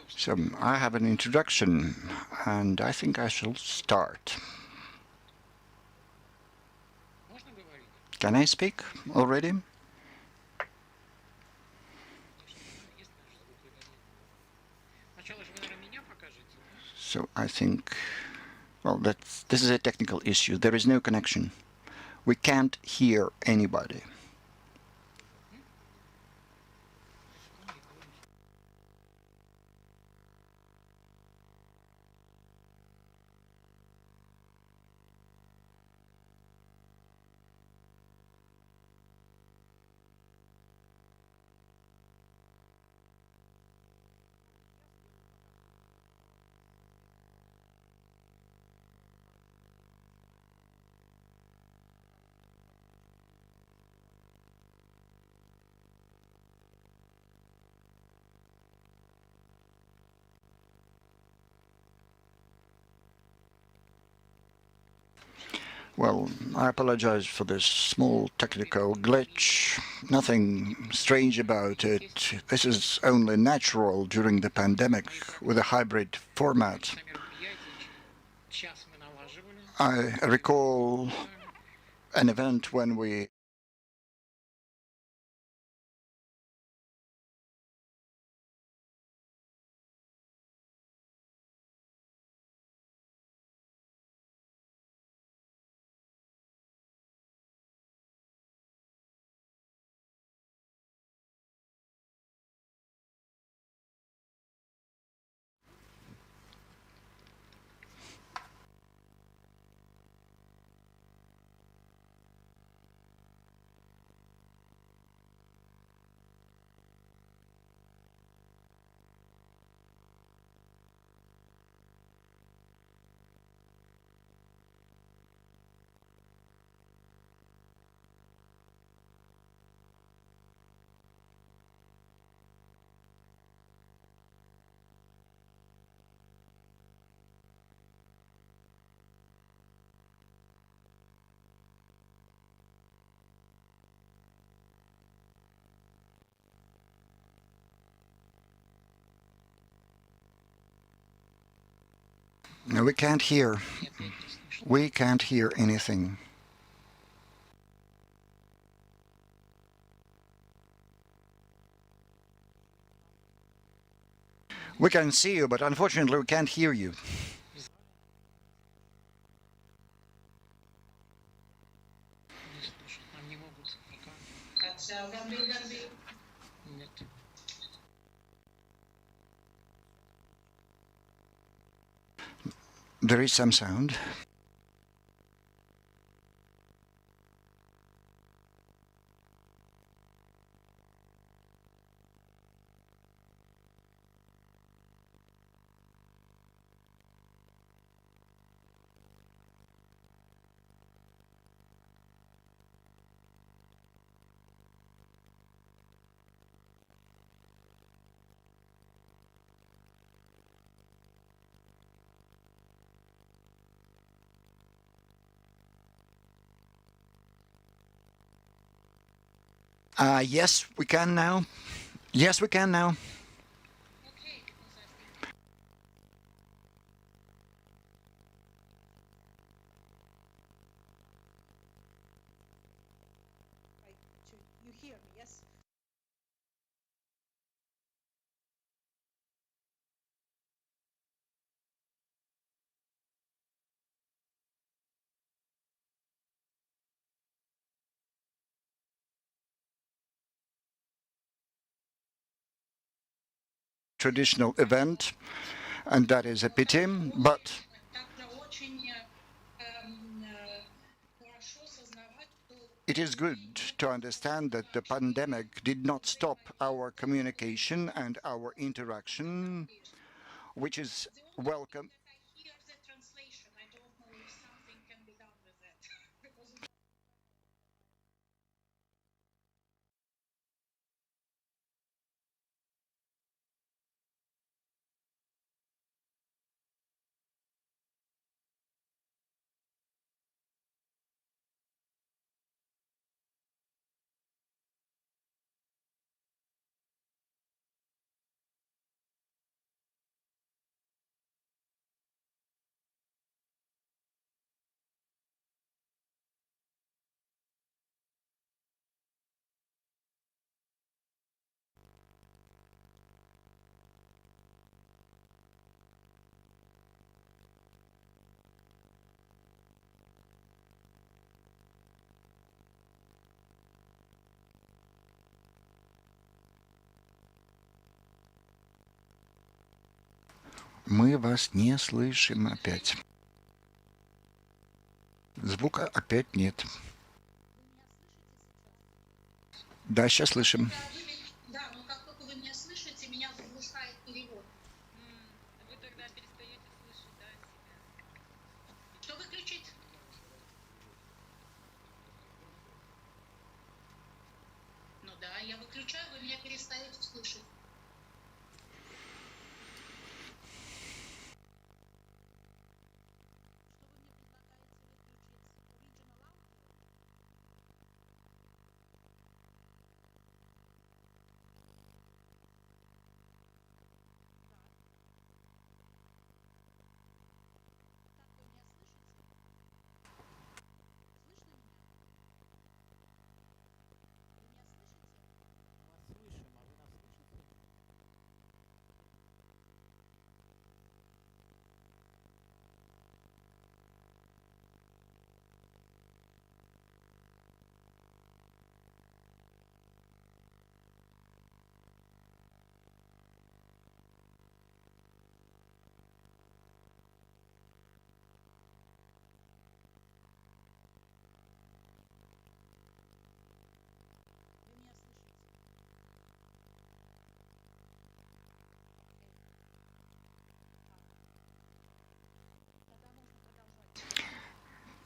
So I have an introduction, and I think I shall start. Can I speak already? So I think, well, this is a technical issue. There is no connection. We can't hear anybody. Well, I apologize for this small technical glitch. Nothing strange about it. This is only natural during the pandemic with a hybrid format. I recall an event when we no, we can't hear. We can't hear anything. We can see you, but unfortunately we can't hear you. There is some sound. Yes, we can now. Yes, we can now. You hear me, yes? Traditional event, and that is a pity, but it is good to understand that the pandemic did not stop our communication and our interaction, which is welcome. Мы вас не слышим опять. Звука опять нет. Да, сейчас слышим. Да, но как только вы меня слышите, меня заглушает перевод. Вы тогда перестаете слышать, да, себя? Что выключить? Ну да, я выключаю, вы меня перестаете слышать.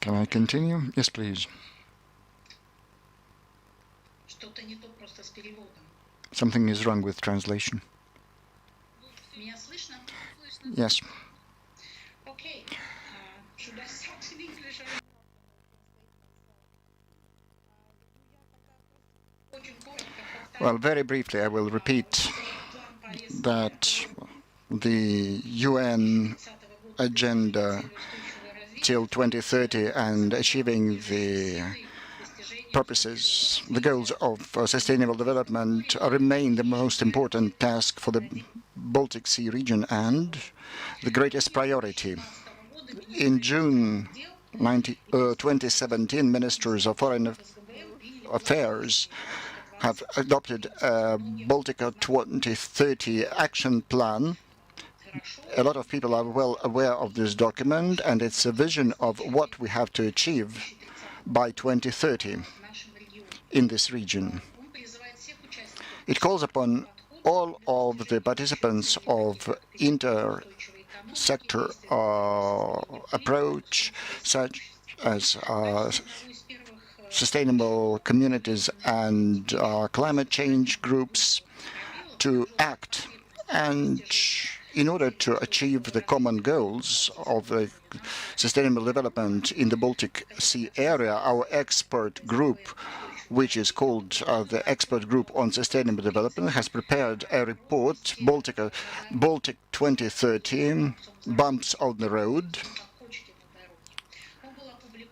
Can I continue? Yes, please. Что-то не то просто с переводом. Something is wrong with translation. Меня слышно? Yes. Okay. Should I start in English? Очень коротко повторю. Well, very briefly, I will repeat that the UN agenda till 2030 and achieving the purposes, the goals of sustainable development remain the most important task for the Baltic Sea region and the greatest priority. In June 2017, ministers of foreign affairs have adopted a Baltica 2030 action plan. A lot of people are well aware of this document, and it's a vision of what we have to achieve by 2030 in this region. It calls upon all of the participants of inter-sector approach, such as sustainable communities and climate change groups, to act. And in order to achieve the common goals of the sustainable development in the Baltic Sea area, our expert group, which is called the Expert Group on Sustainable Development, has prepared a report, Baltic 2030, Bumps on the Road.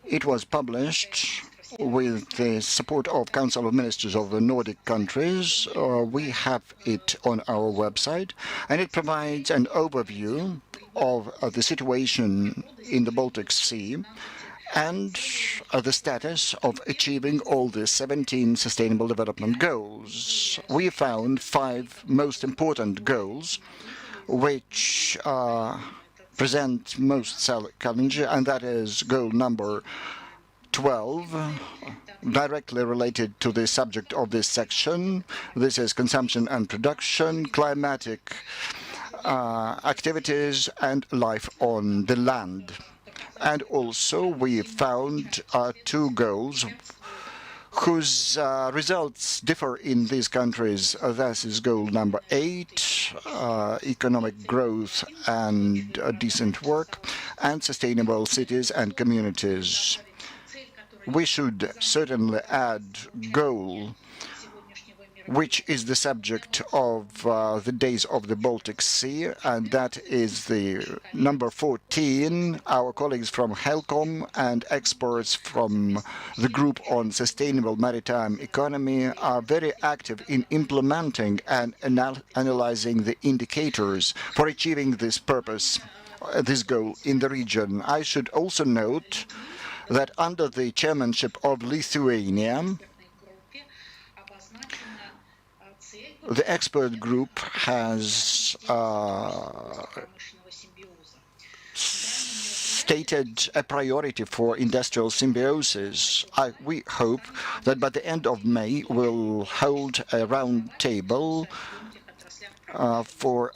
It was published with the support of Council of Ministers of the Nordic countries. We have it on our website, and it provides an overview of the situation in the Baltic Sea and the status of achieving all the 17 Sustainable Development Goals. We found 5 most important goals which present most challenges, and that is goal number 12, directly related to the subject of this section. This is consumption and production, climatic activities, and life on the land. And also we found 2 goals whose results differ in these countries. That is goal number 8, economic growth and decent work, and sustainable cities and communities. We should certainly add goal, which is the subject of the days of the Baltic Sea, and that is the number 14. Our colleagues from HELCOM and experts from the Group on Sustainable Maritime Economy are very active in implementing and analyzing the indicators for achieving this purpose, this goal in the region. I should also note that under the chairmanship of Lithuania, the expert group has stated a priority for industrial symbiosis. We hope that by the end of May we'll hold a round table for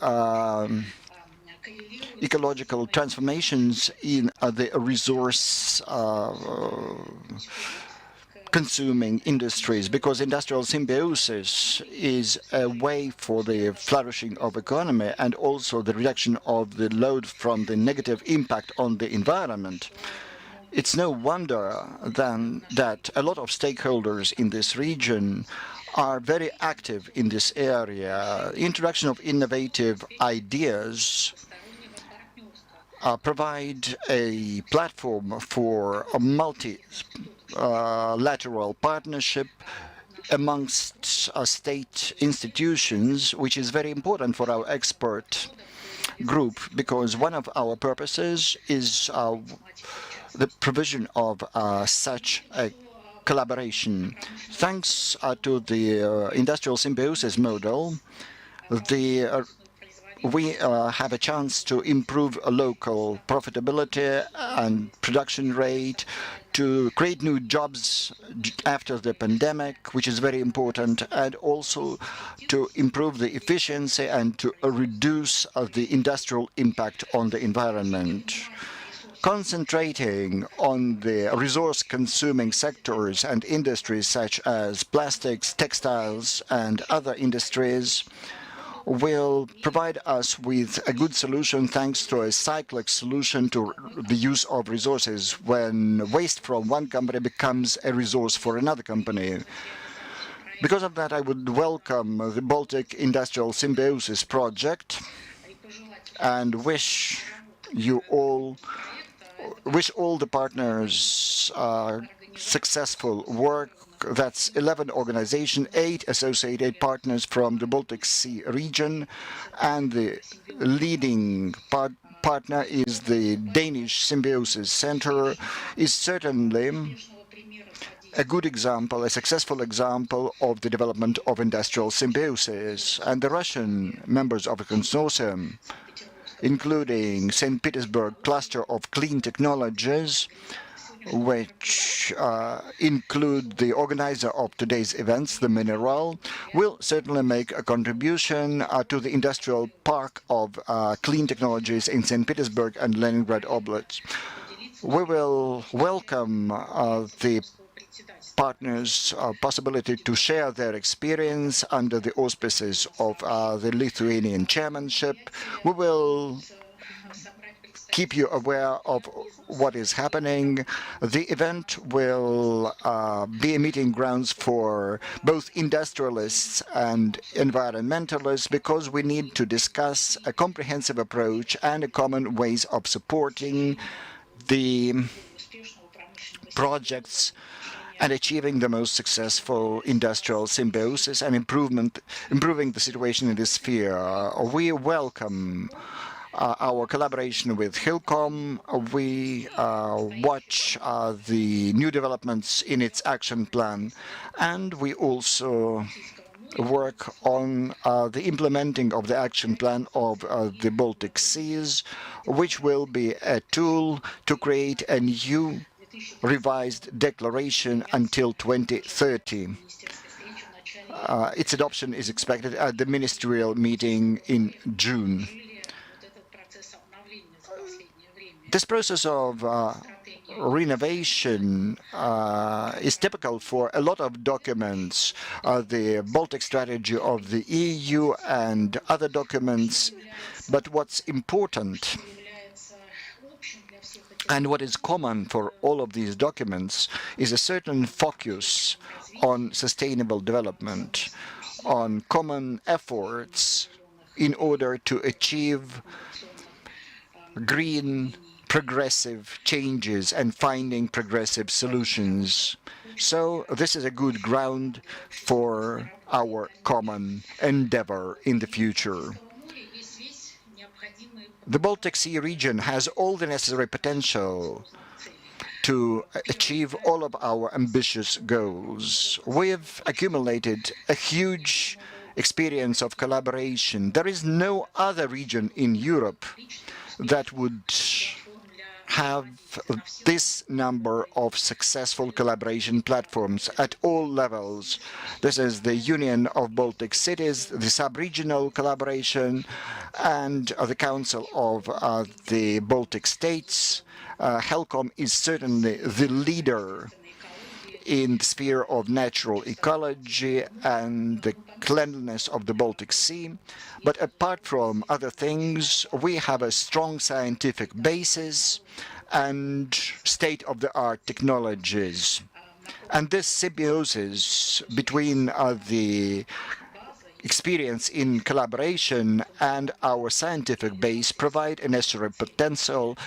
ecological transformations in the resource consuming industries, because industrial symbiosis is a way for the flourishing of economy and also the reduction of the load from the negative impact on the environment. It's no wonder then that a lot of stakeholders in this region are very active in this area. Introduction of innovative ideas provide a platform for a multilateral partnership amongst state institutions, which is very important for our export group, because one of our purposes is the provision of such a collaboration. Thanks to the industrial symbiosis model, we have a chance to improve local profitability and production rate, to create new jobs after the pandemic, which is very important, and also to improve the efficiency and to reduce the industrial impact on the environment. Concentrating on the resource-consuming sectors and industries such as plastics, textiles, and other industries will provide us with a good solution thanks to a cyclic solution to the use of resources when waste from one company becomes a resource for another company. Because of that, I would welcome the Baltic Industrial Symbiosis project and wish all the partners successful work. That's 11 organizations, 8 associated partners from the Baltic Sea region, and the leading partner is the Danish Symbiosis Center, is certainly a good example, a successful example of the development of industrial symbiosis. And the Russian members of the consortium, including St. Petersburg cluster of clean technologies, which include the organizer of today's events, the Mineral, will certainly make a contribution to the industrial park of clean technologies in St. Petersburg and Leningrad Oblast. We will welcome the partners' possibility to share their experience under the auspices of the Lithuanian chairmanship. We will keep you aware of what is happening. The event will be a meeting grounds for both industrialists and environmentalists, because we need to discuss a comprehensive approach and common ways of supporting the projects and achieving the most successful industrial symbiosis and improving the situation in this sphere. We welcome our collaboration with Hillcom. We watch the new developments in its action plan, and we also work on the implementing of the action plan of the Baltic Seas, which will be a tool to create a new revised declaration until 2030. Its adoption is expected at the ministerial meeting in June. This process of renovation is typical for a lot of documents, the Baltic strategy of the EU and other documents. But what's important and what is common for all of these documents is a certain focus on sustainable development, on common efforts in order to achieve green progressive changes and finding progressive solutions. So this is a good ground for our common endeavor in the future. The Baltic Sea region has all the necessary potential to achieve all of our ambitious goals. We have accumulated a huge experience of collaboration. There is no other region in Europe that would have this number of successful collaboration platforms at all levels. This is the Union of Baltic Cities, the sub-regional collaboration, and the Council of the Baltic States. HELCOM is certainly the leader in the sphere of natural ecology and the cleanliness of the Baltic Sea. But apart from other things, we have a strong scientific basis and state-of-the-art technologies. And this symbiosis between the experience in collaboration and our scientific base provide a necessary potential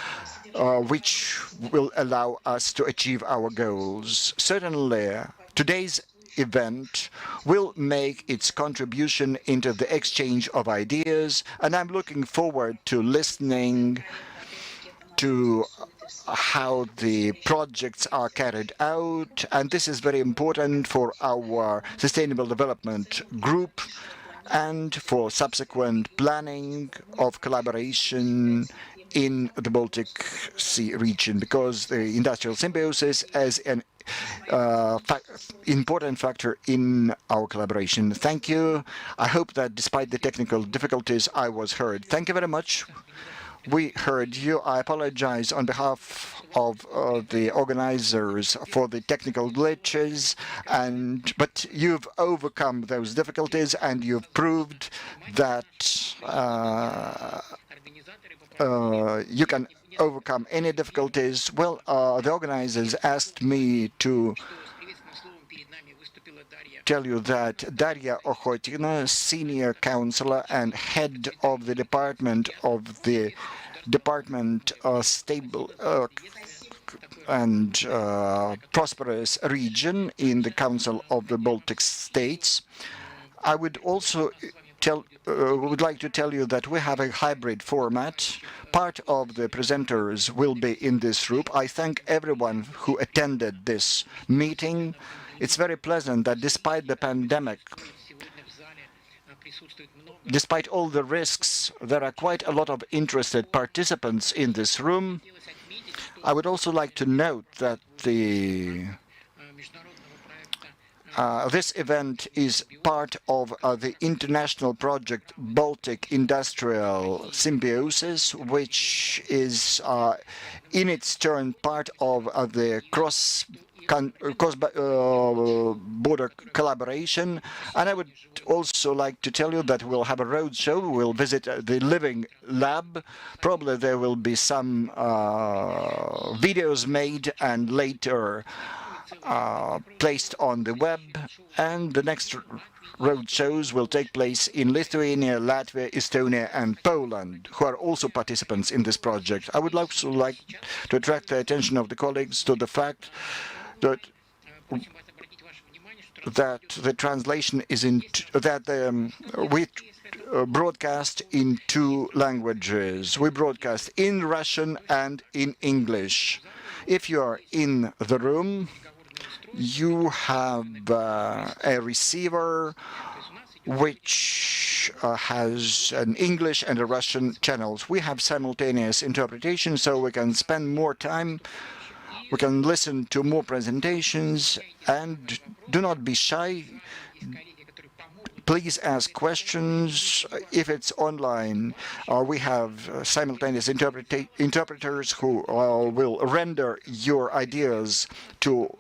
which will allow us to achieve our goals. Certainly, today's event will make its contribution into the exchange of ideas, and I'm looking forward to listening to how the projects are carried out, and this is very important for our Sustainable Development Group and for subsequent planning of collaboration in the Baltic Sea region, because the industrial symbiosis is an important factor in our collaboration. Thank you. I hope that despite the technical difficulties, I was heard. Thank you very much. We heard you. I apologize on behalf of the organizers for the technical glitches, but you've overcome those difficulties and you've proved that you can overcome any difficulties. Well, the organizers asked me to tell you that Daria Okhotina, senior counselor and head of the Department of Stable and Prosperous Region in the Council of the Baltic States. I would also would like to tell you that we have a hybrid format. Part of the presenters will be in this room. I thank everyone who attended this meeting. It's very pleasant that despite the pandemic, despite all the risks, there are quite a lot of interested participants in this room. I would also like to note that this event is part of the international project Baltic Industrial Symbiosis, which is in its turn part of the cross-border collaboration. And I would also like to tell you that we'll have a road show. We'll visit the Living Lab. Probably there will be some videos made and later placed on the web. And the next road shows will take place in Lithuania, Latvia, Estonia, and Poland, who are also participants in this project. I would also like to attract the attention of the colleagues to the fact that the translation is we broadcast in two languages. We broadcast in Russian and in English. If you are in the room, you have a receiver which has an English and a Russian channels. We have simultaneous interpretation, so we can spend more time. We can listen to more presentations, and do not be shy. Please ask questions. If it's online, we have simultaneous interpreters who will render your ideas to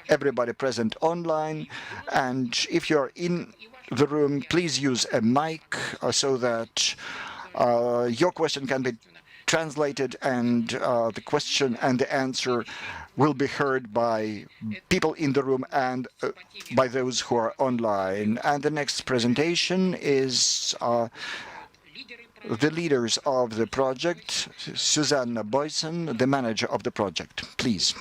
everybody present online. And if you're in the room, please use a mic so that your question can be translated and the question and the answer will be heard by people in the room and by those who are online. And the next presentation is the leaders of the project, Susanna Boyson, the manager of the project. Please.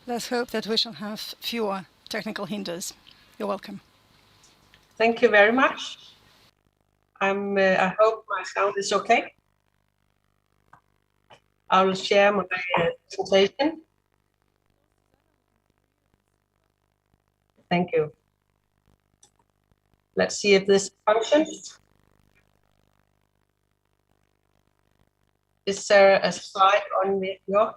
Let's hope that we shall have fewer technical hinders. You're welcome. Thank you very much. I hope my sound is okay. I will share my presentation. Thank you. Let's see if this functions. Is there a slide on your?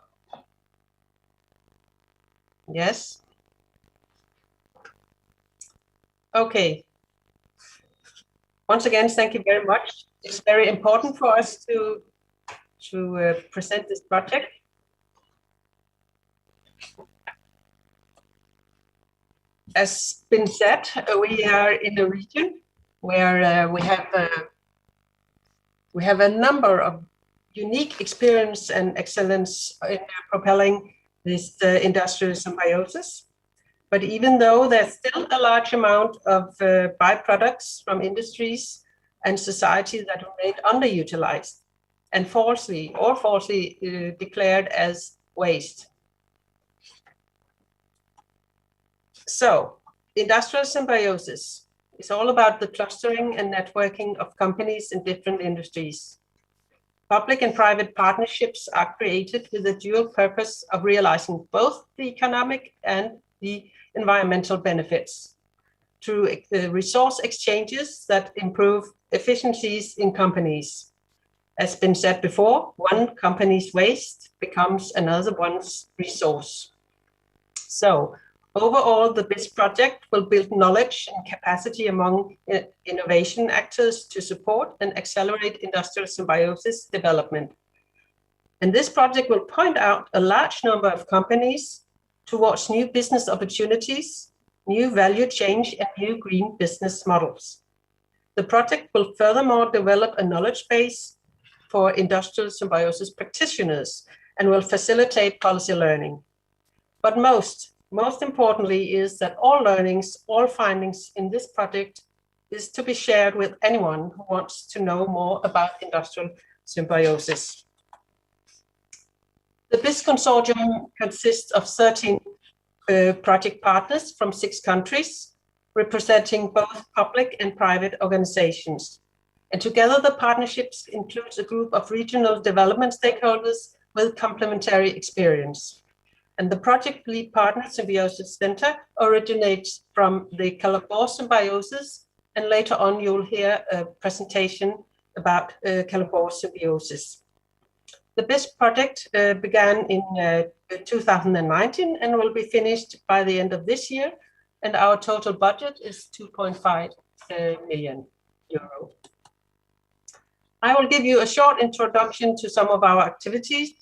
Yes. Okay. Once again, thank you very much. It's very important for us to present this project. As been said, we are in a region where we have a number of unique experience and excellence in propelling this industrial symbiosis. But even though there's still a large amount of byproducts from industries and society that remain underutilized and falsely declared as waste. So, industrial symbiosis is all about the clustering and networking of companies in different industries. Public and private partnerships are created with the dual purpose of realizing both the economic and the environmental benefits through resource exchanges that improve efficiencies in companies. As been said before, one company's waste becomes another one's resource. So overall, the BIS project will build knowledge and capacity among innovation actors to support and accelerate industrial symbiosis development. And this project will point out a large number of companies towards new business opportunities, new value change, and new green business models. The project will furthermore develop a knowledge base for industrial symbiosis practitioners and will facilitate policy learning. But most importantly is that all learnings, all findings in this project is to be shared with anyone who wants to know more about industrial symbiosis. The BIS consortium consists of 13 project partners from 6 countries, representing both public and private organizations. And together the partnerships includes a group of regional development stakeholders with complementary experience. And the project lead partner Symbiosis Center originates from the Kalundborg symbiosis, and later on you'll hear a presentation about Kalundborg symbiosis. The BIS project began in 2019 and will be finished by the end of this year, and our total budget is 2.5 million euro. I will give you a short introduction to some of our activities.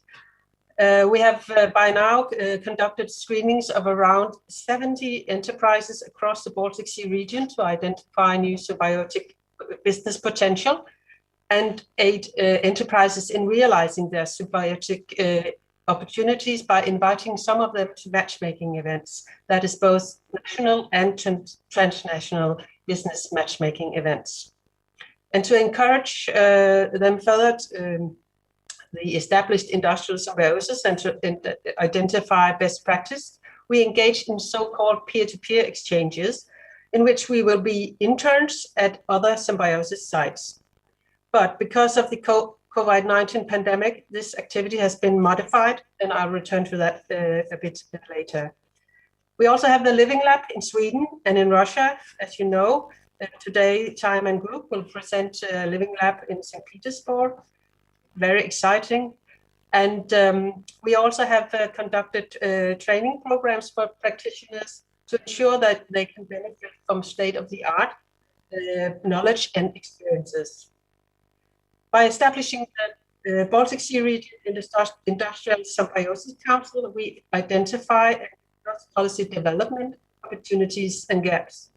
We have by now conducted screenings of around 70 enterprises across the Baltic Sea region to identify new symbiotic business potential, and 8 enterprises in realizing their symbiotic opportunities by inviting some of them to matchmaking events. That is both national and transnational business matchmaking events. And to encourage them further, the established industrial symbiosis and to identify best practice, we engaged in so-called peer-to-peer exchanges in which we will be interns at other symbiosis sites. But because of the COVID-19 pandemic, this activity has been modified, and I'll return to that a bit later. We also have the Living Lab in Sweden and in Russia. As you know, today Time and Group will present a Living Lab in St. Petersburg. Very exciting. And we also have conducted training programs for practitioners to ensure that they can benefit from state-of-the-art knowledge and experiences. By establishing the Baltic Sea Region Industrial Symbiosis Council, we identify and discuss policy development, opportunities, and gaps.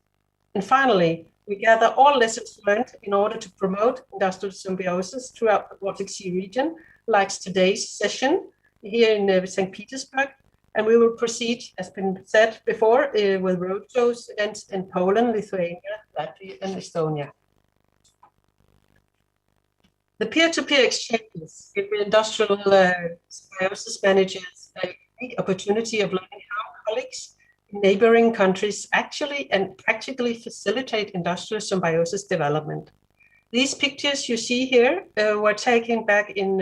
And finally, we gather all lessons learned in order to promote industrial symbiosis throughout the Baltic Sea region, like today's session here in St. Petersburg. And we will proceed, as been said before, with roadshows events in Poland, Lithuania, Latvia, and Estonia. The peer-to-peer exchanges give industrial symbiosis managers a unique opportunity of learning how colleagues in neighboring countries actually and practically facilitate industrial symbiosis development. These pictures you see here were taken back in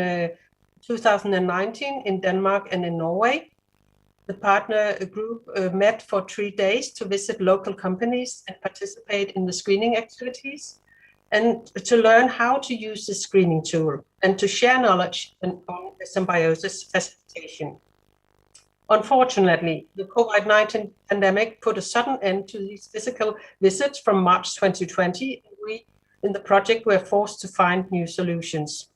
2019 in Denmark and in Norway. The partner group met for 3 days to visit local companies and participate in the screening activities. and to learn how to use the screening tool and to share knowledge on symbiosis facilitation. Unfortunately, the COVID-19 pandemic put a sudden end to these physical visits from March 2020. We in the project were forced to find new solutions.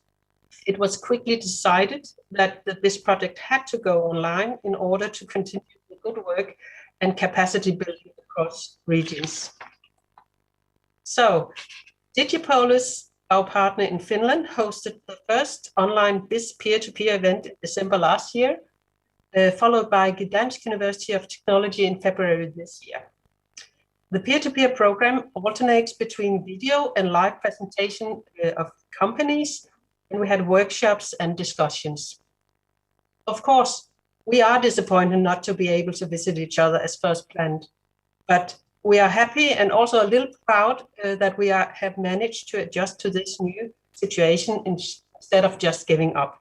It was quickly decided that this project had to go online in order to continue the good work and capacity building across regions. So, Digipolis, our partner in Finland, hosted the first online BIS peer-to-peer event in December last year, followed by Gdansk University of Technology in February this year. The peer-to-peer program alternates between video and live presentation of companies, and we had workshops and discussions. Of course, we are disappointed not to be able to visit each other as first planned, but we are happy and also a little proud that we have managed to adjust to this new situation instead of just giving up.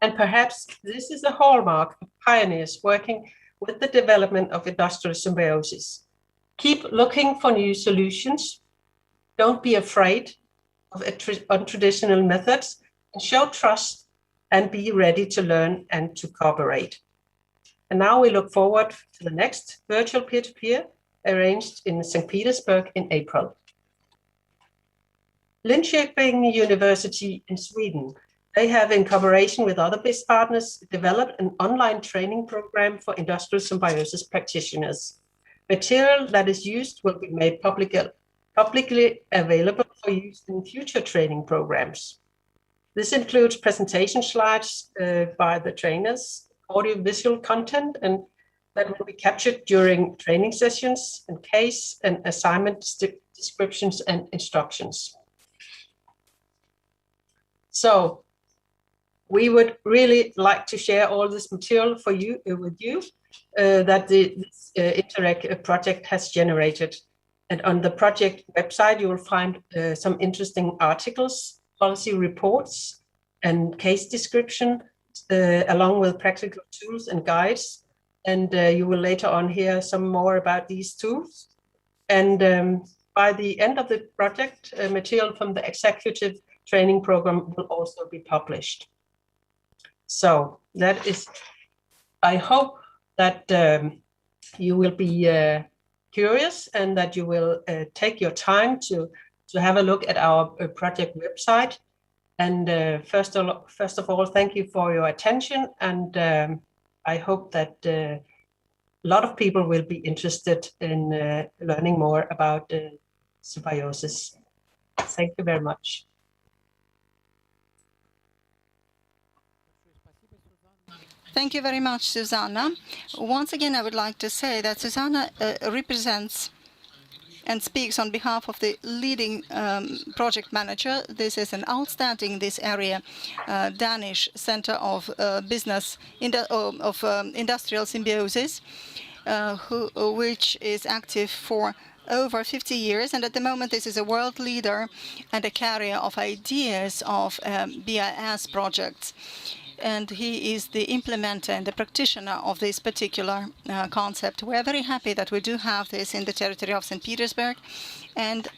And perhaps this is a hallmark of pioneers working with the development of industrial symbiosis. Keep looking for new solutions. Don't be afraid of untraditional methods, and show trust and be ready to learn and to cooperate. And now we look forward to the next virtual peer-to-peer arranged in St. Petersburg in April. Linköping University in Sweden, they have, in cooperation with other BIS partners, developed an online training program for industrial symbiosis practitioners. Material that is used will be made publicly available for use in future training programs. This includes presentation slides by the trainers, audiovisual content, and that will be captured during training sessions, and case and assignment descriptions and instructions. So we would really like to share all this material for you with you that this Interreg project has generated. And on the project website, you will find some interesting articles, policy reports, and case description, along with practical tools and guides. And you will later on hear some more about these tools. And by the end of the project, material from the executive training program will also be published. So that is, I hope that you will be curious and that you will take your time to have a look at our project website. And first of all, thank you for your attention. And I hope that a lot of people will be interested in learning more about symbiosis. Thank you very much. Thank you very much, Susanna. Once again, I would like to say that Susanna represents and speaks on behalf of the leading project manager. This is an outstanding in this area, Danish Center of Industrial Symbiosis, which is active for over 50 years. And at the moment, this is a world leader and a carrier of ideas of BIS projects. And he is the implementer and the practitioner of this particular concept. We are very happy that we do have this in the territory of St. Petersburg, and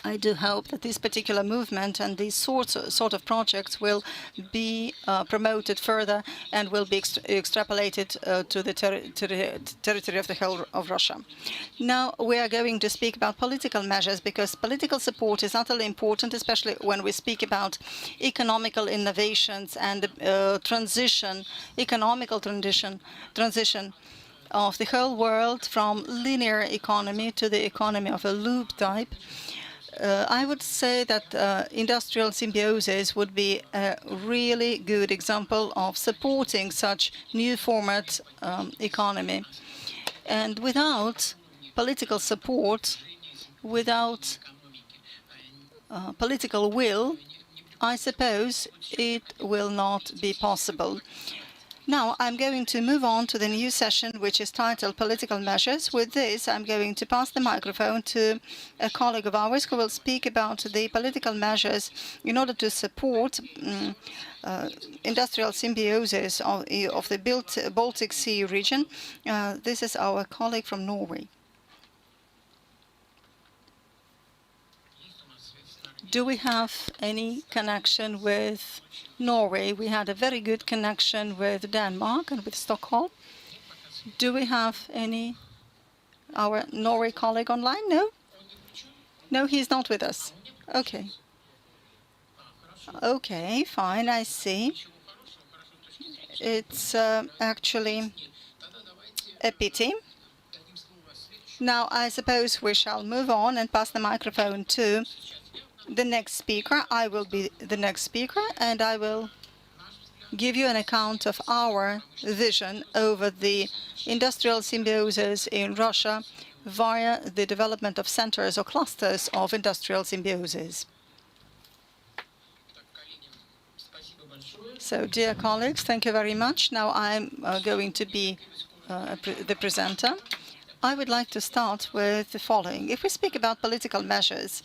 I do hope that this particular movement and these sort of projects will be promoted further and will be extrapolated to the territory of the whole of Russia. Now we are going to speak about political measures, because political support is utterly important, especially when we speak about economical innovations and economical transition of the whole world from linear economy to the economy of a loop type. I would say that industrial symbiosis would be a really good example of supporting such new format economy. And without political support, without political will, I suppose it will not be possible. Now I'm going to move on to the new session, which is titled Political Measures. With this, I'm going to pass the microphone to a colleague of ours who will speak about the political measures in order to support industrial symbiosis of the Baltic Sea region. This is our colleague from Norway. Do we have any connection with Norway? We had a very good connection with Denmark and with Stockholm. Do we have our Norway colleague online? No? No, he's not with us. Okay. Okay, fine, I see. It's actually a pity. Now, I suppose we shall move on and pass the microphone to the next speaker. I will be the next speaker, and I will give you an account of our vision over the industrial symbiosis in Russia via the development of centers or clusters of industrial symbiosis. So, dear colleagues, thank you very much. Now I'm going to be the presenter. I would like to start with the following. If we speak about political measures,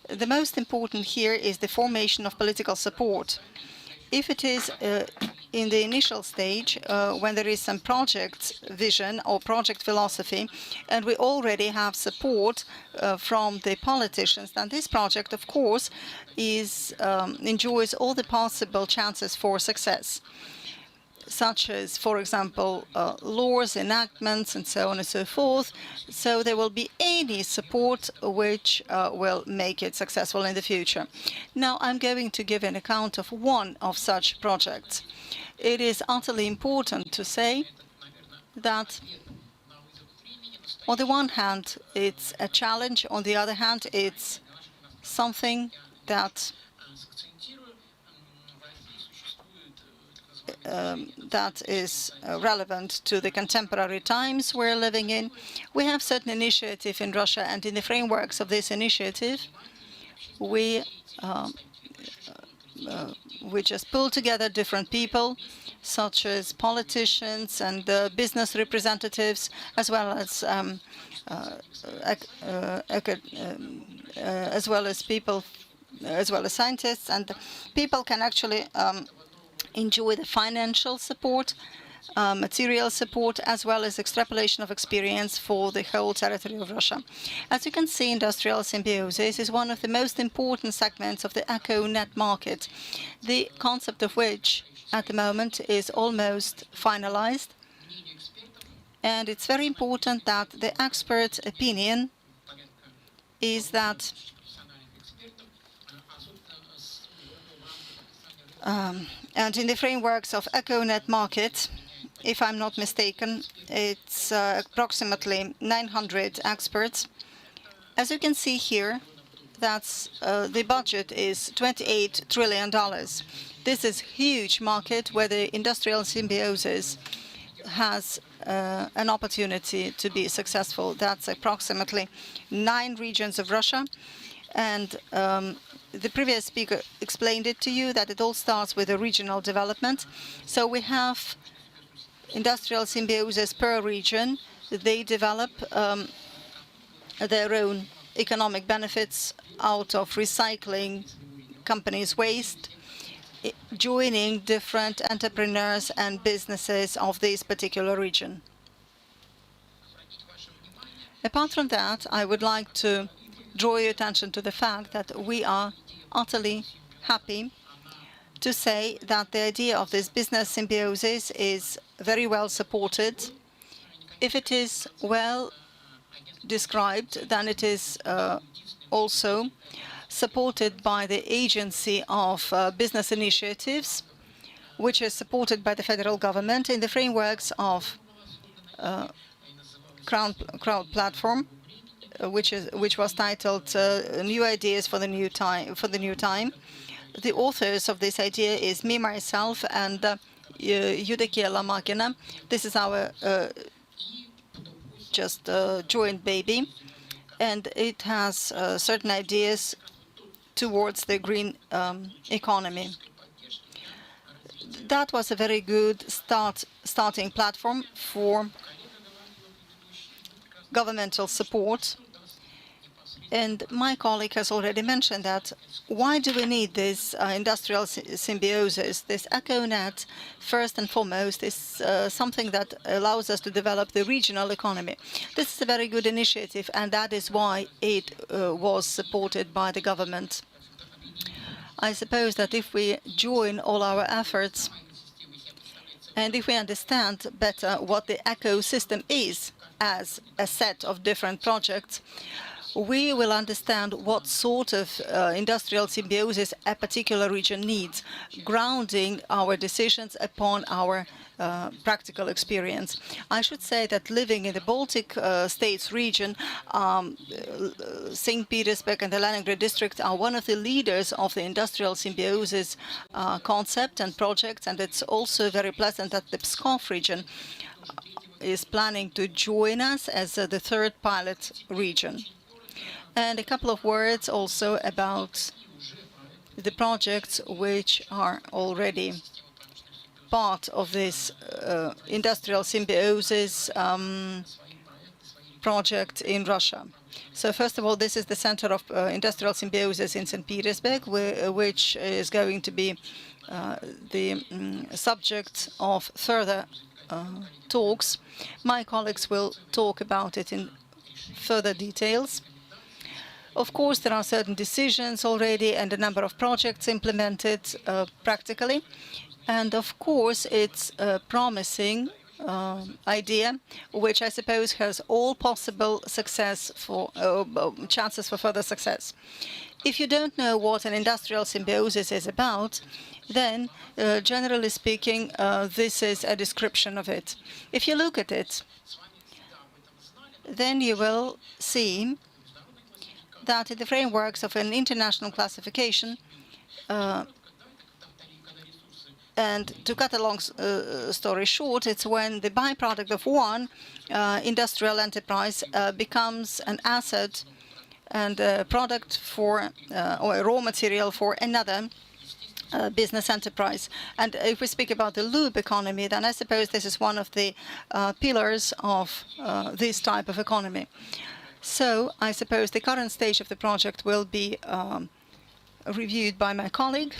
the most important here is the formation of political support. If it is in the initial stage, when there is some project vision or project philosophy, and we already have support from the politicians, then this project, of course, enjoys all the possible chances for success, such as, for example, laws, enactments, and so on and so forth. So there will be any support which will make it successful in the future. Now, I'm going to give an account of one of such projects. It is utterly important to say that, on the one hand, it's a challenge. On the other hand, it's something that is relevant to the contemporary times we're living in. We have certain initiative in Russia, and in the frameworks of this initiative, we just pull together different people, such as politicians and business representatives, as well as scientists, and people can actually enjoy the financial support, material support, as well as extrapolation of experience for the whole territory of Russia. As you can see, industrial symbiosis is one of the most important segments of the ECO-net market, the concept of which at the moment is almost finalized. And it's very important that the expert opinion is that and in the frameworks of ECO-net market, if I'm not mistaken, it's approximately 900 experts. As you can see here, that's the budget is $28 trillion. This is a huge market where the industrial symbiosis has an opportunity to be successful. That's approximately 9 regions of Russia. And the previous speaker explained it to you that it all starts with a regional development. So we have industrial symbiosis per region. They develop their own economic benefits out of recycling companies' waste, joining different entrepreneurs and businesses of this particular region. Apart from that, I would like to draw your attention to the fact that we are utterly happy to say that the idea of this business symbiosis is very well supported. If it is well described, then it is also supported by the Agency of Business Initiatives, which is supported by the federal government in the frameworks of crowd platform, which was titled "New Ideas for the New Time." The authors of this idea is me, myself, and Eudokia Lomakina. This is our just joint baby, and it has certain ideas towards the green economy. That was a very good starting platform for governmental support. And my colleague has already mentioned that. Why do we need this industrial symbiosis? This ECO-net, first and foremost, is something that allows us to develop the regional economy. This is a very good initiative, and that is why it was supported by the government. I suppose that if we join all our efforts and if we understand better what the ecosystem is as a set of different projects, we will understand what sort of industrial symbiosis a particular region needs, grounding our decisions upon our practical experience. I should say that living in the Baltic states region, St. Petersburg and the Leningrad district are one of the leaders of the industrial symbiosis concept and projects, and it's also very pleasant that the Pskov region is planning to join us as the third pilot region. And a couple of words also about the projects which are already part of this industrial symbiosis project in Russia. So first of all, this is the Center of Industrial Symbiosis in St. Petersburg, which is going to be the subject of further talks. My colleagues will talk about it in further details. Of course, there are certain decisions already and a number of projects implemented practically. And of course, it's a promising idea, which I suppose has all possible success for chances for further success. If you don't know what an industrial symbiosis is about, then generally speaking, this is a description of it. If you look at it, then you will see that in the frameworks of an international classification, and to cut a long story short, it's when the byproduct of one industrial enterprise becomes an asset and a product for or a raw material for another business enterprise. And if we speak about the loop economy, then I suppose this is one of the pillars of this type of economy. So I suppose the current stage of the project will be reviewed by my colleague.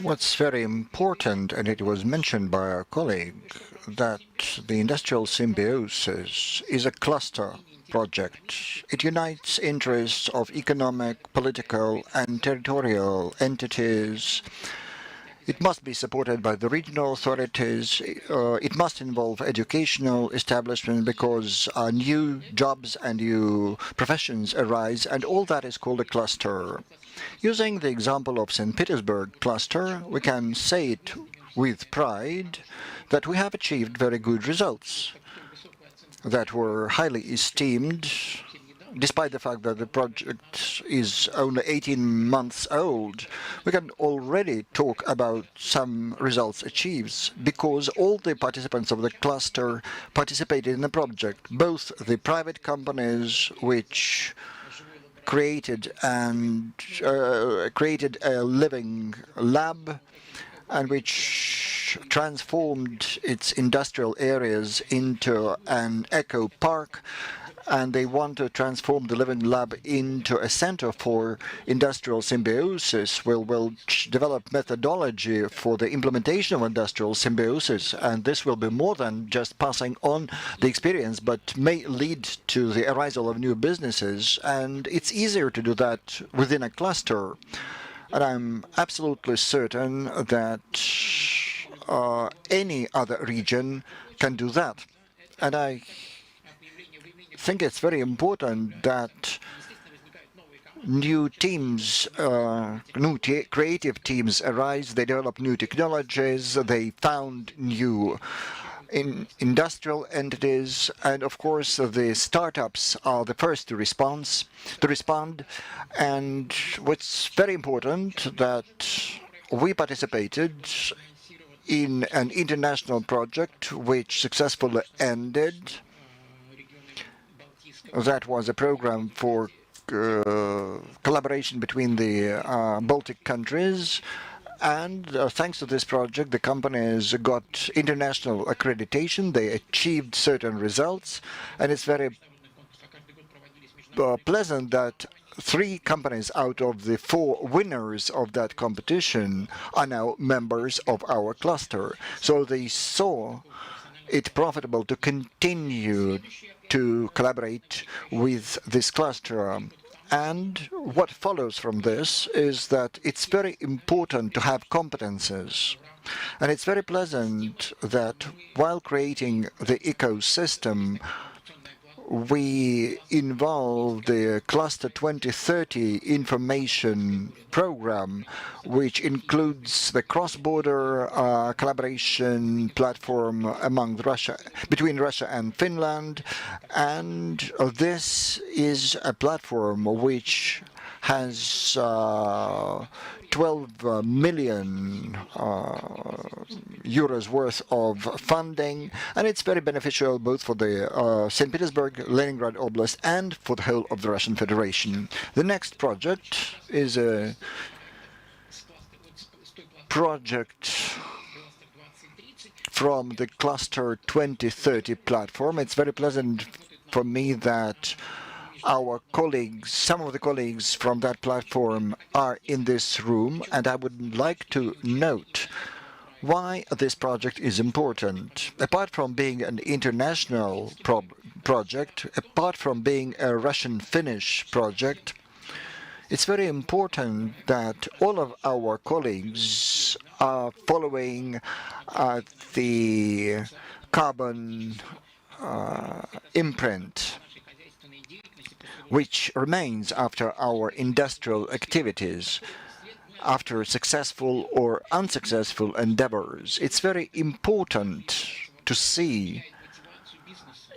What's very important, and it was mentioned by our colleague, that the industrial symbiosis is a cluster project. It unites interests of economic, political, and territorial entities. It must be supported by the regional authorities. It must involve educational establishment because new jobs and new professions arise, and all that is called a cluster. Using the example of St. Petersburg cluster, we can say it with pride that we have achieved very good results that were highly esteemed, despite the fact that the project is only 18 months old. We can already talk about some results achieved because all the participants of the cluster participated in the project, both the private companies which created a living lab and which transformed its industrial areas into an eco park, and they want to transform the living lab into a center for industrial symbiosis. We'll develop methodology for the implementation of industrial symbiosis, and this will be more than just passing on the experience, but may lead to the arisal of new businesses, and it's easier to do that within a cluster. And I'm absolutely certain that any other region can do that. And I think it's very important that new teams, creative teams arise, they develop new technologies, they found new industrial entities, and of course the startups are the first to respond. And what's very important that we participated in an international project which successfully ended. That was a program for collaboration between the Baltic countries. And thanks to this project, the companies got international accreditation. They achieved certain results. And it's very pleasant that 3 companies out of the 4 winners of that competition are now members of our cluster. So they saw it profitable to continue to collaborate with this cluster. And what follows from this is that it's very important to have competences. And it's very pleasant that while creating the ecosystem, we involve the Cluster 2030 information program, which includes the cross-border collaboration platform between Russia and Finland. And this is a platform which has 12 million euros worth of funding, and it's very beneficial both for the St. Petersburg, Leningrad Oblast, and for the whole of the Russian Federation. The next project is a project from the Cluster 2030 platform. It's very pleasant for me that our colleagues, some of the colleagues from that platform are in this room, and I would like to note why this project is important. Apart from being an international project, apart from being a Russian-Finnish project, it's very important that all of our colleagues are following the carbon imprint which remains after our industrial activities, after successful or unsuccessful endeavors. It's very important to see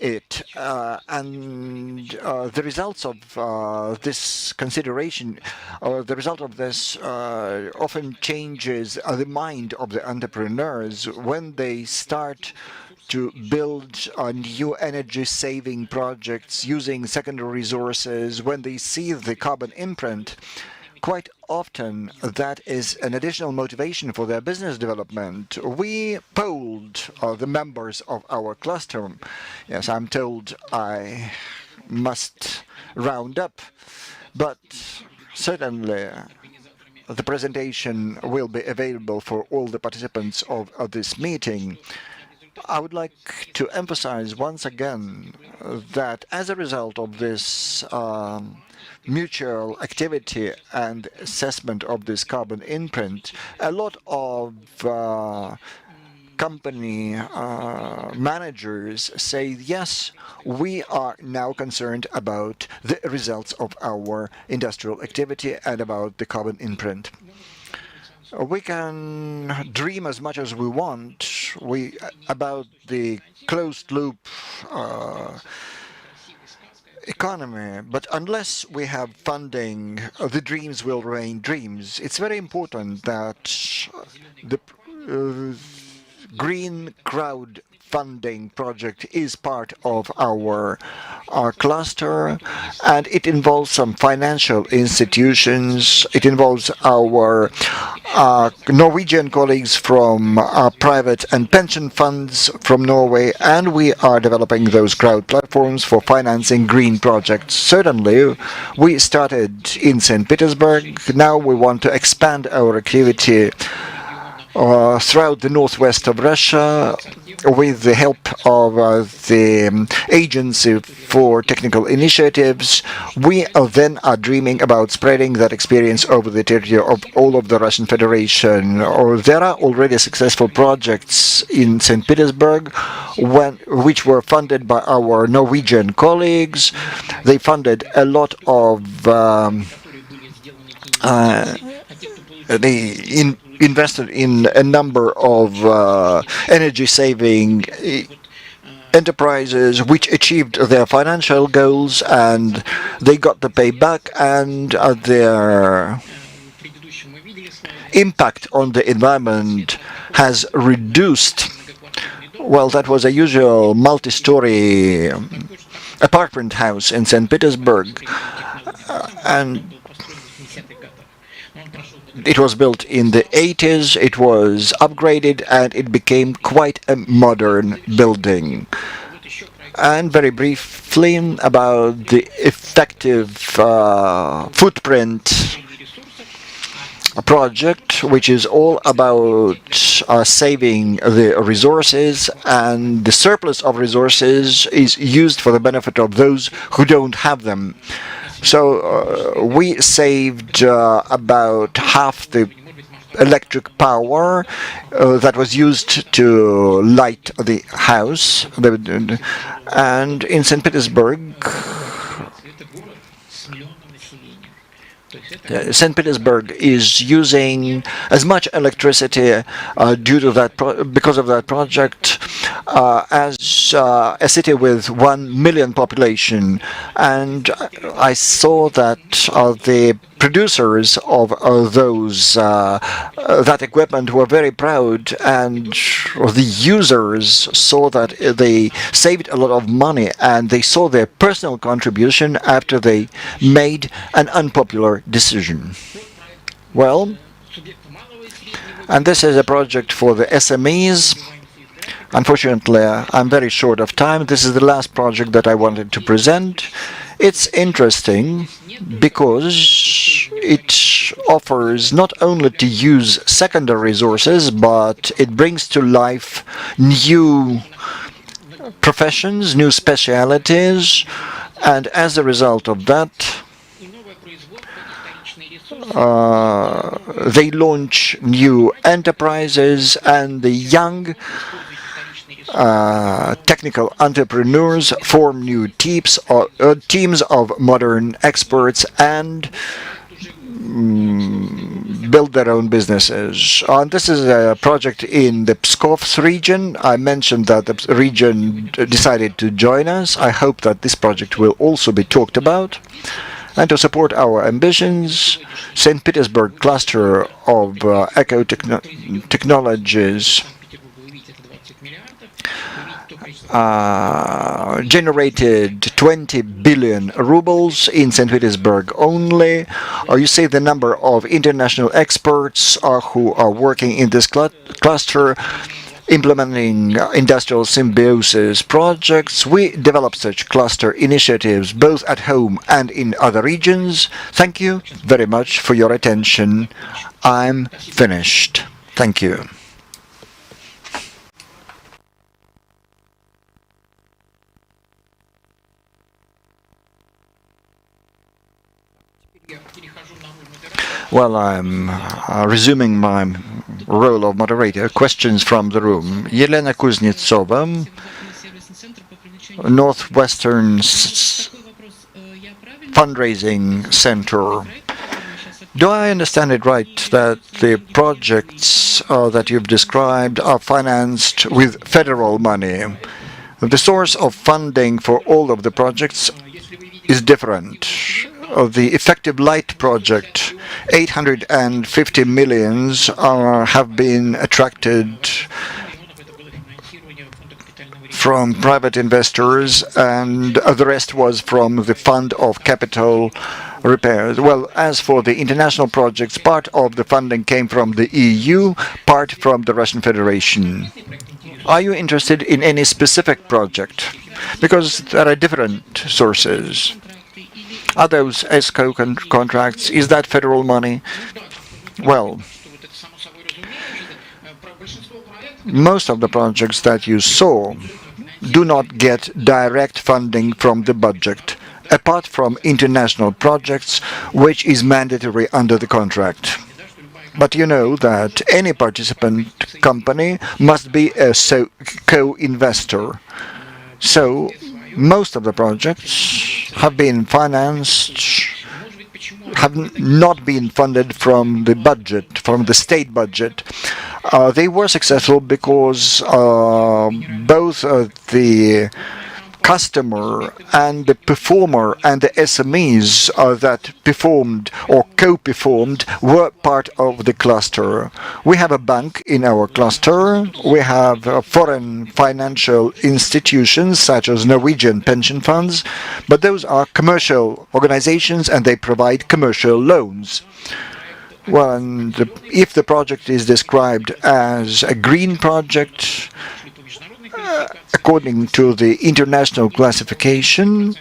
it, and the results of this consideration, or the result of this, often changes the mind of the entrepreneurs when they start to build new energy-saving projects using secondary resources. When they see the carbon imprint, quite often that is an additional motivation for their business development. We polled the members of our cluster. Yes, I'm told I must round up, but certainly the presentation will be available for all the participants of this meeting. I would like to emphasize once again that as a result of this mutual activity and assessment of this carbon imprint, a lot of company managers say, yes, we are now concerned about the results of our industrial activity and about the carbon imprint. We can dream as much as we want about the closed-loop economy, but unless we have funding, the dreams will remain dreams. It's very important that the green crowdfunding project is part of our cluster, and it involves some financial institutions. It involves our Norwegian colleagues from private and pension funds from Norway, and we are developing those crowd platforms for financing green projects. Certainly, we started in St. Petersburg. Now we want to expand our activity throughout the northwest of Russia with the help of the Agency for Technical Initiatives. We then are dreaming about spreading that experience over the territory of all of the Russian Federation. There are already successful projects in St. Petersburg which were funded by our Norwegian colleagues. They funded a lot of they invested in a number of energy-saving enterprises which achieved their financial goals, and they got the payback, and their impact on the environment has reduced. Well, that was a usual multi-story apartment house in St. Petersburg, and it was built in the 80s, it was upgraded, and it became quite a modern building. And very briefly about the effective footprint project, which is all about saving the resources, and the surplus of resources is used for the benefit of those who don't have them. So we saved about half the electric power that was used to light the house. And in St. Petersburg, St. Petersburg is using as much electricity due to that because of that project as a city with 1 million population. And I saw that the producers of that equipment were very proud, and the users saw that they saved a lot of money, and they saw their personal contribution after they made an unpopular decision. Well, and this is a project for the SMEs. Unfortunately, I'm very short of time. This is the last project that I wanted to present. It's interesting because it offers not only to use secondary resources, but it brings to life new professions, new specialities, and as a result of that, they launch new enterprises, and the young technical entrepreneurs form new teams of modern experts and build their own businesses. This is a project in the Pskov region. I mentioned that the region decided to join us. I hope that this project will also be talked about. And to support our ambitions, St. Petersburg cluster of eco-technologies generated 20 billion rubles in St. Petersburg only. You see the number of international experts who are working in this cluster, implementing industrial symbiosis projects. We develop such cluster initiatives both at home and in other regions. Thank you very much for your attention. I'm finished. Thank you. Well, I'm resuming my role of moderator. Questions from the room. Yelena Kuznetsova, Northwestern Fundraising Center. Do I understand it right that the projects that you've described are financed with federal money? The source of funding for all of the projects is different. The Effective Light project, 850 millions have been attracted from private investors, and the rest was from the Fund of Capital Repairs. Well, as for the international projects, part of the funding came from the EU, part from the Russian Federation. Are you interested in any specific project? Because there are different sources. Are those ESCO contracts? Is that federal money? Well, most of the projects that you saw do not get direct funding from the budget, apart from international projects, which is mandatory under the contract. But you know that any participant company must be a co-investor. So most of the projects have been financed, have not been funded from the budget, from the state budget. They were successful because both the customer and the performer and the SMEs that performed or co-performed were part of the cluster. We have a bank in our cluster. We have foreign financial institutions such as Norwegian pension funds, but those are commercial organizations and they provide commercial loans. Well, and if the project is described as a green project, according to the international classification,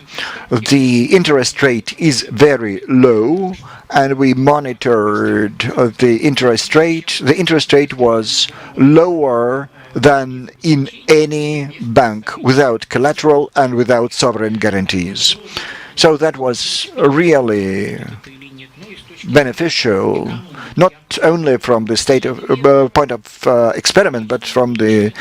the interest rate is very low, and we monitored the interest rate. The interest rate was lower than in any bank without collateral and without sovereign guarantees. So that was really beneficial, not only from the state of point of experiment, but from the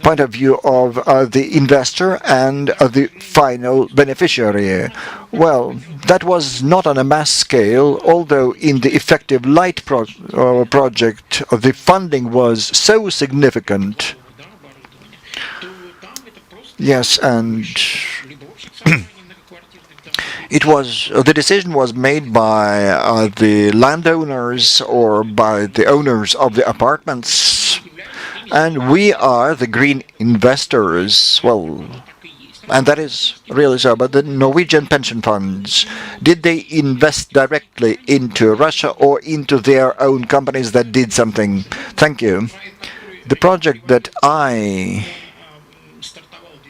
point of view of the investor and the final beneficiary. Well, that was not on a mass scale, although in the effective light project, the funding was so significant. Yes, and it was the decision was made by the landowners or by the owners of the apartments, and we are the green investors. Well, and that is really so. But the Norwegian pension funds, did they invest directly into Russia or into their own companies that did something? Thank you. The project that I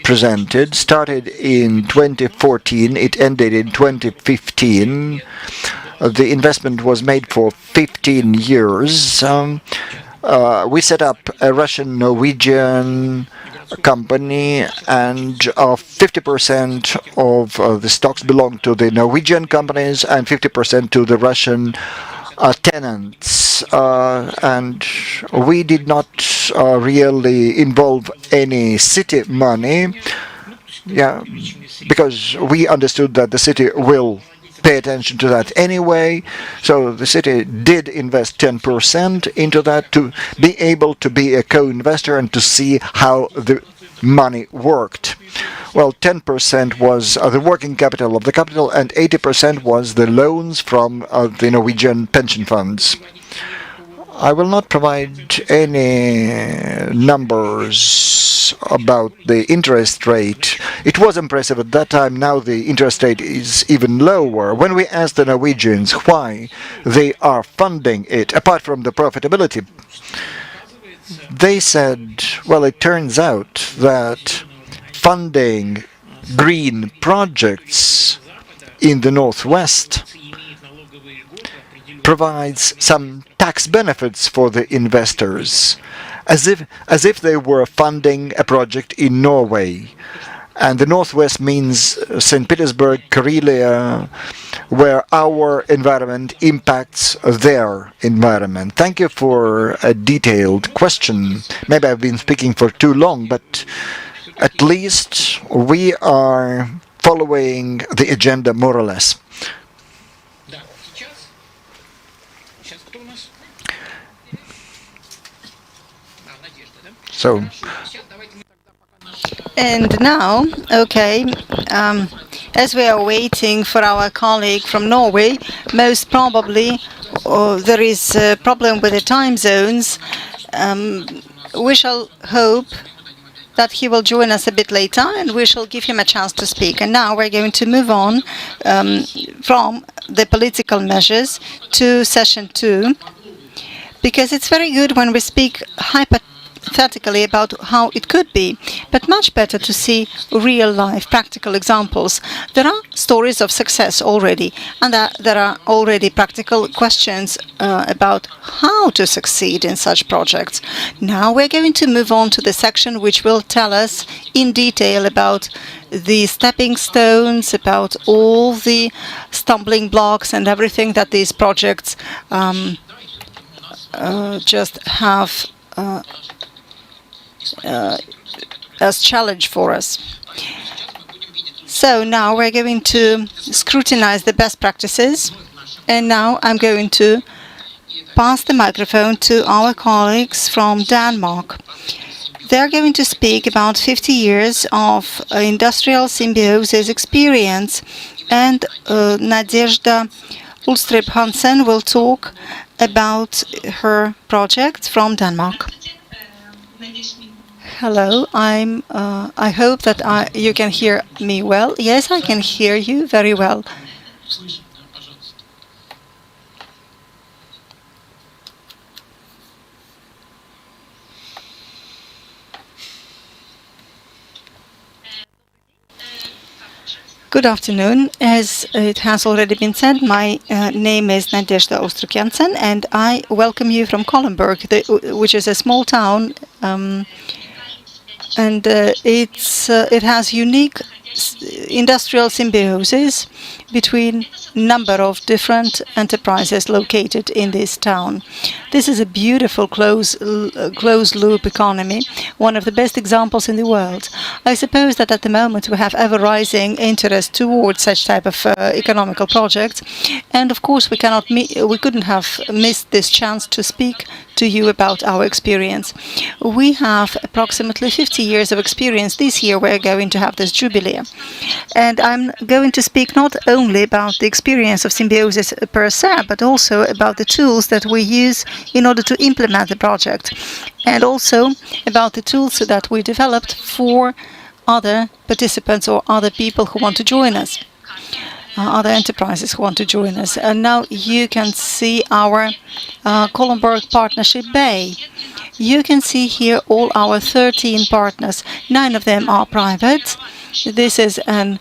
presented started in 2014. It ended in 2015. The investment was made for 15 years. We set up a Russian-Norwegian company, and 50% of the stocks belong to the Norwegian companies and 50% to the Russian tenants. And we did not really involve any city money, yeah, because we understood that the city will pay attention to that anyway. So the city did invest 10% into that to be able to be a co-investor and to see how the money worked. Well, 10% was the working capital of the capital and 80% was the loans from the Norwegian pension funds. I will not provide any numbers about the interest rate. It was impressive at that time. Now the interest rate is even lower. When we asked the Norwegians why they are funding it, apart from the profitability, they said, well, it turns out that funding green projects in the northwest provides some tax benefits for the investors, as if they were funding a project in Norway. And the northwest means St. Petersburg, Karelia, where our environment impacts their environment. Thank you for a detailed question. Maybe I've been speaking for too long, but at least we are following the agenda more or less. So, and now, okay, as we are waiting for our colleague from Norway, most probably there is a problem with the time zones. We shall hope that he will join us a bit later and we shall give him a chance to speak. And now we're going to move on from the political measures to session 2, because it's very good when we speak hypothetically about how it could be, but much better to see real-life practical examples. There are stories of success already, and there are already practical questions about how to succeed in such projects. Now we're going to move on to the section which will tell us in detail about the stepping stones, about all the stumbling blocks and everything that these projects just have as challenge for us. So now we're going to scrutinize the best practices, and now I'm going to pass the microphone to our colleagues from Denmark. They're going to speak about 50 years of industrial symbiosis experience, and Nadezhda Ulstrup Hansen will talk about her project from Denmark. Hello, I hope that you can hear me well. Yes, I can hear you very well. Good afternoon. As it has already been said, my name is Nadezhda Ulstrup Hansen, and I welcome you from Kollenberg, which is a small town, and it has unique industrial symbiosis between number of different enterprises located in this town. This is a beautiful closed-loop economy, one of the best examples in the world. I suppose that at the moment we have ever-rising interest towards such type of economical projects, and of course we couldn't have missed this chance to speak to you about our experience. We have approximately 50 years of experience. This year we're going to have this jubilee. And I'm going to speak not only about the experience of symbiosis per se, but also about the tools that we use in order to implement the project, and also about the tools that we developed for other participants or other people who want to join us. Other enterprises who want to join us. And now you can see our Kollenberg Partnership Bay. You can see here all our 13 partners. 9 of them are private. This is an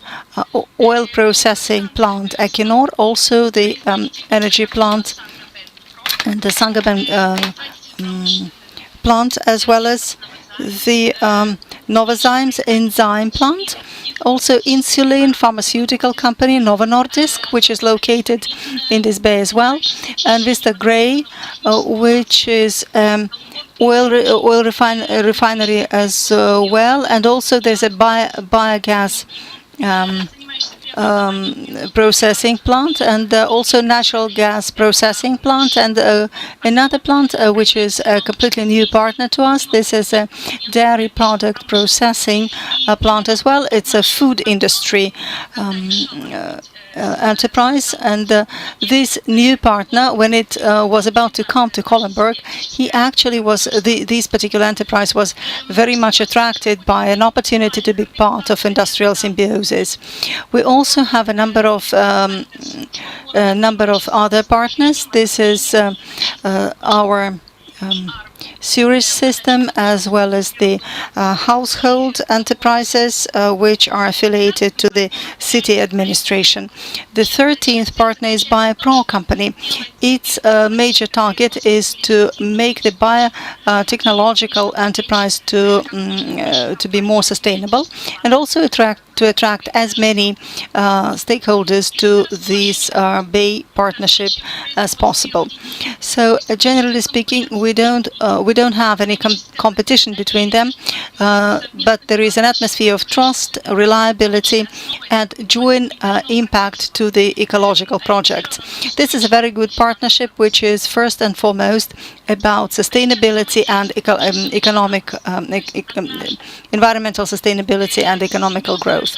oil processing plant, Equinor, also the energy plant and the Sangaben plant, as well as the Novozymes enzyme plant. Also insulin pharmaceutical company Novo Nordisk, which is located in this bay as well, and Vista Gray, which is oil refinery as well, and also there's a biogas processing plant, and also natural gas processing plant, and another plant which is a completely new partner to us. This is a dairy product processing plant as well. It's a food industry enterprise, and this new partner, when it was about to come to Kollenberg, he actually was this particular enterprise was very much attracted by an opportunity to be part of industrial symbiosis. We also have a number of other partners. This is our sewage system, as well as the household enterprises which are affiliated to the city administration. The 13th partner is BioPro company. Its major target is to make the biotechnological enterprise to be more sustainable, and also to attract as many stakeholders to this Bay partnership as possible. So generally speaking, we don't have any competition between them, but there is an atmosphere of trust, reliability, and joint impact to the ecological project. This is a very good partnership, which is first and foremost about sustainability and environmental sustainability and economical growth.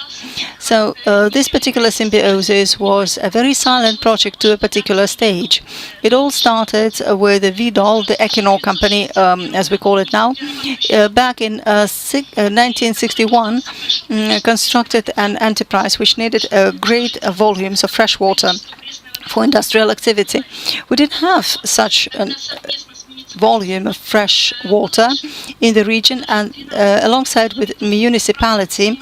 So this particular symbiosis was a very silent project to a particular stage. It all started with the Vidol, the Equinor company, as we call it now, back in 1961, constructed an enterprise which needed great volumes of fresh water for industrial activity. We didn't have such a volume of fresh water in the region, and alongside with municipality,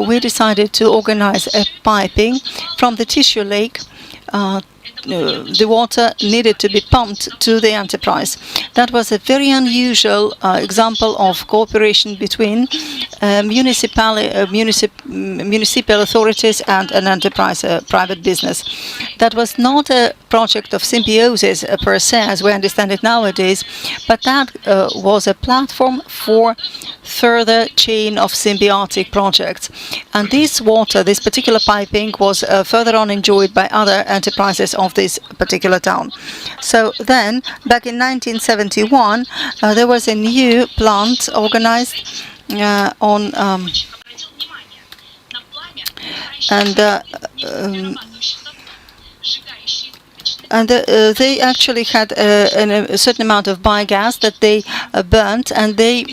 we decided to organize a piping from the tissue lake. The water needed to be pumped to the enterprise. That was a very unusual example of cooperation between municipal authorities and an enterprise, private business. That was not a project of symbiosis per se, as we understand it nowadays, but that was a platform for further chain of symbiotic projects. And this water, this particular piping, was further on enjoyed by other enterprises of this particular town. So then, back in 1971, there was a new plant organized they actually had a certain amount of biogas that they burnt, and they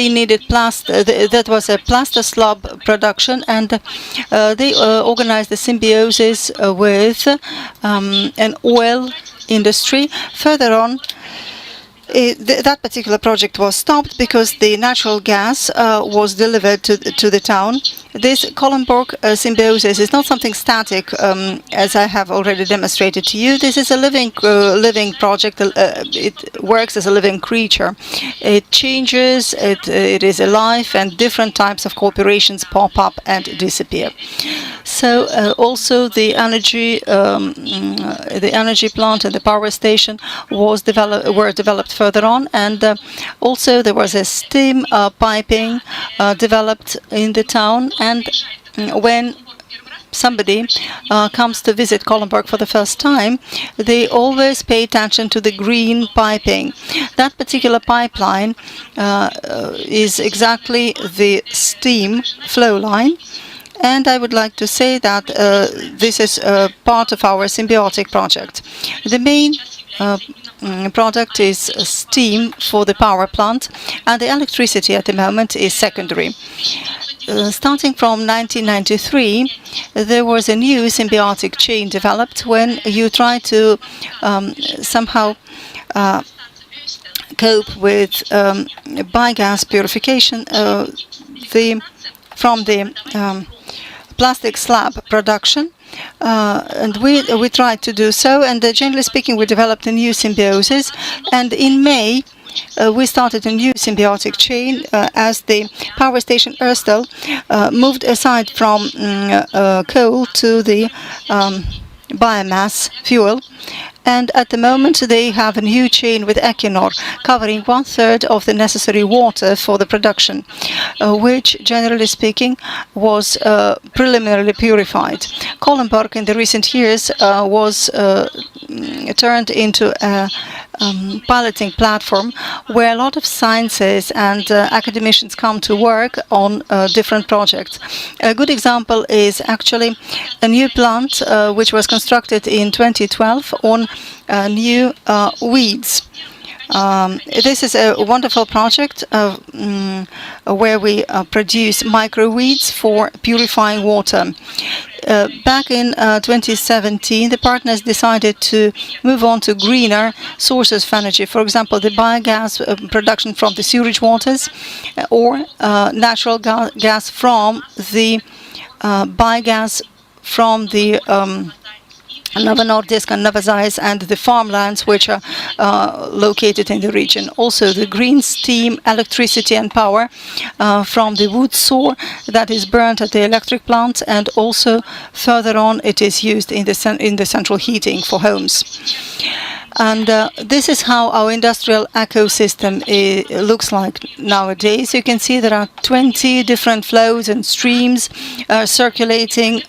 needed plaster. That was a plaster slab production, and they organized the symbiosis with an oil industry. Further on, that particular project was stopped because the natural gas was delivered to the town. This Kollenborg symbiosis is not something static, as I have already demonstrated to you. This is a living project. It works as a living creature. It changes, it is alive, and different types of corporations pop up and disappear. So also the energy plant and the power station were developed further on, and also there was a steam piping developed in the town. And when somebody comes to visit Kollenborg for the first time, they always pay attention to the green piping. That particular pipeline is exactly the steam flow line. And I would like to say that this is part of our symbiotic project. The main product is steam for the power plant, and the electricity at the moment is secondary. Starting from 1993, there was a new symbiotic chain developed when you try to somehow cope with biogas purification from the plastic slab production. And we tried to do so, and generally speaking, we developed a new symbiosis. And in May, we started a new symbiotic chain as the power station Ørsted moved aside from coal to the biomass fuel. And at the moment, they have a new chain with Equinor, covering 1/3 of the necessary water for the production, which, generally speaking, was preliminarily purified. Kollenborg, in the recent years, was turned into a piloting platform where a lot of sciences and academicians come to work on different projects. A good example is actually a new plant which was constructed in 2012 on new weeds. This is a wonderful project where we produce microweeds for purifying water. Back in 2017, the partners decided to move on to greener sources of energy. For example, the biogas production from the sewage waters, or natural gas from the biogas from the Nova Nordisk and Nova Zayas and the farmlands which are located in the region. Also the green steam, electricity and power from the wood saw that is burnt at the electric plant, and also further on it is used in the central heating for homes. And this is how our industrial ecosystem looks like nowadays. You can see there are 20 different flows and streams circulating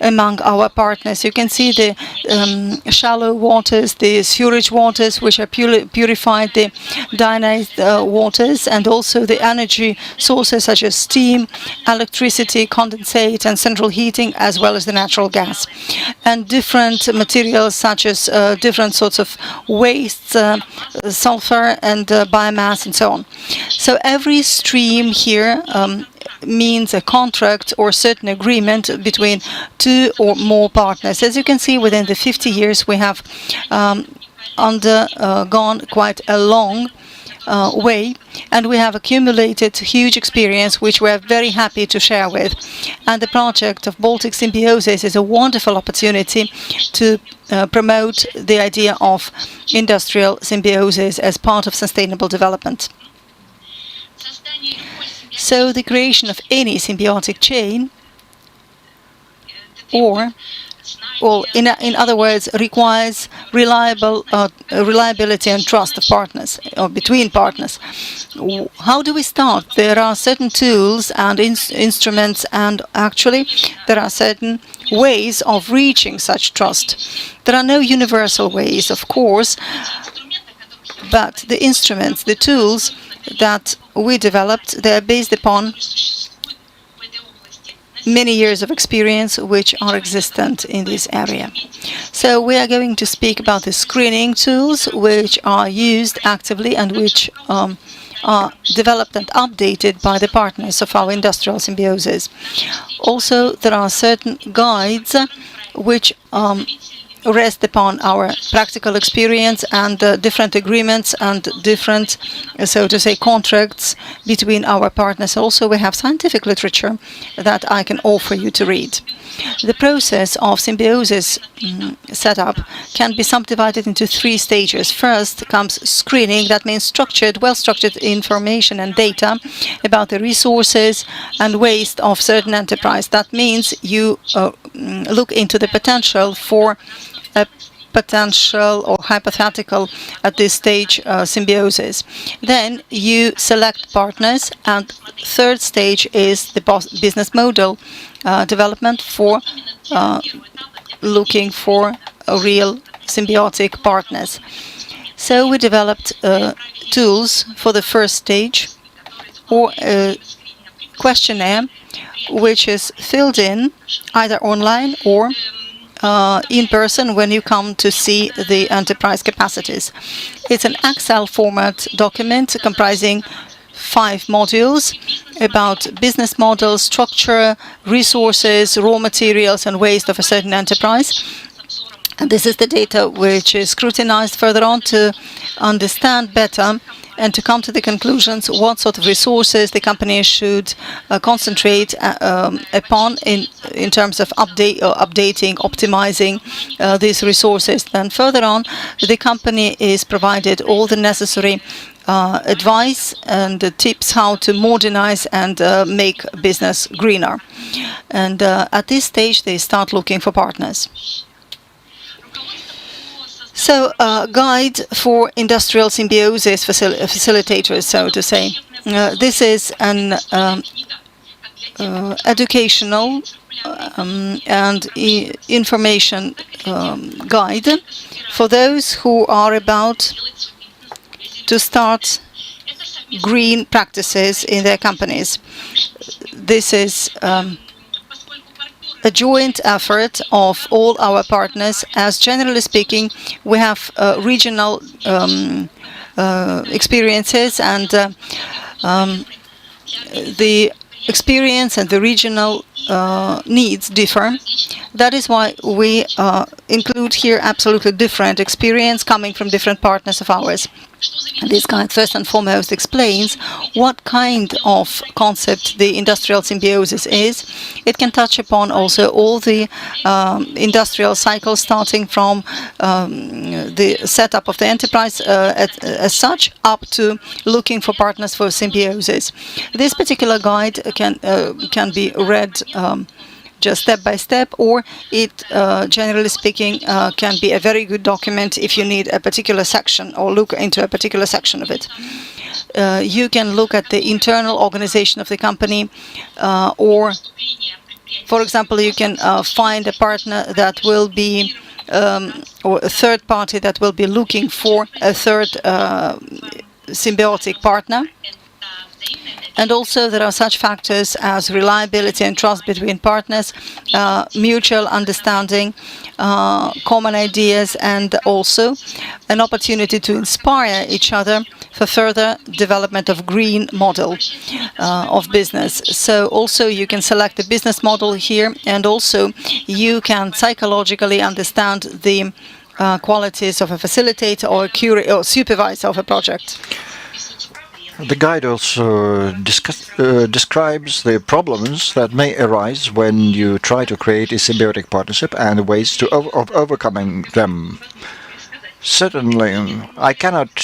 among our partners. You can see the shallow waters, the sewage waters, which are purified, the deionized waters, and also the energy sources such as steam, electricity, condensate, and central heating, as well as the natural gas. And different materials such as different sorts of wastes, sulfur and biomass and so on. So every stream here means a contract or certain agreement between two or more partners. As you can see, within the 50 years we have undergone quite a long way, and we have accumulated huge experience which we are very happy to share with. And the project of Baltic Symbiosis is a wonderful opportunity to promote the idea of industrial symbiosis as part of sustainable development. So the creation of any symbiotic chain, or in other words, requires reliability and trust of partners, or between partners. How do we start? There are certain tools and instruments, and actually there are certain ways of reaching such trust. There are no universal ways, of course, but the instruments, the tools that we developed, they are based upon many years of experience which are existent in this area. So we are going to speak about the screening tools which are used actively and which are developed and updated by the partners of our industrial symbiosis. Also, there are certain guides which rest upon our practical experience and different agreements and different, so to say, contracts between our partners. Also, we have scientific literature that I can offer you to read. The process of symbiosis setup can be subdivided into 3 stages. First comes screening. That means well-structured information and data about the resources and waste of certain enterprise. That means you look into the potential for a potential or hypothetical at this stage symbiosis. Then you select partners, and third stage is the business model development for looking for real symbiotic partners. So we developed tools for the first stage, or a questionnaire which is filled in either online or in person when you come to see the enterprise capacities. It's an Excel format document comprising 5 modules about business model, structure, resources, raw materials, and waste of a certain enterprise. And this is the data which is scrutinized further on to understand better and to come to the conclusions what sort of resources the company should concentrate upon in terms of updating, optimizing these resources. Then further on, the company is provided all the necessary advice and tips how to modernize and make business greener. And at this stage, they start looking for partners. So, guide for industrial symbiosis facilitators, so to say. This is an educational and information guide for those who are about to start green practices in their companies. This is a joint effort of all our partners, as generally speaking, we have regional experiences, and the experience and the regional needs differ. That is why we include here absolutely different experience coming from different partners of ours. This guide first and foremost explains what kind of concept the industrial symbiosis is. It can touch upon also all the industrial cycles, starting from the setup of the enterprise as such, up to looking for partners for symbiosis. This particular guide can be read just step by step, or it, generally speaking, can be a very good document if you need a particular section or look into a particular section of it. You can look at the internal organization of the company, or, for example, you can find a partner that will be, or a third party that will be looking for a third symbiotic partner. And also there are such factors as reliability and trust between partners, mutual understanding, common ideas, and also an opportunity to inspire each other for further development of green model of business. So also you can select the business model here, and also you can psychologically understand the qualities of a facilitator or supervisor of a project. The guide also describes the problems that may arise when you try to create a symbiotic partnership and ways of overcoming them. Certainly, I cannot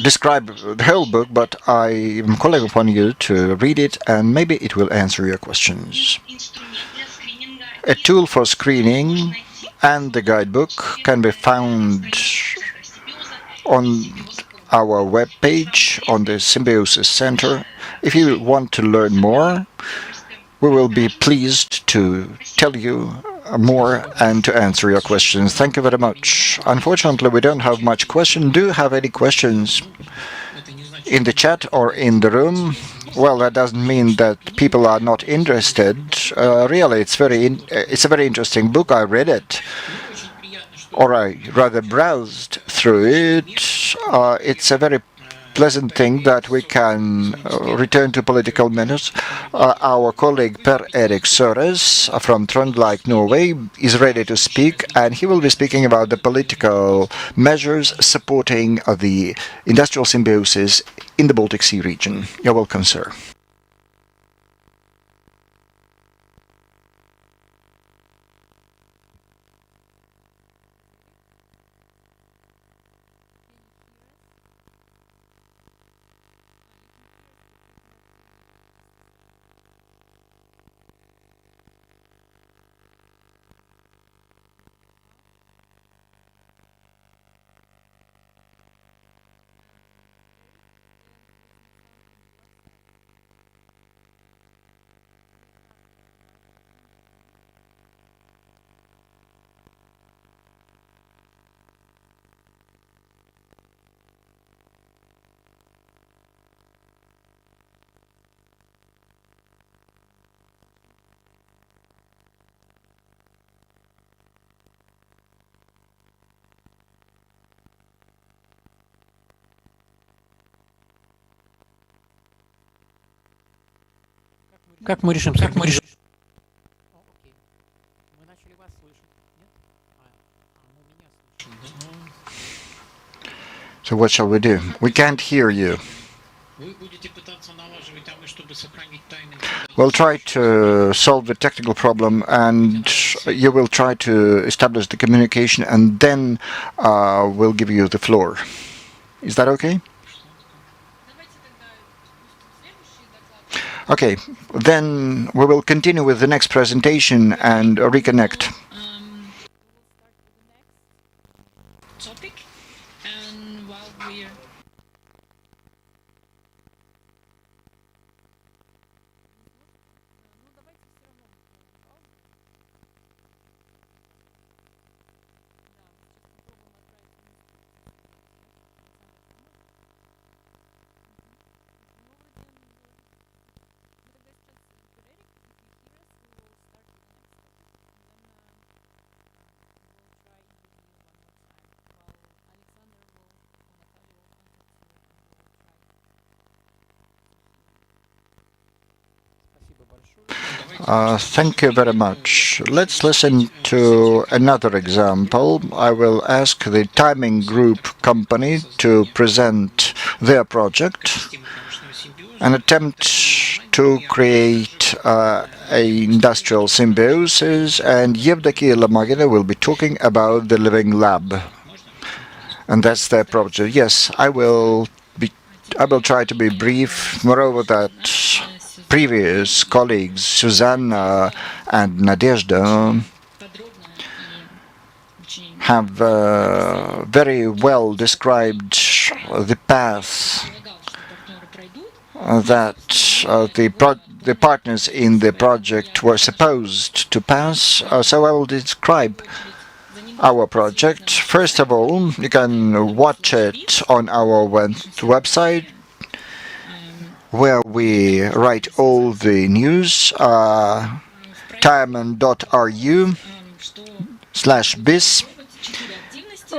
describe the whole book, but I am calling upon you to read it, and maybe it will answer your questions. A tool for screening and the guidebook can be found on our webpage on the Symbiosis Center. If you want to learn more, we will be pleased to tell you more and to answer your questions. Thank you very much. Unfortunately, we don't have much question. Do you have any questions in the chat or in the room? Well, that doesn't mean that people are not interested. Really, it's a very interesting book. I read it, or I rather browsed through it. It's a very pleasant thing that we can return to political matters. Our colleague Per-Erik Søres from Trøndelag, Norway, is ready to speak, and he will be speaking about the political measures supporting the industrial symbiosis in the Baltic Sea region. You're welcome, sir. Как мы решим? Как мы решим? Окей. Мы начали вас слышать. Нет? Мы меня слышим. So what shall we do? We can't hear you. Вы будете пытаться налаживать, а мы, чтобы сохранить тайны. We'll try to solve the technical problem, and you will try to establish the communication, and then we'll give you the floor. Is that okay? Давайте тогда пустим следующий доклад. Okay, then we will continue with the next presentation and reconnect. Topic, and while we're Thank you very much. Let's listen to another example. I will ask the Timing Group company to present their project, an attempt to create an industrial symbiosis, and Yevdokia Lomagina will be talking about the Living Lab. And that's their project. Yes, I will try to be brief. Moreover, that previous colleagues, Susanna and Nadezhda, have very well described the path that the partners in the project were supposed to pass. So I will describe our project. First of all, you can watch it on our website, where we write all the news, tireman.ru/bis.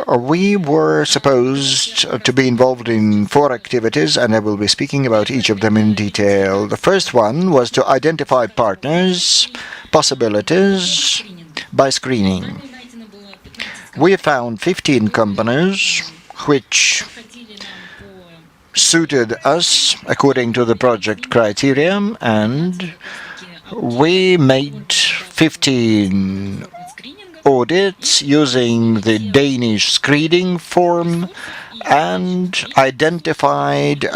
We were supposed to be involved in 4 activities, and I will be speaking about each of them in detail. The first one was to identify partners, possibilities by screening. We found 15 companies which suited us according to the project criteria, and we made 15 audits using the Danish screening form and identified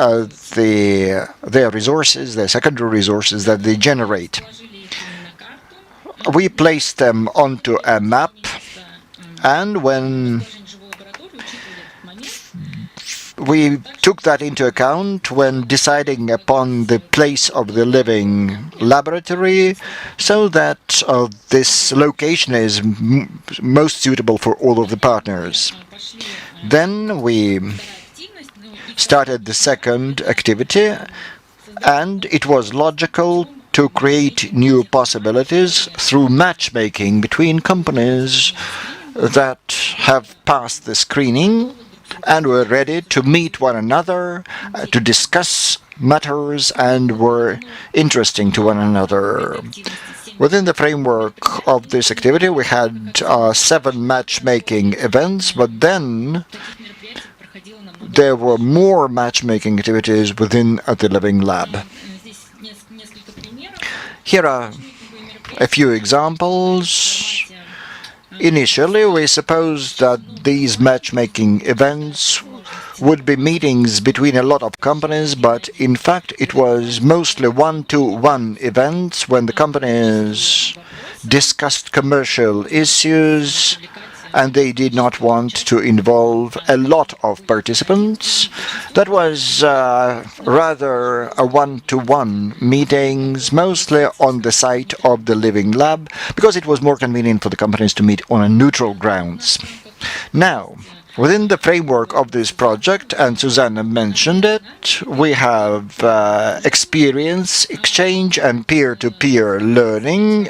their resources, their secondary resources that they generate. We placed them onto a map, and when we took that into account when deciding upon the place of the living laboratory, so that this location is most suitable for all of the partners. Then we started the second activity, and it was logical to create new possibilities through matchmaking between companies that have passed the screening and were ready to meet one another, to discuss matters, and were interesting to one another. Within the framework of this activity, we had 7 matchmaking events, but then there were more matchmaking activities within the Living Lab. Here are a few examples. Initially, we supposed that these matchmaking events would be meetings between a lot of companies, but in fact it was mostly one-to-one events when the companies discussed commercial issues and they did not want to involve a lot of participants. That was rather a one-to-one meetings, mostly on the site of the Living Lab, because it was more convenient for the companies to meet on a neutral grounds. Now, within the framework of this project, and Susanna mentioned it, we have experience exchange and peer-to-peer learning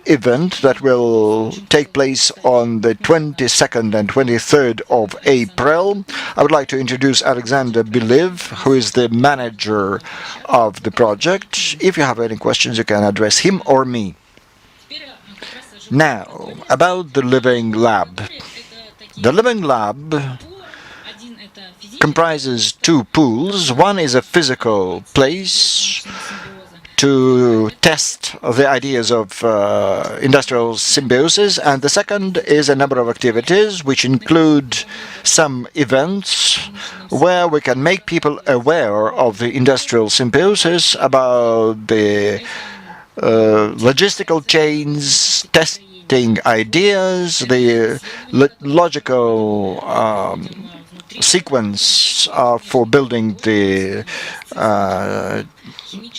event that will take place on the 22nd and 23rd of April. I would like to introduce Alexander Biliv, who is the manager of the project. If you have any questions, you can address him or me. Now, about the Living Lab. The Living Lab comprises 2 pools. One is a physical place to test the ideas of industrial symbiosis, and the second is a number of activities which include some events where we can make people aware of the industrial symbiosis, about the logistical chains, testing ideas, the logical sequence for building the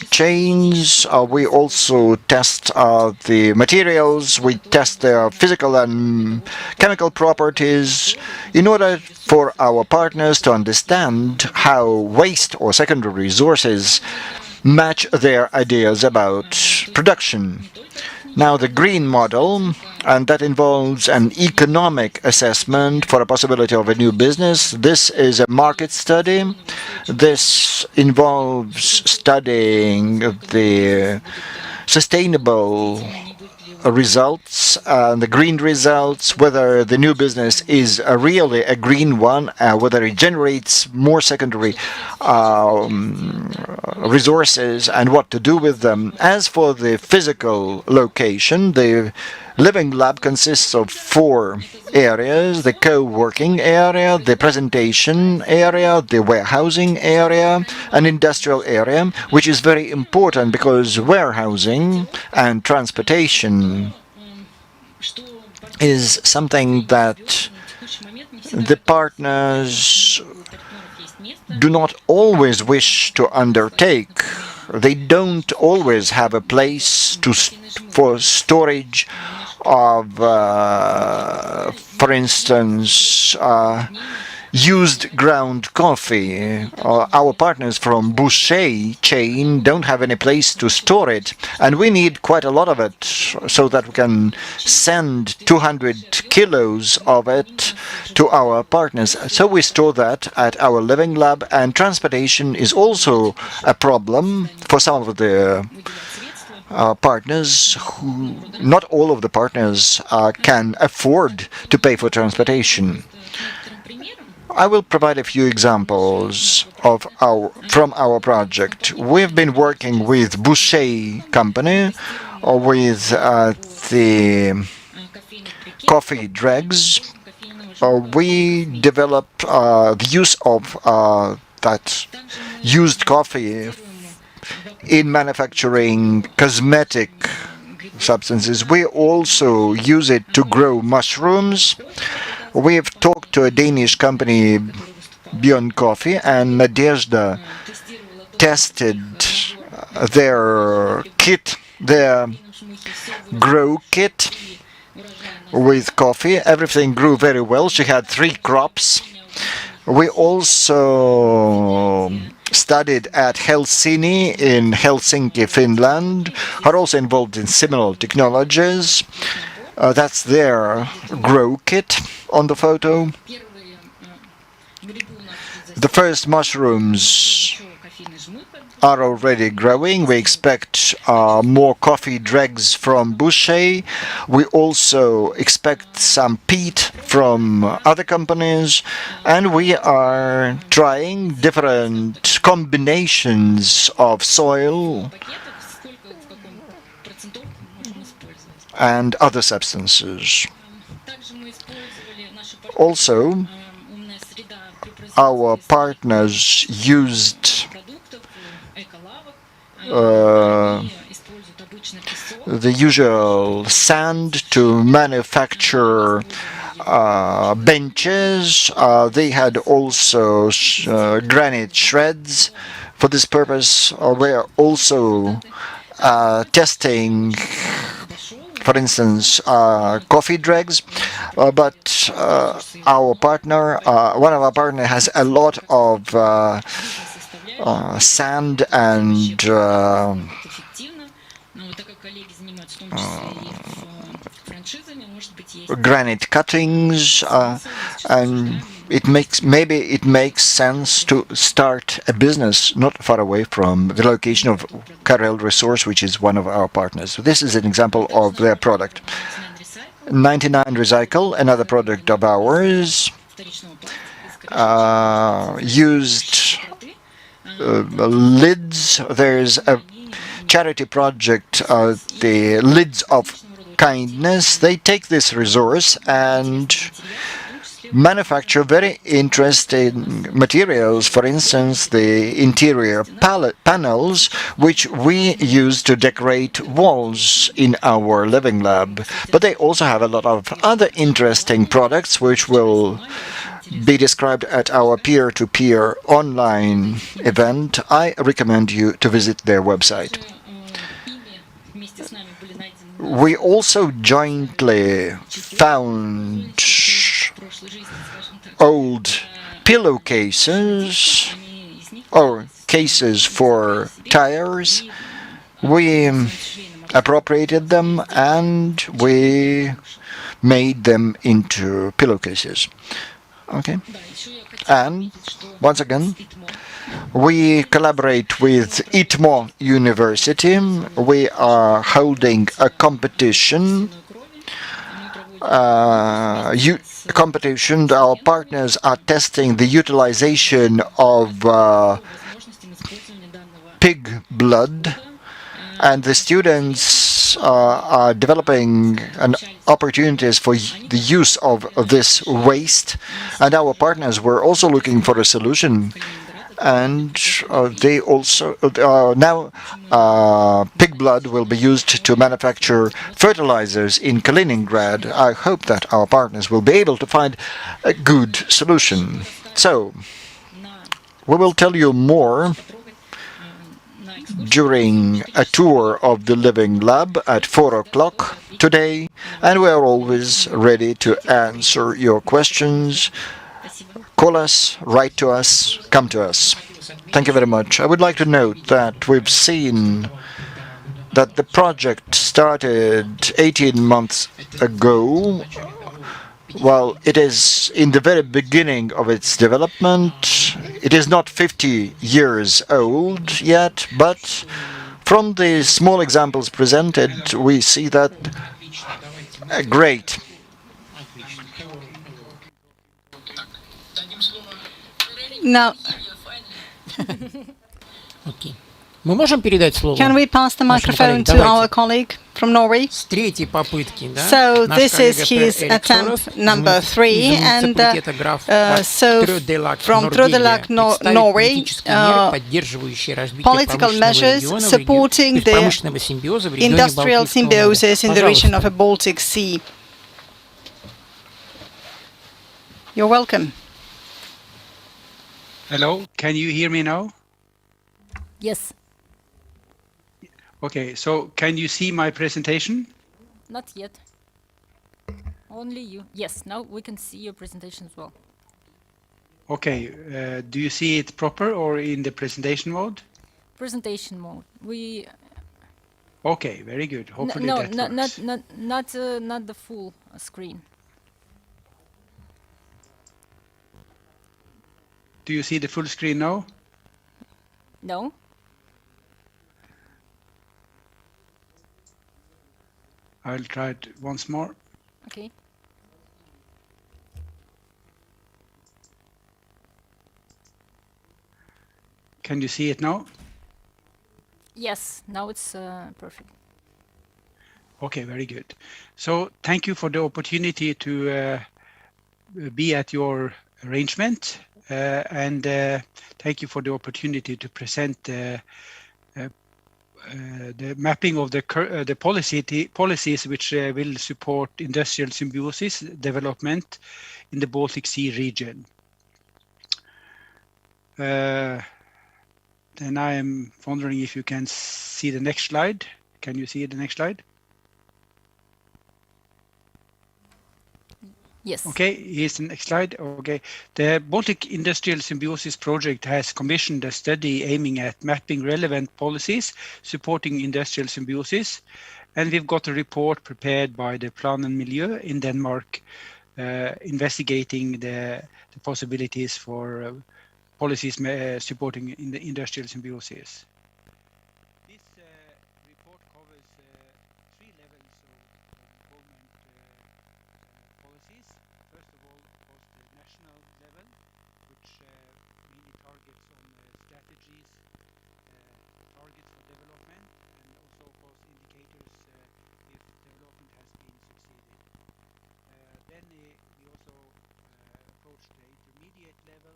chains. We also test the materials. We test their physical and chemical properties in order for our partners to understand how waste or secondary resources match their ideas about production. Now, the green model, and that involves an economic assessment for a possibility of a new business. This is a market study. This involves studying the sustainable results, the green results, whether the new business is really a green one, whether it generates more secondary resources and what to do with them. As for the physical location, the Living Lab consists of 4 areas: the co-working area, the presentation area, the warehousing area, an industrial area, which is very important because warehousing and transportation is something that the partners do not always wish to undertake. They don't always have a place for storage of, for instance, used ground coffee. Our partners from Boucher chain don't have any place to store it, and we need quite a lot of it so that we can send 200 kilos of it to our partners. So we store that at our Living Lab, and transportation is also a problem for some of the partners who, not all of the partners can afford to pay for transportation. I will provide a few examples from our project. We've been working with Boucher company, with the coffee dregs. We developed the use of that used coffee in manufacturing cosmetic substances. We also use it to grow mushrooms. We've talked to a Danish company, Beyond Coffee, and Nadezhda tested their kit, their grow kit with coffee. Everything grew very well. She had 3 crops. We also studied at Helsinki in Helsinki, Finland, are also involved in similar technologies. That's their grow kit on the photo. The first mushrooms are already growing. We expect more coffee dregs from Boucher. We also expect some peat from other companies, and we are trying different combinations of soil and other substances. Also, our partners used the usual sand to manufacture benches. They had also granite shreds for this purpose. We are also testing, for instance, coffee dregs, but our partner, one of our partners, has a lot of sand and granite cuttings, and maybe it makes sense to start a business not far away from the location of Karel Resource, which is one of our partners. So this is an example of their product. 99 Recycle, another product of ours, used lids. There's a charity project, the Lids of Kindness. They take this resource and manufacture very interesting materials. For instance, the interior panels, which we use to decorate walls in our living lab. But they also have a lot of other interesting products, which will be described at our peer-to-peer online event. I recommend you to visit their website. We also jointly found old pillowcases or cases for tires. We appropriated them and we made them into pillowcases. Okay. And once again, we collaborate with ITMO University. We are holding a competition. Our partners are testing the utilization of pig blood, and the students are developing opportunities for the use of this waste, and our partners were also looking for a solution, and they also now pig blood will be used to manufacture fertilizers in Kaliningrad. I hope that our partners will be able to find a good solution. So we will tell you more during a tour of the Living Lab at 4 o'clock today, and we are always ready to answer your questions. Call us, write to us, come to us. Thank you very much. I would like to note that we've seen that the project started 18 months ago. Well, it is in the very beginning of its development. It is not 50 years old yet, but from the small examples presented, we see that great. Now, Okay. Мы можем передать слово? can we pass the microphone to our colleague from Norway? С третьей попытки, да? So Наш this is коллега his Эрик attempt Сорос number из 3, and муниципалитета Граф so Трёделак, from Норвегия, Trøndelag, представит Norway, политические меры, поддерживающие развитие political промышленного measures региона в supporting то есть the промышленного симбиоза в регионе industrial Балтийского моря. symbiosis in the region of the Пожалуйста. Baltic Sea. You're welcome. Hello, can you hear me now? Yes, Okay, so can you see my presentation? not yet. Only you. Yes, now we can see your presentation as well. Okay, do you see it proper or in the presentation mode? Presentation mode. We Okay, very good. Hopefully no, that works. not the full screen. Do you see the full screen now? No? I'll try it once more. Okay. Can you see it now? Yes, now it's perfect. Okay, very good. So thank you for the opportunity to be at your arrangement, and thank you for the opportunity to present the mapping of the policies which will support industrial symbiosis development in the Baltic Sea region. Then I am wondering if you can see the next slide. Can you see the next slide? Yes. Okay, here's the next slide. Okay, the Baltic Industrial Symbiosis project has commissioned a study aiming at mapping relevant policies supporting industrial symbiosis, and we've got a report prepared by the Plan and Miljø in Denmark, investigating the possibilities for policies supporting in the industrial symbiosis. This report covers three levels of involvement policies. First of all, of course, the national level, which mainly targets on strategies, targets for development, and also, of course, indicators if development has been succeeded. Then we also approach the intermediate level,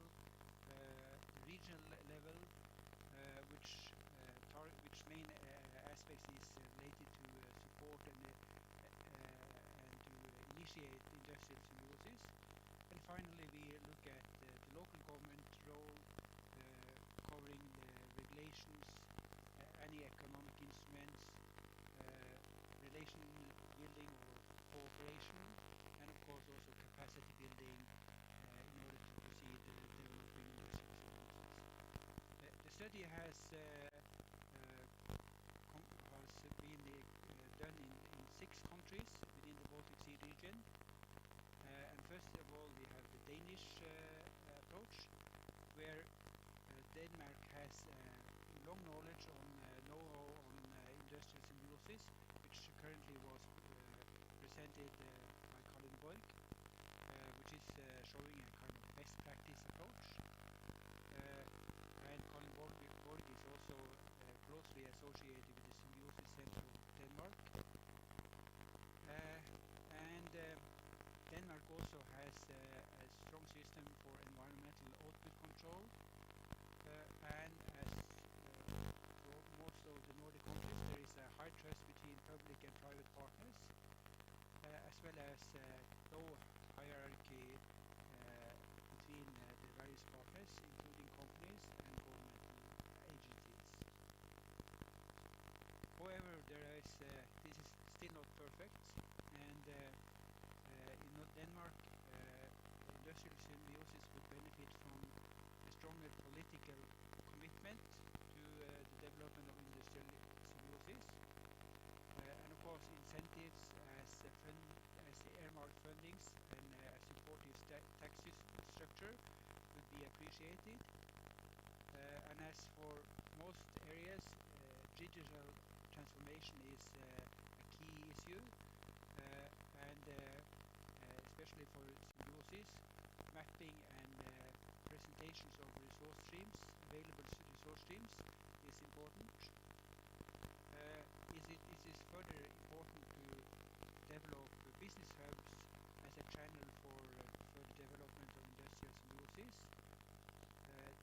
regional level, which main aspects is related to support and to initiate industrial symbiosis. And finally, we look at the local government role, covering the regulations, any economic instruments, relation building or cooperation, and of course also capacity building in order to proceed developing industrial symbiosis. The study has been done in 6 countries within the Baltic Sea region. And first of all, we have the Danish approach, where Denmark has long knowledge on know-how on industrial symbiosis, which currently was presented by Colin Boyk, which is showing a kind of best practice approach. And Colin Borg is also closely associated with the Symbiosis Center of Denmark. And Denmark also has a strong system for environmental output control. And as most of the Nordic countries, there is a high trust between public and private partners, as well as low hierarchy between the various partners, including companies and governmental agencies. However, this is still not perfect, and in Denmark, industrial symbiosis would benefit from a stronger political commitment to the development of industrial symbiosis, and of course incentives as the earmarked fundings and a supportive tax structure would be appreciated. And as for most areas, digital transformation is a key issue, and especially for symbiosis, mapping and presentations of resource streams, available resource streams, is important. It is further important to develop business hubs as a channel for further development of industrial symbiosis.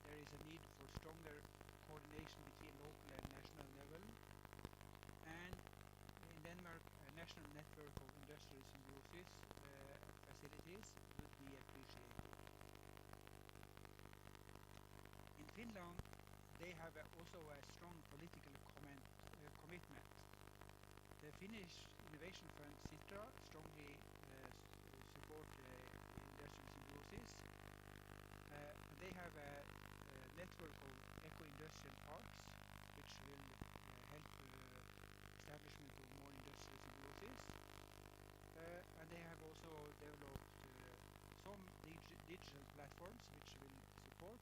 There is a need for stronger coordination between local and national level, and in Denmark, a national network of industrial symbiosis facilities would be appreciated. In Finland, they have also a strong political commitment. The Finnish Innovation Fund, Sitra, strongly support industrial symbiosis. They have a network of eco-industrial parks, which will help establishment of more industrial symbiosis. And they have also developed some digital platforms which will support.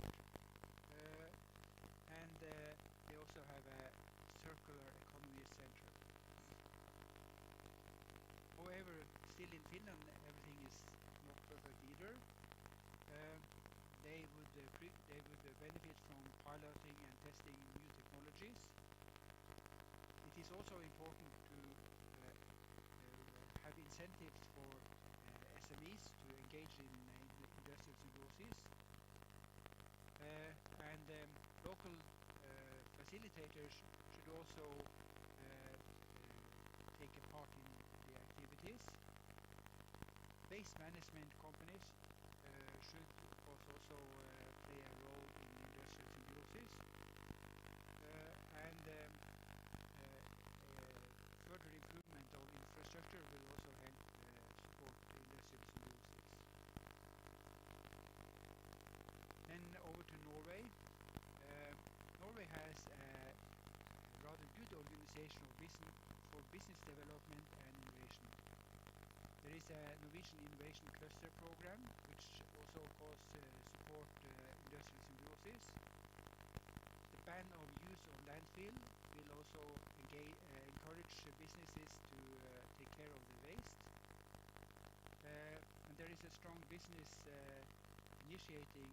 have a circular economy center. However, still in Finland, everything is not perfect either. They would benefit from piloting and testing new technologies. It is also important to have incentives for SMEs to engage in industrial symbiosis. And local facilitators should also take a part in the activities. Waste management companies should of course also play a role in industrial symbiosis. And further improvement of infrastructure will also help support industrial symbiosis. Then over to Norway. Norway has a rather good organization for business development and innovation. There is a Norwegian Innovation Cluster Program, which also of course support industrial symbiosis. The ban of use of landfill will also encourage businesses to take care of the waste. And there is a strong business initiating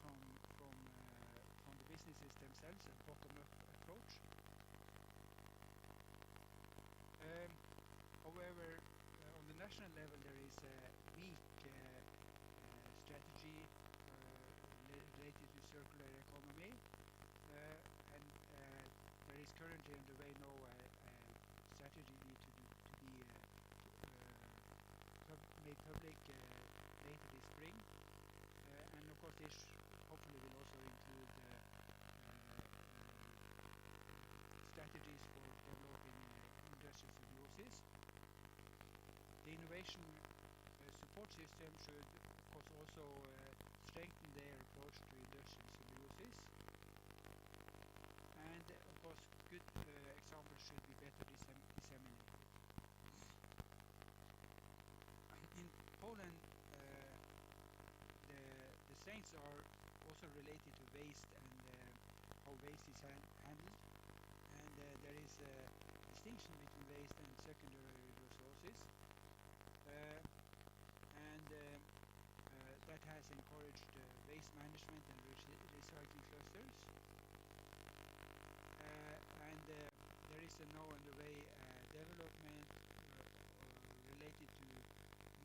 from the businesses themselves, a bottom-up approach. However, on the national level, there is a weak strategy related to circular economy, and there is currently underway no strategy to be made public later this spring. And of course, this hopefully will also include strategies for developing industrial symbiosis. The innovation support system should, of course, also strengthen their approach to industrial symbiosis. And, of course, good examples should be better disseminated. In Poland, the strengths are also related to waste and how waste is handled. And there is a distinction between waste and secondary resources. That has encouraged waste management and recycling clusters. There is now underway development related to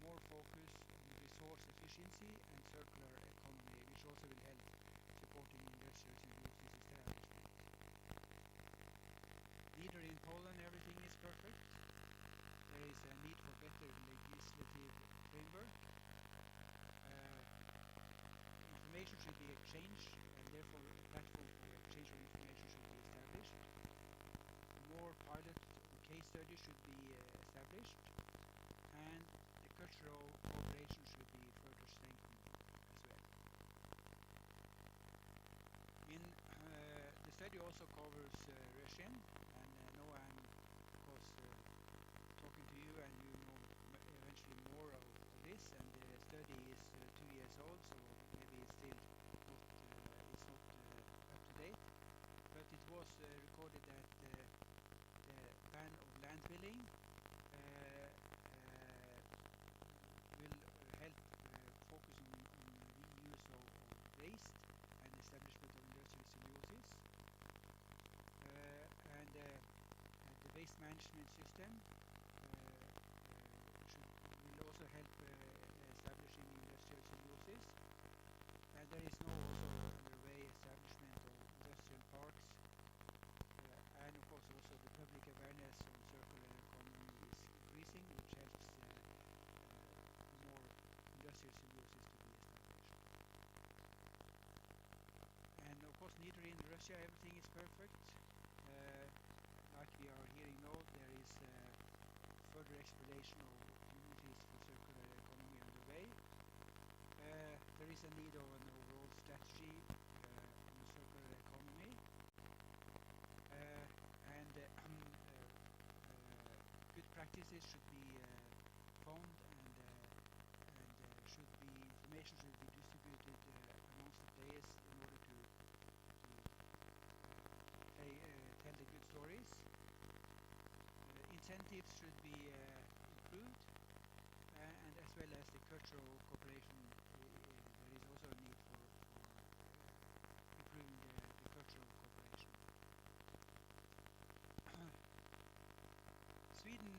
more focus on resource efficiency and circular economy, which also will help supporting industrial symbiosis establishment. Neither in Poland everything is perfect. There is a need for better legislative framework. Information should be exchanged, and therefore a platform for exchange of information should be established. More pilot case studies should be established, and the cultural cooperation should be further strengthened as well. The study also covers Russian, and now I'm of course talking to you, and you know eventually more of this. And the study is 2 years old, so maybe it's still not up to date. But it was recorded that the ban of landfilling will help focus on reuse of waste and establishment of industrial symbiosis. And the waste management system will also help establishing industrial symbiosis. And there is now also underway establishment of industrial parks. And of course also the public awareness on circular economy is increasing, which helps more industrial symbiosis to be established. And of course neither in Russia everything is perfect. Like we are hearing now, there is further exploration of opportunities for circular economy underway. There is a need of an overall strategy on the circular economy. Good practices should be found, and information should be distributed amongst the players in order to play the good stories. Incentives should be improved, and as well as the cultural cooperation. There is also a need for improving the cultural cooperation. Sweden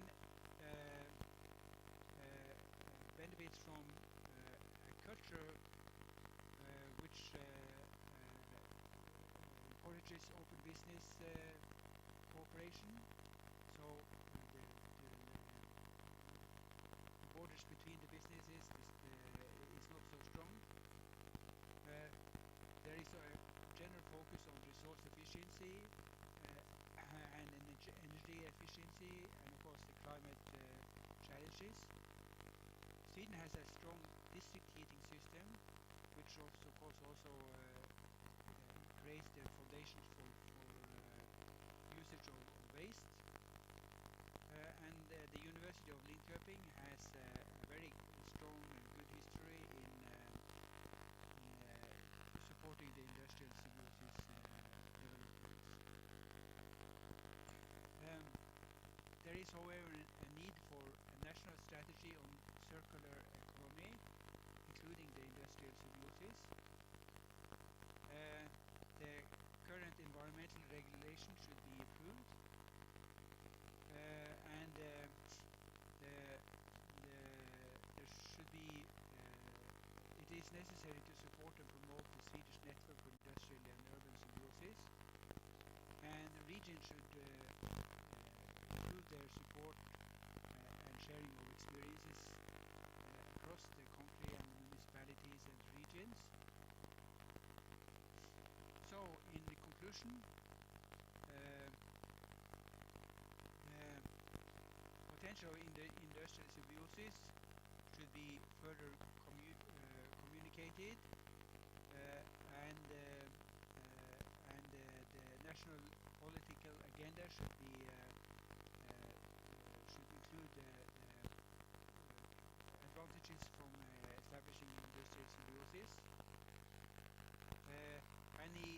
benefits from a culture which encourages open business cooperation. So the borders between the businesses is not so strong. There is a general focus on resource efficiency and energy efficiency, and of course the climate challenges. Sweden has a strong district heating system, which also, of course, creates the foundations for usage of waste. And the University of Linköping has a very strong and good history in supporting the industrial symbiosis developments. There is, however, a need for a national strategy on circular economy, including the industrial symbiosis. The current environmental regulation should be improved, and there should be. It is necessary to support and promote the Swedish network for industrial and urban symbiosis, and the region should improve their support and sharing of experiences across the country and municipalities and regions. So, in the conclusion, potential in the industrial symbiosis should be further communicated, and the national political agenda should include advantages from establishing industrial symbiosis. Any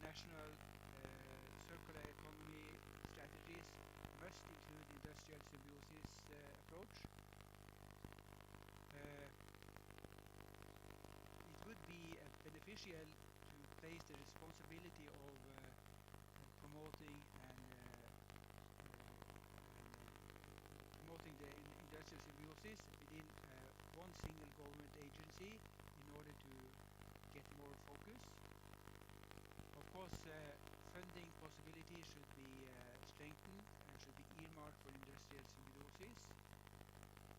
national circular economy strategies must include industrial symbiosis approach. It would be beneficial to place the responsibility of promoting the industrial symbiosis within one single government agency in order to get more focus. Of course, funding possibilities should be strengthened and should be earmarked for industrial symbiosis,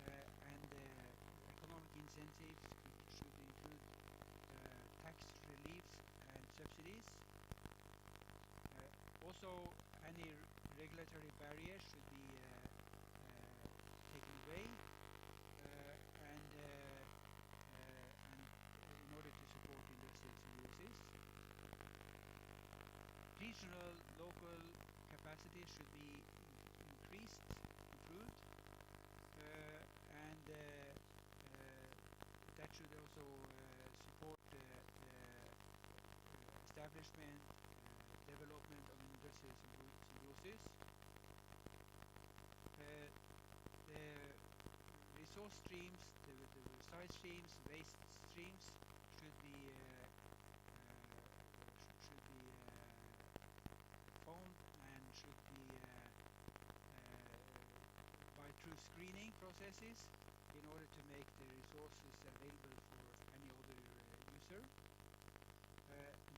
and economic incentives should include tax reliefs and subsidies. Also, any regulatory barriers should be taken away, and in order to support industrial symbiosis. Regional, local capacity should be increased, improved, and that should also support the establishment, development of industrial symbiosis. The resource streams, the side streams, waste streams should be found and should be by through screening processes in order to make the resources available for any other user.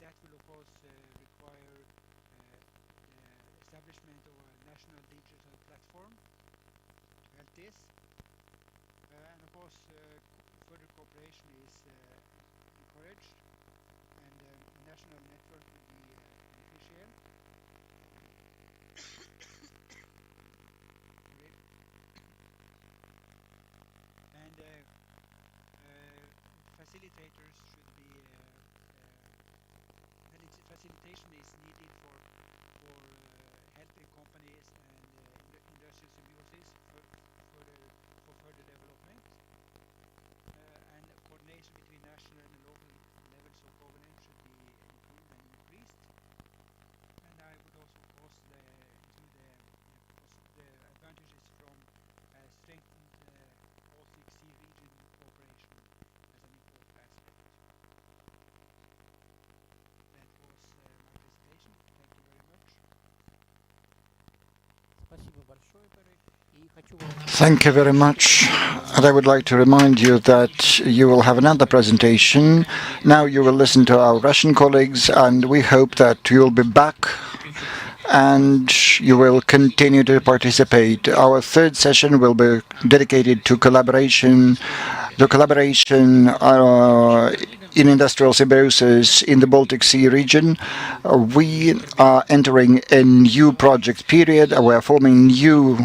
That will of course require establishment of a national digital platform to help this, and of course further cooperation is encouraged, and a national network will be beneficial. And facilitators should be facilitation is needed for helping companies and industrial symbiosis for further development, and coordination between national and local levels of governance should be improved and increased. And I would also post the Thank you very much. And I would like to remind you that you will have another presentation. Now you will listen to our Russian colleagues, and we hope that you will be back and you will continue to participate. Our third session will be dedicated to collaboration in industrial symbiosis in the Baltic Sea region. We are entering a new project period. We are forming new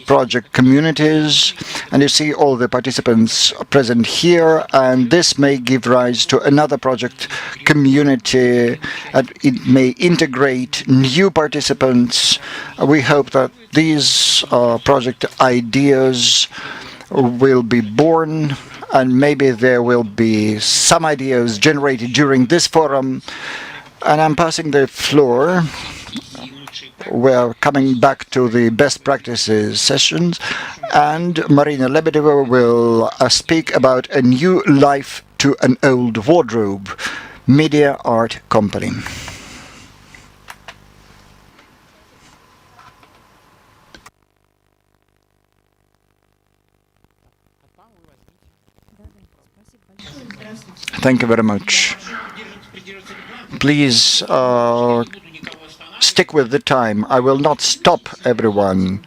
project communities, and you see all the participants present here, and this may give rise to another project community, and it may integrate new participants. We hope that these project ideas will be born, and maybe there will be some ideas generated during this forum. And I'm passing the floor. We're coming back to the best practices sessions, and Marina Lebedeva will speak about a new life to an old wardrobe, media art company. Thank you very much. Please stick with the time. I will not stop everyone.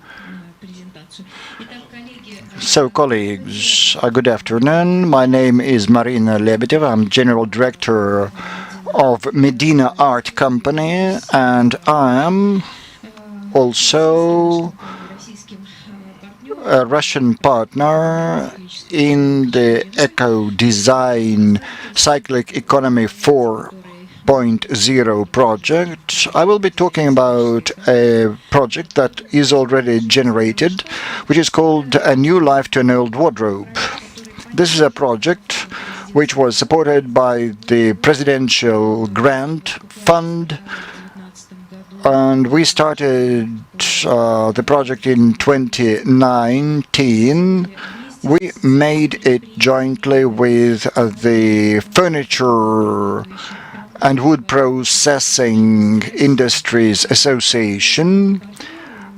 So, colleagues, good afternoon. My name is Marina Lebedeva. I'm General Director of Medina Art Company, and I am also a Russian partner in the eco-design cyclic economy 4.0 project. I will be talking about a project that is already generated, which is called A New Life to an Old Wardrobe. This is a project which was supported by the Presidential Grant Fund, and we started the project in 2019. We made it jointly with the Furniture and Wood Processing Industries Association.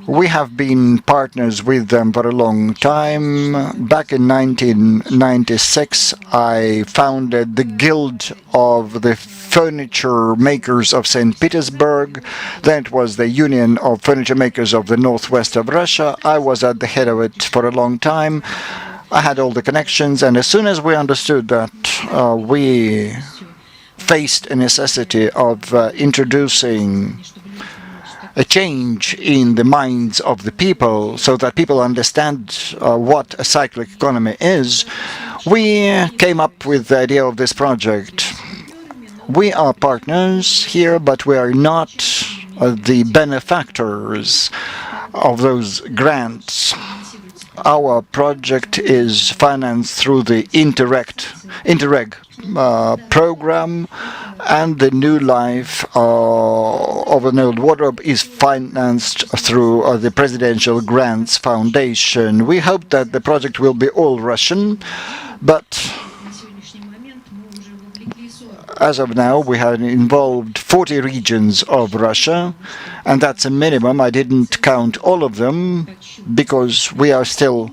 We have been partners with them for a long time. Back in 1996, I founded the Guild of the Furniture Makers of St. Petersburg. Then it was the Union of Furniture Makers of the Northwest of Russia. I was at the head of it for a long time. I had all the connections, and as soon as we understood that we faced a necessity of introducing a change in the minds of the people so that people understand what a cyclic economy is, we came up with the idea of this project. We are partners here, but we are not the benefactors of those grants. Our project is financed through the Interreg program, and the New Life of an Old Wardrobe is financed through the Presidential Grants Foundation. We hope that the project will be all Russian, but as of now, we have involved 40 regions of Russia, and that's a minimum. I didn't count all of them because we are still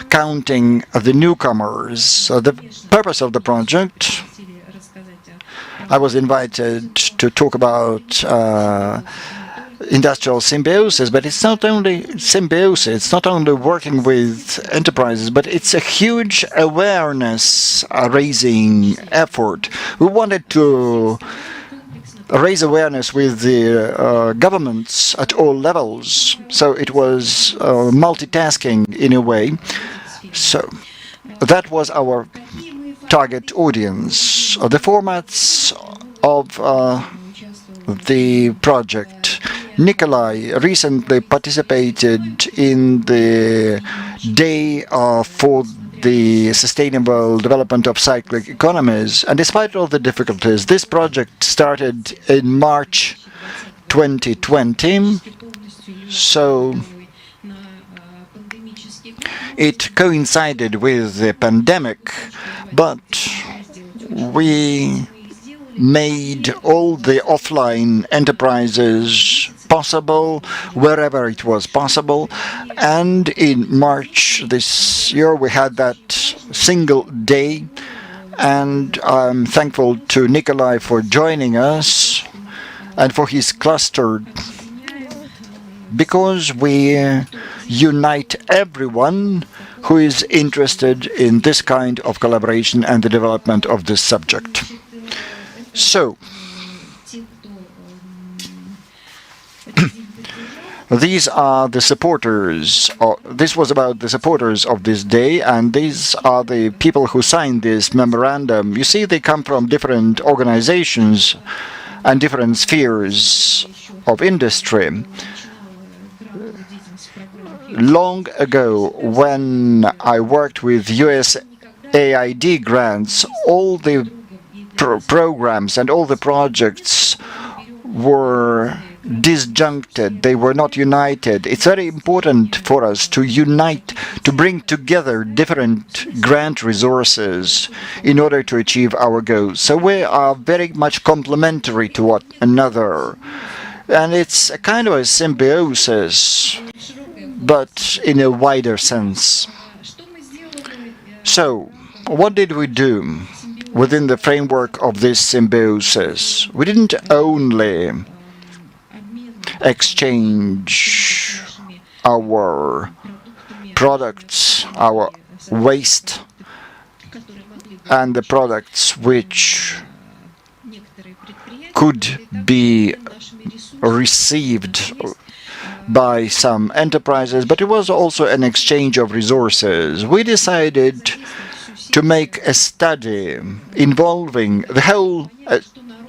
counting the newcomers. So the purpose of the project, I was invited to talk about industrial symbiosis, but it's not only symbiosis, it's not only working with enterprises, but it's a huge awareness-raising effort. We wanted to raise awareness with the governments at all levels, so it was multitasking in a way. So that was our target audience. The formats of the project. Nikolai recently participated in the Day for the Sustainable Development of Cyclic Economies, and despite all the difficulties, this project started in March 2020, so it coincided with the pandemic, but we made all the offline enterprises possible, wherever it was possible. And in March this year, we had that single day. And I'm thankful to Nikolai for joining us and for his cluster, because we unite everyone who is interested in this kind of collaboration and the development of this subject. So, these are the supporters. This was about the supporters of this day, and these are the people who signed this memorandum. You see, they come from different organizations and different spheres of industry. Long ago, when I worked with USAID grants, all the programs and all the projects were disjuncted. They were not united. It's very important for us to unite, to bring together different grant resources in order to achieve our goals. So we are very much complementary to one another. And it's a kind of a symbiosis, but in a wider sense. So, what did we do within the framework of this symbiosis? We didn't only exchange our products, our waste, and the products which could be received by some enterprises, but it was also an exchange of resources. We decided to make a study involving the whole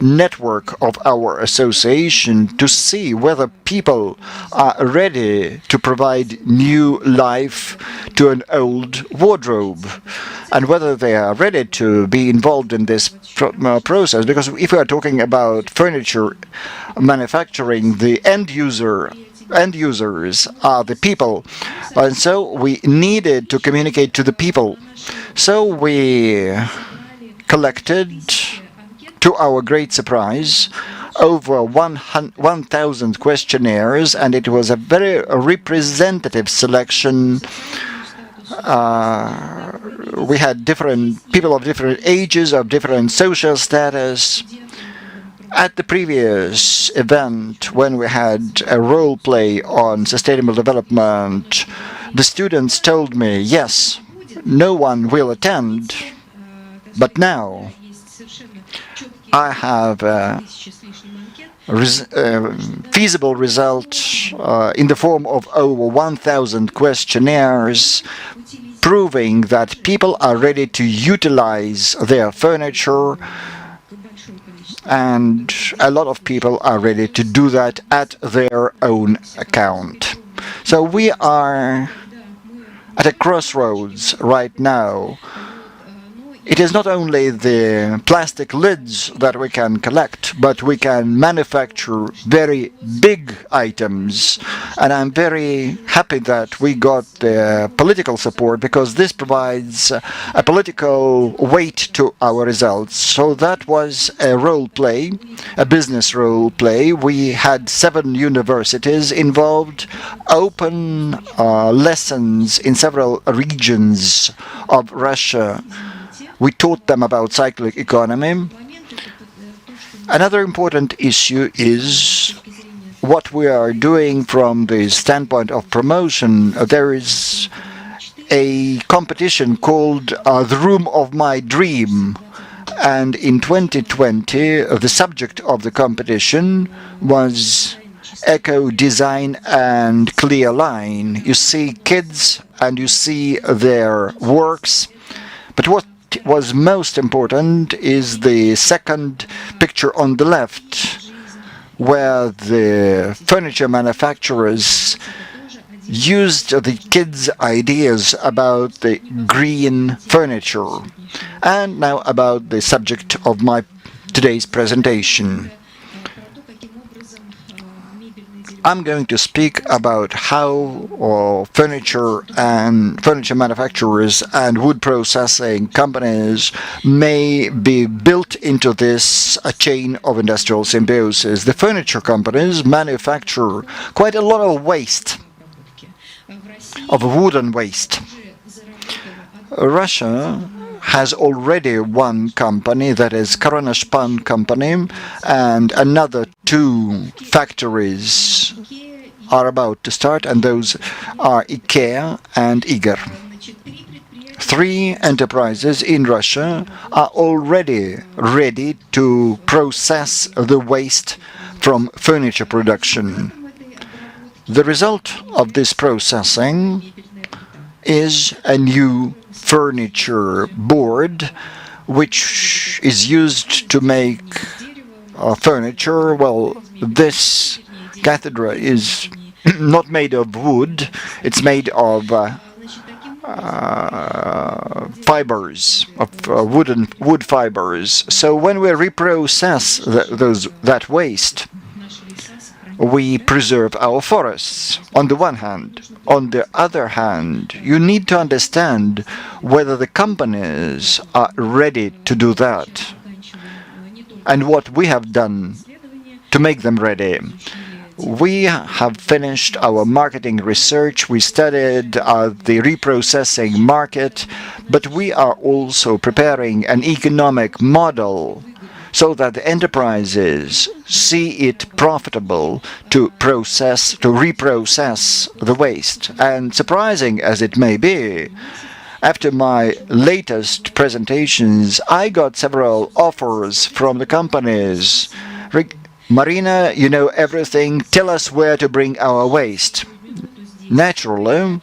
network of our association to see whether people are ready to provide new life to an old wardrobe, and whether they are ready to be involved in this process. Because if we are talking about furniture manufacturing, the end users are the people, and so we needed to communicate to the people. So we collected, to our great surprise, over 1,000 questionnaires, and it was a very representative selection. We had different people of different ages, of different social status. At the previous event, when we had a role play on sustainable development, the students told me, yes, no one will attend, but now I have a feasible result in the form of over 1,000 questionnaires, proving that people are ready to utilize their furniture, and a lot of people are ready to do that at their own account. So we are at a crossroads right now. It is not only the plastic lids that we can collect, but we can manufacture very big items. And I'm very happy that we got the political support, because this provides a political weight to our results. So that was a role play, a business role play. We had 7 universities involved, open lessons in several regions of Russia. We taught them about cyclic economy. Another important issue is what we are doing from the standpoint of promotion. There is a competition called The Room of My Dream. And in 2020, the subject of the competition was eco-design and clear line. You see kids and you see their works. But what was most important is the second picture on the left, where the furniture manufacturers used the kids' ideas about the green furniture. And now about the subject of my today's presentation. I'm going to speak about how furniture manufacturers and wood processing companies may be built into this chain of industrial symbiosis. The furniture companies manufacture quite a lot of waste, of wooden waste. Russia has already one company, that is Koronashpan company, and another two factories are about to start, and those are IKEA and Iger. Three enterprises in Russia are already ready to process the waste from furniture production. The result of this processing is a new furniture board which is used to make furniture. Well, this cathedra is not made of wood, it's made of fibers, of wood fibers. So when we reprocess that waste, we preserve our forests, on the one hand. On the other hand, you need to understand whether the companies are ready to do that and what we have done to make them ready. We have finished our marketing research, we studied the reprocessing market, but we are also preparing an economic model so that the enterprises see it profitable to reprocess the waste. And surprising as it may be, after my latest presentations, I got several offers from the companies. Marina, you know everything, tell us where to bring our waste. Naturally,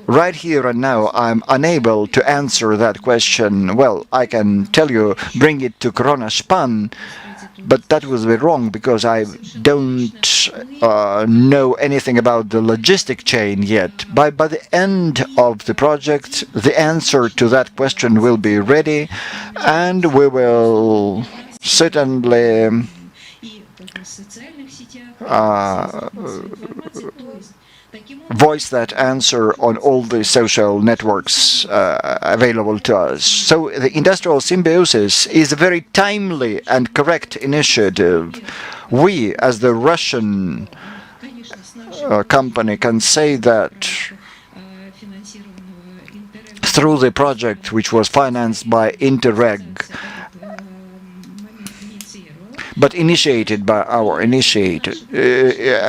right here and now, I'm unable to answer that question. Well, I can tell you, bring it to Koronashpan, but that would be wrong because I don't know anything about the logistic chain yet. By the end of the project, the answer to that question will be ready, and we will certainly voice that answer on all the social networks available to us. So the industrial symbiosis is a very timely and correct initiative. We, as the Russian company, can say that through the project which was financed by Interreg, but initiated by our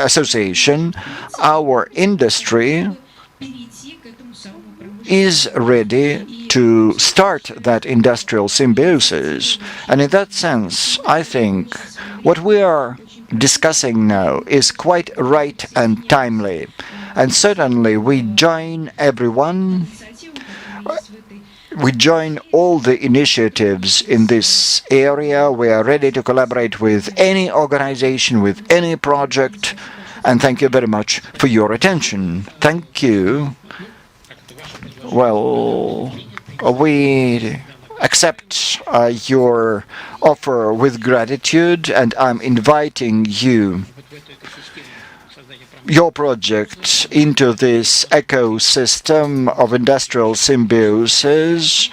association, our industry is ready to start that industrial symbiosis. And in that sense, I think what we are discussing now is quite right and timely. And certainly we join everyone. We join all the initiatives in this area. We are ready to collaborate with any organization, with any project. And thank you very much for your attention. Thank you. Well, we accept your offer with gratitude, and I'm inviting your project into this ecosystem of industrial symbiosis.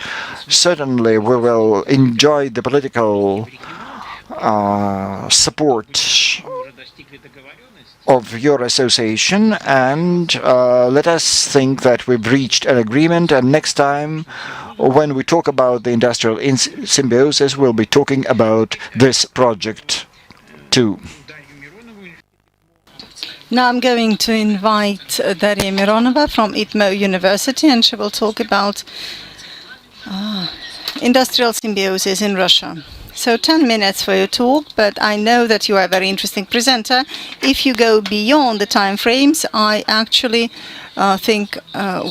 Certainly, we will enjoy the political support of your association, and let us think that we've reached an agreement, and next time when we talk about the industrial symbiosis, we'll be talking about this project too. Now I'm going to invite Daria Mironova from ITMO University, and she will talk about industrial symbiosis in Russia. So 10 minutes for your talk, but I know that you are a very interesting presenter. If you go beyond the time frames, I actually think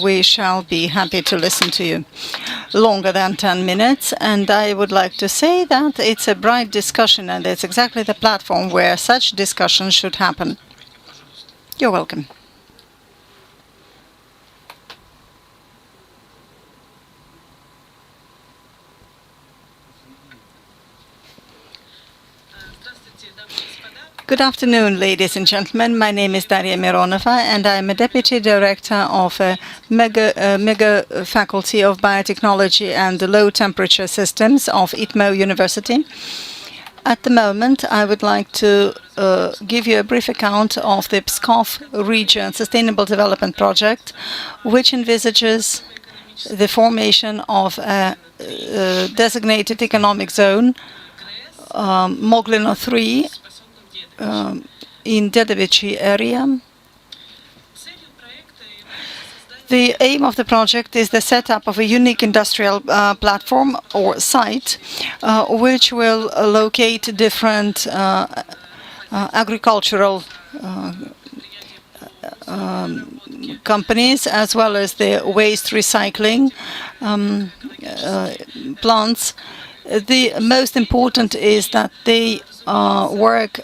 we shall be happy to listen to you longer than 10 minutes. And I would like to say that it's a bright discussion, and it's exactly the platform where such discussions should happen. You're welcome. Good afternoon, ladies and gentlemen. My name is Daria Mironova, and I'm a Deputy Director of a mega Faculty of Biotechnology and Low Temperature Systems of ITMO University. At the moment, I would like to give you a brief account of the Pskov Region Sustainable Development Project, which envisages the formation of a designated economic zone, Moglino 3, in Dedovichi area. The aim of the project is the setup of a unique industrial platform or site, which will locate different agricultural companies, as well as the waste recycling plants. The most important is that they work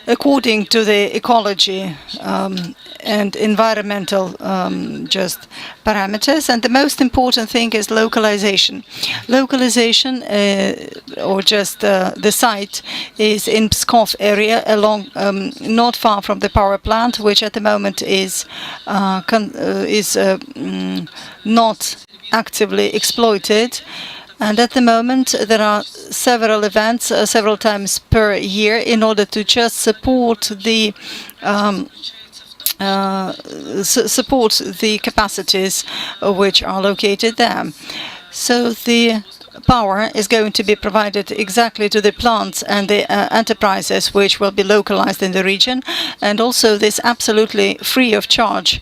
according to the ecology and environmental just parameters. And the most important thing is localization. Localization, or just the site, is in Pskov area, along not far from the power plant, which at the moment is not actively exploited. And at the moment, there are several events, several times per year, in order to just support the capacities which are located there. So the power is going to be provided exactly to the plants and the enterprises which will be localized in the region, and also this absolutely free of charge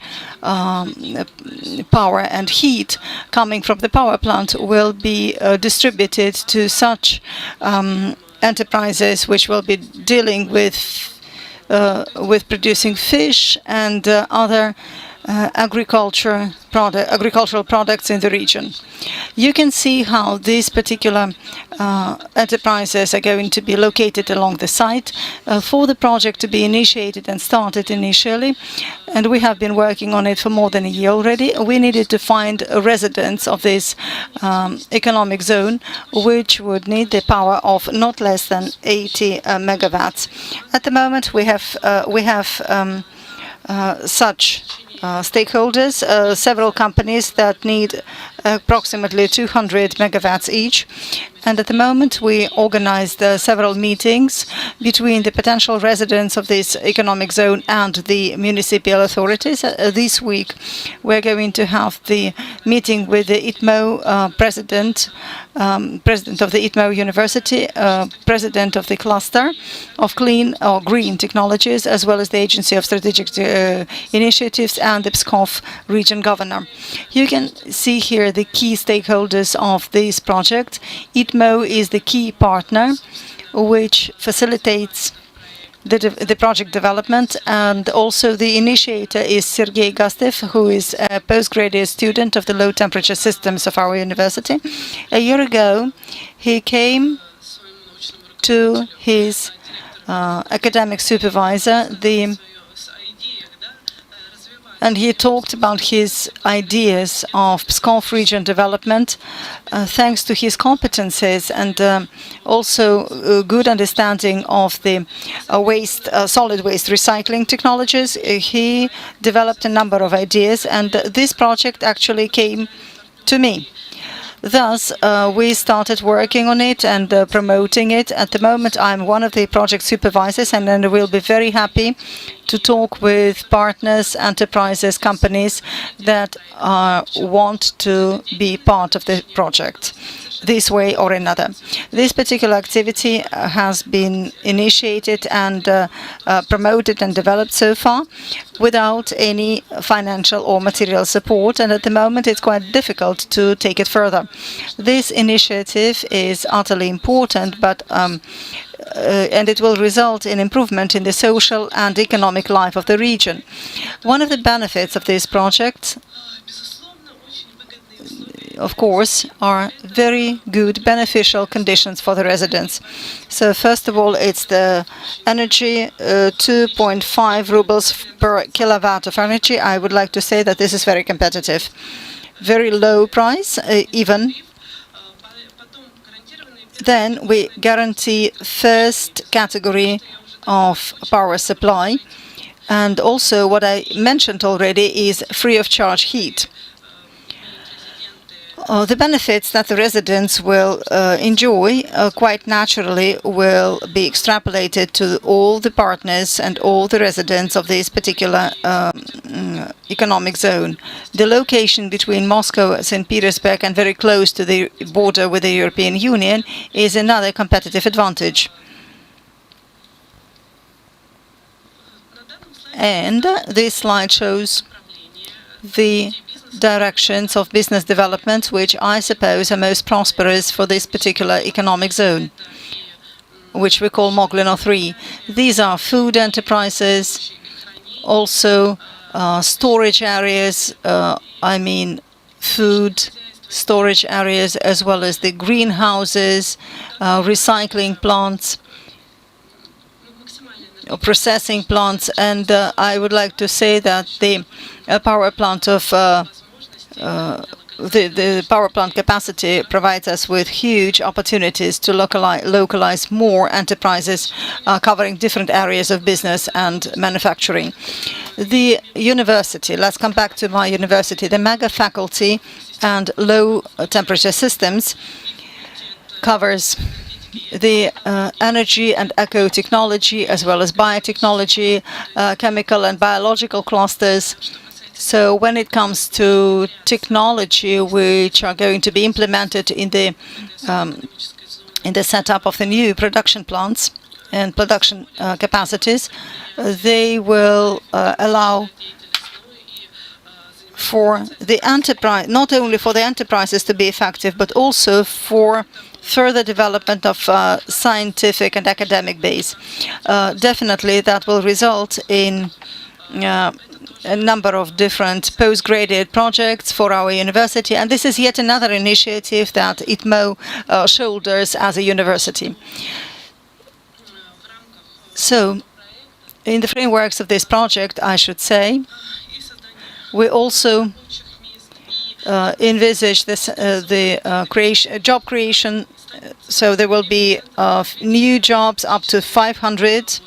power and heat coming from the power plant will be distributed to such enterprises which will be dealing with producing fish and other agricultural products in the region. You can see how these particular enterprises are going to be located along the site. For the project to be initiated and started initially, and we have been working on it for more than a year already, we needed to find residents of this economic zone, which would need the power of not less than 80 megawatts. At the moment, we have such stakeholders, several companies that need approximately 200 megawatts each. And at the moment, we organized several meetings between the potential residents of this economic zone and the municipal authorities. This week, we're going to have the meeting with the ITMO president of the ITMO University, president of the cluster of clean or green technologies, as well as the Agency of Strategic Initiatives and the Pskov region governor. You can see here the key stakeholders of this project. ITMO is the key partner which facilitates the project development, and also the initiator is Sergei Gastev, who is a postgraduate student of the low temperature systems of our university. A year ago, he came to his academic supervisor, and he talked about his ideas of Pskov region development. Thanks to his competences and also good understanding of the solid waste recycling technologies, he developed a number of ideas, and this project actually came to me. Thus, we started working on it and promoting it. At the moment, I'm one of the project supervisors, and then we'll be very happy to talk with partners, enterprises, companies that want to be part of the project, this way or another. This particular activity has been initiated and promoted and developed so far without any financial or material support, and at the moment it's quite difficult to take it further. This initiative is utterly important, but and it will result in improvement in the social and economic life of the region. One of the benefits of this project, of course, are very good beneficial conditions for the residents. So first of all, it's the energy, 2.5 rubles per kilowatt of energy. I would like to say that this is very competitive. Very low price, even then we guarantee first category of power supply. And also what I mentioned already is free of charge heat. The benefits that the residents will enjoy quite naturally will be extrapolated to all the partners and all the residents of this particular economic zone. The location between Moscow, St. Petersburg, and very close to the border with the European Union is another competitive advantage. And this slide shows the directions of business development, which I suppose are most prosperous for this particular economic zone, which we call Moglino 3. These are food enterprises, also storage areas, food storage areas, as well as the greenhouses, recycling plants, processing plants. And I would like to say that the power plant of the power plant capacity provides us with huge opportunities to localize more enterprises covering different areas of business and manufacturing. The university, let's come back to my university, the mega faculty and low temperature systems covers the energy and eco-technology, as well as biotechnology, chemical and biological clusters. So when it comes to technology which are going to be implemented in the setup of the new production plants and production capacities, they will allow for the enterprise, not only for the enterprises to be effective, but also for further development of scientific and academic base. Definitely that will result in a number of different postgraduate projects for our university, and this is yet another initiative that ITMO shoulders as a university. So, in the frameworks of this project, I should say, we also envisage this, job creation. So there will be new jobs, up to 500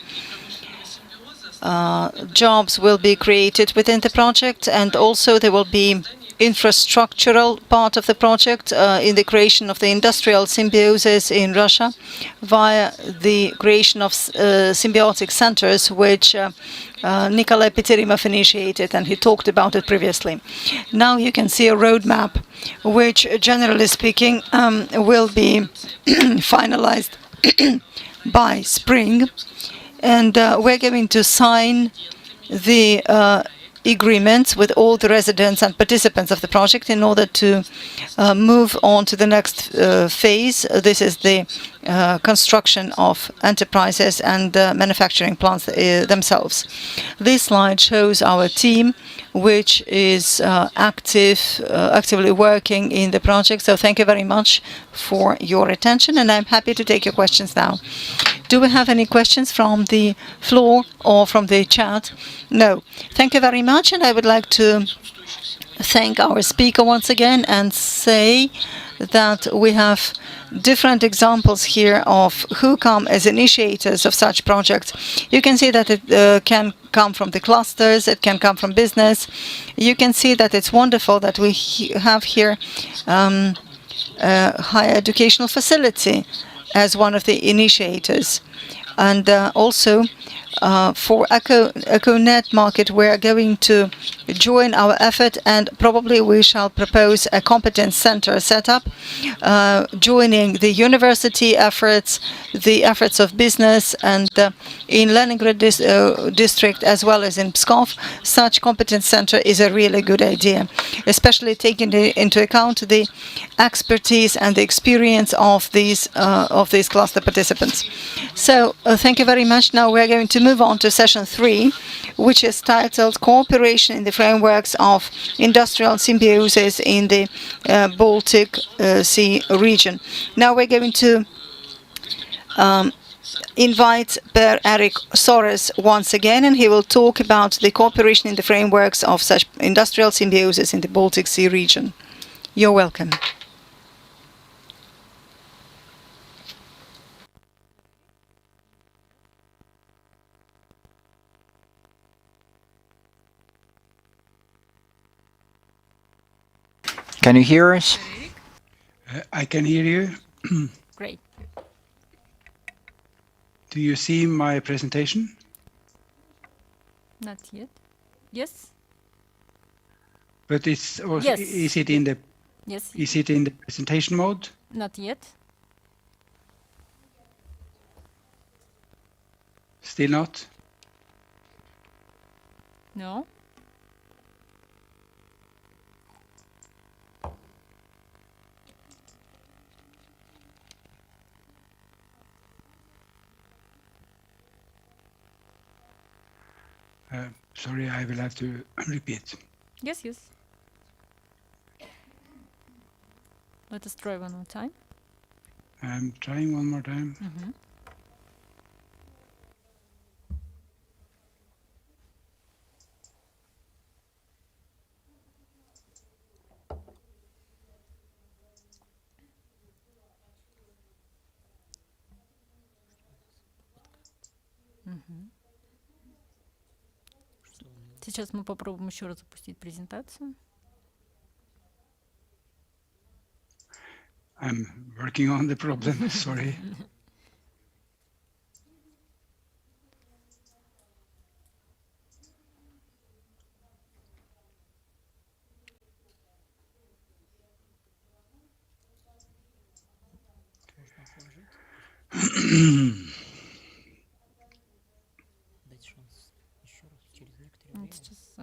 jobs will be created within the project, and also there will be infrastructural part of the project in the creation of the industrial symbiosis in Russia via the creation of symbiotic centers, which Nikolai Peterimov initiated, and he talked about it previously. Now you can see a roadmap, which, generally speaking, will be finalized by spring, and we're going to sign the agreements with all the residents and participants of the project in order to move on to the next phase. This is the construction of enterprises and manufacturing plants themselves. This slide shows our team, which is actively working in the project. So thank you very much for your attention, and I'm happy to take your questions now. Do we have any questions from the floor or from the chat? No. Thank you very much, and I would like to thank our speaker once again and say that we have different examples here of who come as initiators of such projects. You can see that it can come from the clusters, it can come from business. You can see that it's wonderful that we have here a higher educational facility as one of the initiators. And also for EcoNet market, we are going to join our effort, and probably we shall propose a competence center setup, joining the university efforts, the efforts of business, and in Leningrad district as well as in Pskov, such competence center is a really good idea, especially taking into account the expertise and the experience of these cluster participants. So thank you very much. Now we're going to move on to session 3, which is titled Cooperation in the Frameworks of Industrial Symbiosis in the Baltic Sea region. Now we're going to invite Per-Erik Soares once again, and he will talk about the cooperation in the frameworks of such industrial symbiosis in the Baltic Sea region. You're welcome. Can you hear us? I can hear you. Great. Do you see my presentation? Not yet. Yes. But it's also, Yes. is it in the Yes. presentation mode? Not yet. Still not? No. Sorry, I will have to repeat. Yes. Yes. Let us try one more time. I'm trying one more time. Сейчас мы попробуем еще раз запустить презентацию. I'm working on the problem, sorry. It's just,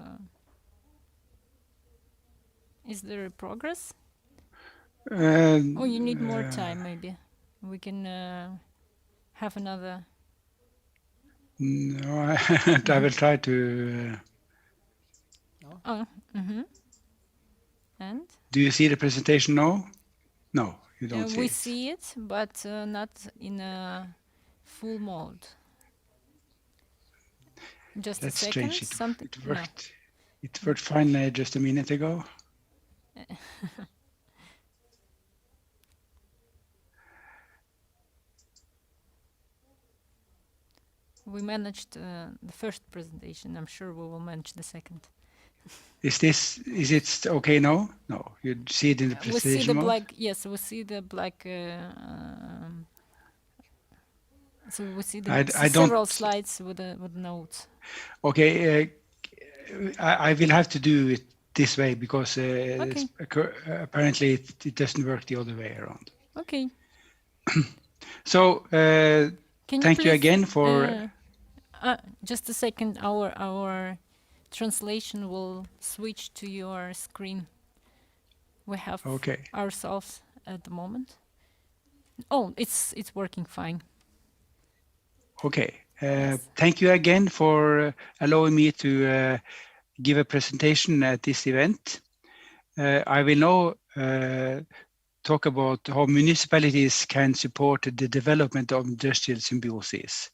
is there a progress? Oh, you need more time, maybe. We can have another. No, I will try to. Oh, And Do you see the presentation now? No, you don't see we it. see it, but not in a full mode. Just That's a second. strange. Something. It worked. It worked fine just a minute ago. We managed the first presentation. I'm sure we will manage the second. Is it okay now? No, you see it in the We see presentation the mode? black. Yes, we see the black. So we see the I don't- several slides with notes. Okay, I will have to do it this way because apparently it doesn't work the other way around. Okay. So Can thank you please, again for. just a second. Our translation will switch to your screen. We have Okay. ourselves at the moment. Oh, it's working fine. Okay. Yes. Thank you again for allowing me to give a presentation at this event. I will now talk about how municipalities can support the development of industrial symbiosis.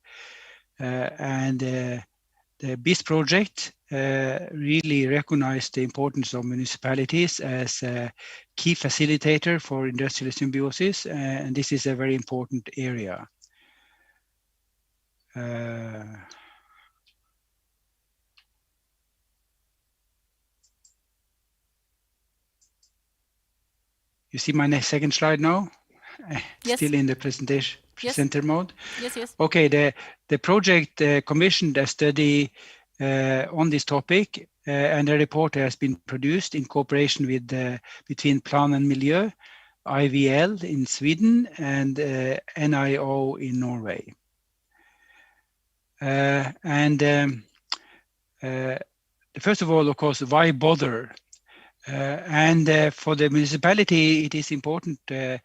The BIS project really recognized the importance of municipalities as a key facilitator for industrial symbiosis, and this is a very important area. You see my next second slide now? Yes. Still in the presentation presenter mode? Yes, yes. Okay, the project commissioned a study on this topic, and a report has been produced in cooperation with between Plan and Miljö, IVL in Sweden, and NIO in Norway. First of all, of course, why bother? For the municipality, it is important to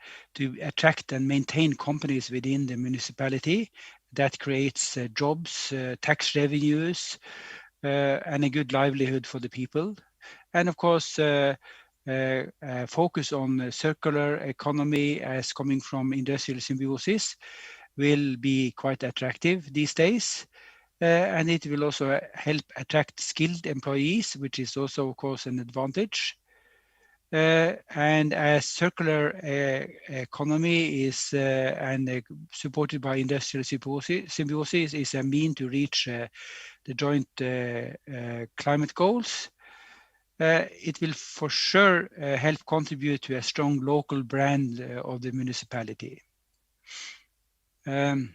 attract and maintain companies within the municipality. That creates jobs, tax revenues, and a good livelihood for the people. And of course, focus on circular economy as coming from industrial symbiosis will be quite attractive these days. And it will also help attract skilled employees, which is also, of course, an advantage. And as circular economy is supported by industrial symbiosis is a mean to reach the joint climate goals. it will for sure help contribute to a strong local brand of the municipality. The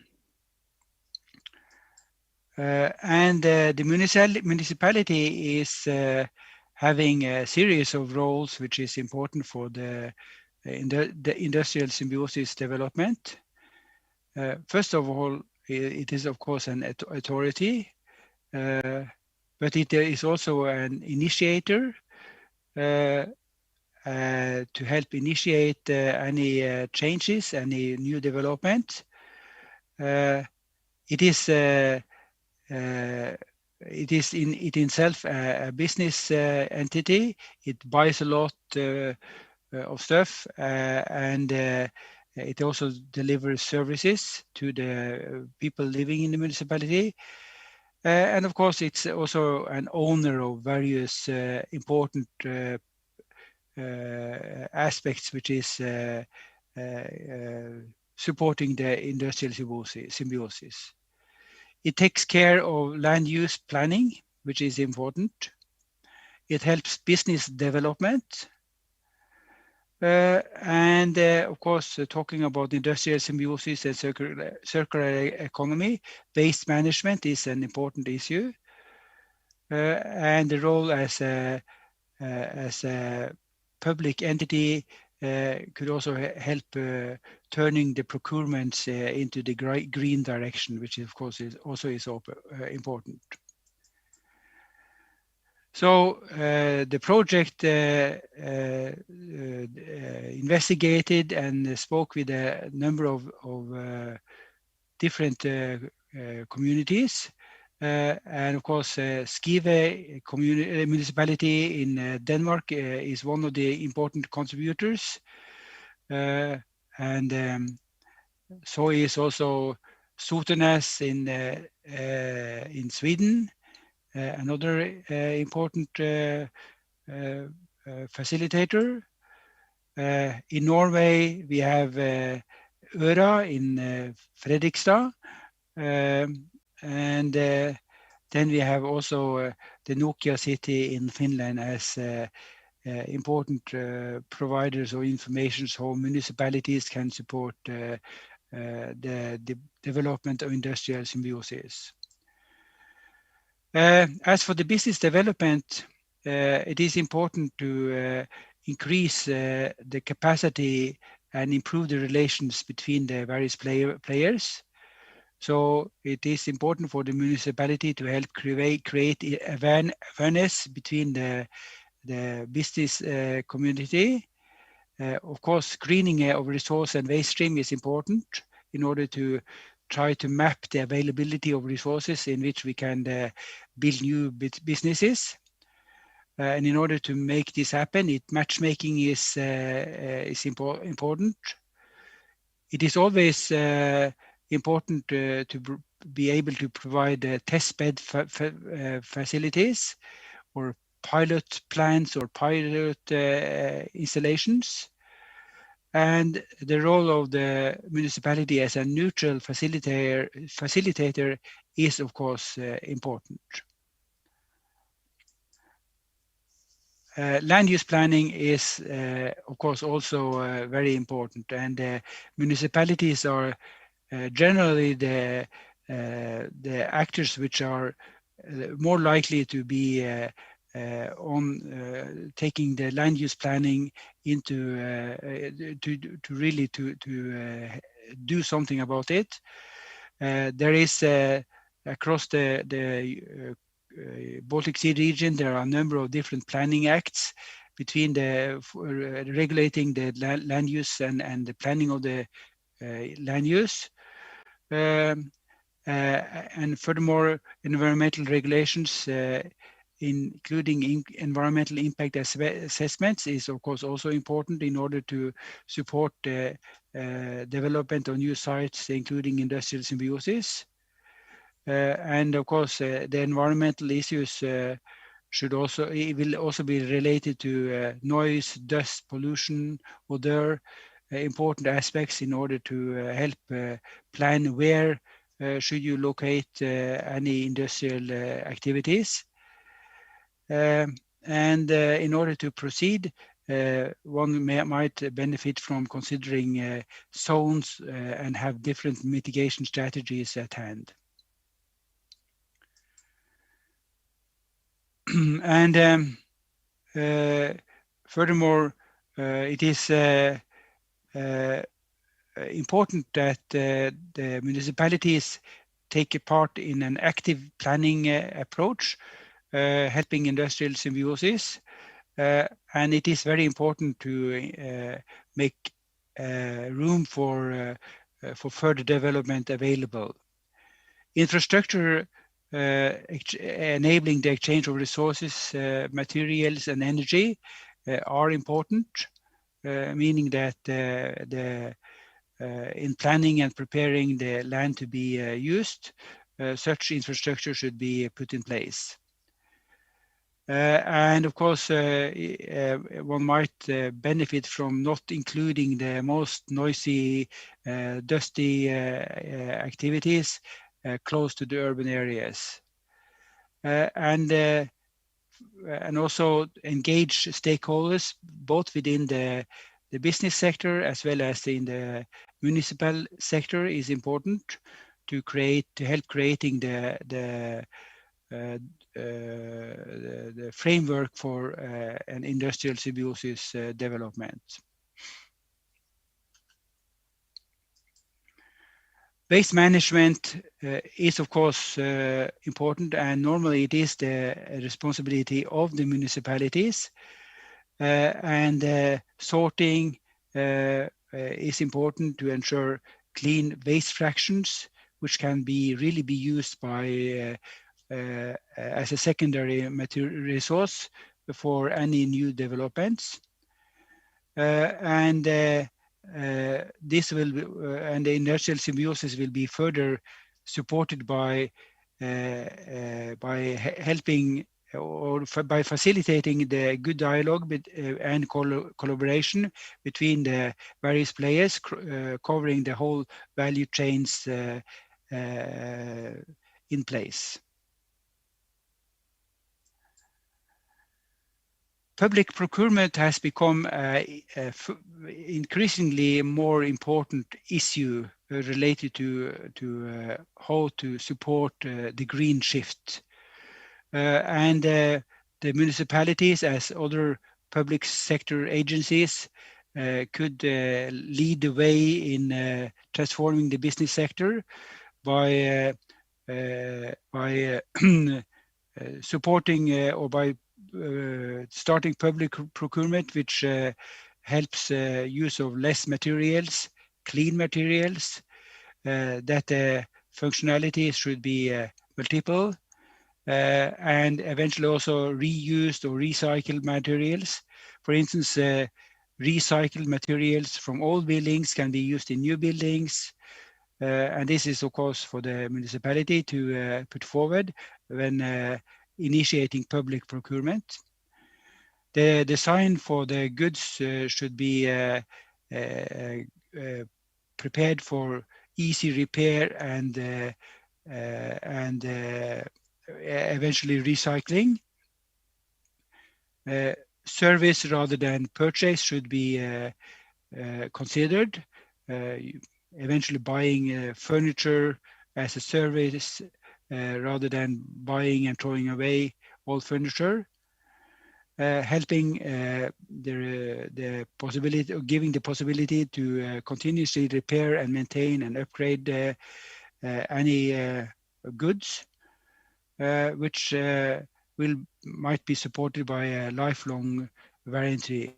municipality is having a series of roles which is important for the industrial symbiosis development. First of all, it is of course an authority, but it is also an initiator to help initiate any changes, any new development. It is in itself a business entity. It buys a lot of stuff, and it also delivers services to the people living in the municipality. And of course, it's also an owner of various important aspects, which is supporting the industrial symbiosis. It takes care of land use planning, which is important. It helps business development. And of course, talking about industrial symbiosis and circular economy, waste management is an important issue. And the role as a public entity could also help turning the procurements into the green direction, which of course is also important. So the project investigated and spoke with a number of different communities. And of course, Skive municipality in Denmark is one of the important contributors. And so is also Sotenäs in Sweden, another important facilitator. In Norway, we have Øra in Fredrikstad. And then we have also the Nokia city in Finland as important providers of information so municipalities can support the development of industrial symbiosis. As for the business development, it is important to increase the capacity and improve the relations between the various players. So it is important for the municipality to help create awareness between the business community. Of course, screening of resource and waste stream is important in order to try to map the availability of resources in which we can build new businesses. And in order to make this happen, matchmaking is important. It is always important to be able to provide test bed facilities or pilot plants or pilot installations. And the role of the municipality as a neutral facilitator is, of course, important. Land use planning is, of course, also very important, and municipalities are generally the actors which are more likely to be on taking the land use planning into to really do something about it. There is across the Baltic Sea region, there are a number of different planning acts between the regulating the land use and the planning of the land use. And furthermore, environmental regulations, including environmental impact assessments, is of course also important in order to support the development of new sites, including industrial symbiosis. And of course, the environmental issues will also be related to noise, dust, pollution, odor, important aspects in order to help plan where should you locate any industrial activities. And in order to proceed, one might benefit from considering zones and have different mitigation strategies at hand. And furthermore, it is important that the municipalities take a part in an active planning approach, helping industrial symbiosis. And it is very important to make room for further development available. Infrastructure enabling the exchange of resources, materials, and energy are important, meaning that in planning and preparing the land to be used, such infrastructure should be put in place. And of course, one might benefit from not including the most noisy, dusty activities close to the urban areas. And also engage stakeholders, both within the business sector as well as in the municipal sector, is important to help creating the framework for an industrial symbiosis development. Waste management is, of course, important, and normally it is the responsibility of the municipalities. And sorting is important to ensure clean waste fractions, which can really be used by as a secondary material resource for any new developments. This will be, and the industrial symbiosis will be further supported by helping or by facilitating the good dialogue and collaboration between the various players, covering the whole value chains in place. Public procurement has become an increasingly more important issue related to how to support the green shift. And the municipalities, as other public sector agencies, could lead the way in transforming the business sector by supporting or by starting public procurement, which helps use of less materials, clean materials, that functionality should be multiple, and eventually also reused or recycled materials. For instance, recycled materials from old buildings can be used in new buildings. And this is, of course, for the municipality to put forward when initiating public procurement. The design for the goods should be prepared for easy repair and eventually recycling. Service rather than purchase should be considered. Eventually buying furniture as a service rather than buying and throwing away old furniture. Helping the possibility of giving the possibility to continuously repair and maintain and upgrade any goods, which might be supported by a lifelong warranty.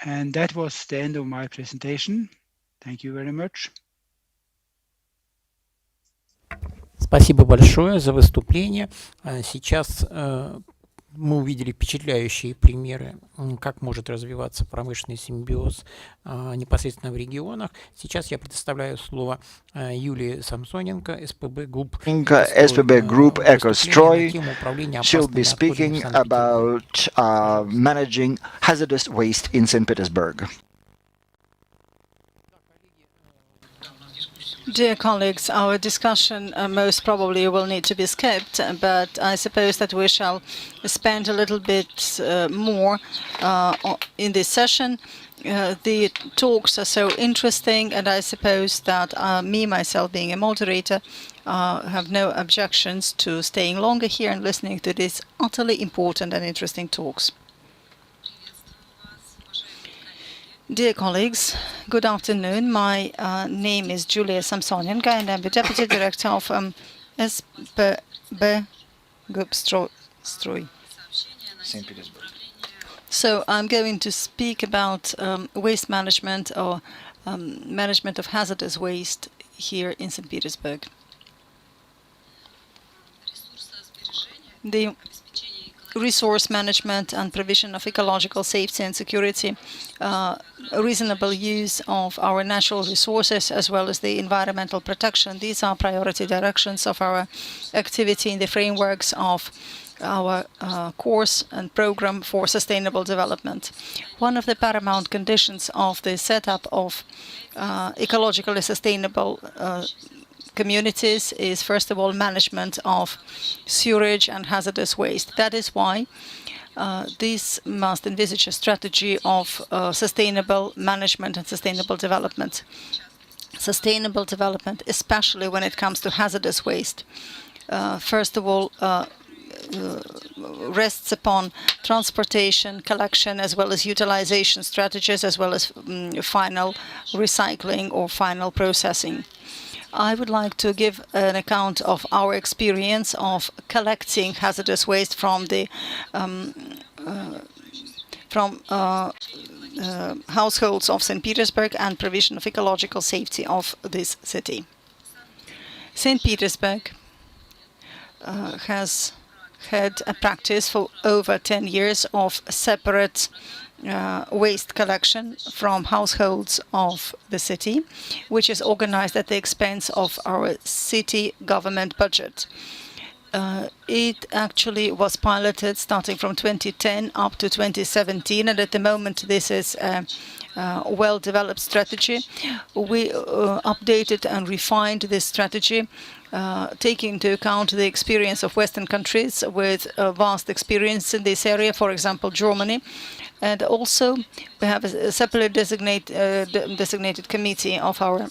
And that was the end of my presentation. Thank you very much. Спасибо большое за выступление. Сейчас мы увидели впечатляющие примеры, как может развиваться промышленный симбиоз непосредственно в регионах. Сейчас я предоставляю слово Юлии Самсоненко, СПБ Групп. SPB Group EcoStroy. She'll be speaking about managing hazardous waste in St. Petersburg. Dear colleagues, our discussion most probably will need to be skipped, but I suppose that we shall spend a little bit more in this session. The talks are so interesting, and I suppose that me, myself, being a moderator, have no objections to staying longer here and listening to these utterly important and interesting talks. Dear colleagues, good afternoon. My name is Julia Samsonenko, and I'm the Deputy Director of SPB Stroy. St. Petersburg. So I'm going to speak about waste management or management of hazardous waste here in St. Petersburg. The resource management and provision of ecological safety and security, reasonable use of our natural resources, as well as the environmental protection. These are priority directions of our activity in the frameworks of our course and program for sustainable development. One of the paramount conditions of the setup of ecologically sustainable communities is, first of all, management of sewage and hazardous waste. That is why this must envisage a strategy of sustainable management and sustainable development. Sustainable development, especially when it comes to hazardous waste, first of all, rests upon transportation, collection, as well as utilization strategies, as well as final recycling or final processing. I would like to give an account of our experience of collecting hazardous waste from the households of St. Petersburg and provision of ecological safety of this city. St. Petersburg has had a practice for over 10 years of separate waste collection from households of the city, which is organized at the expense of our city government budget. It actually was piloted starting from 2010 up to 2017, and at the moment this is a well-developed strategy. We updated and refined this strategy, taking into account the experience of Western countries with vast experience in this area, for example, Germany. And also, we have a separately designated committee of our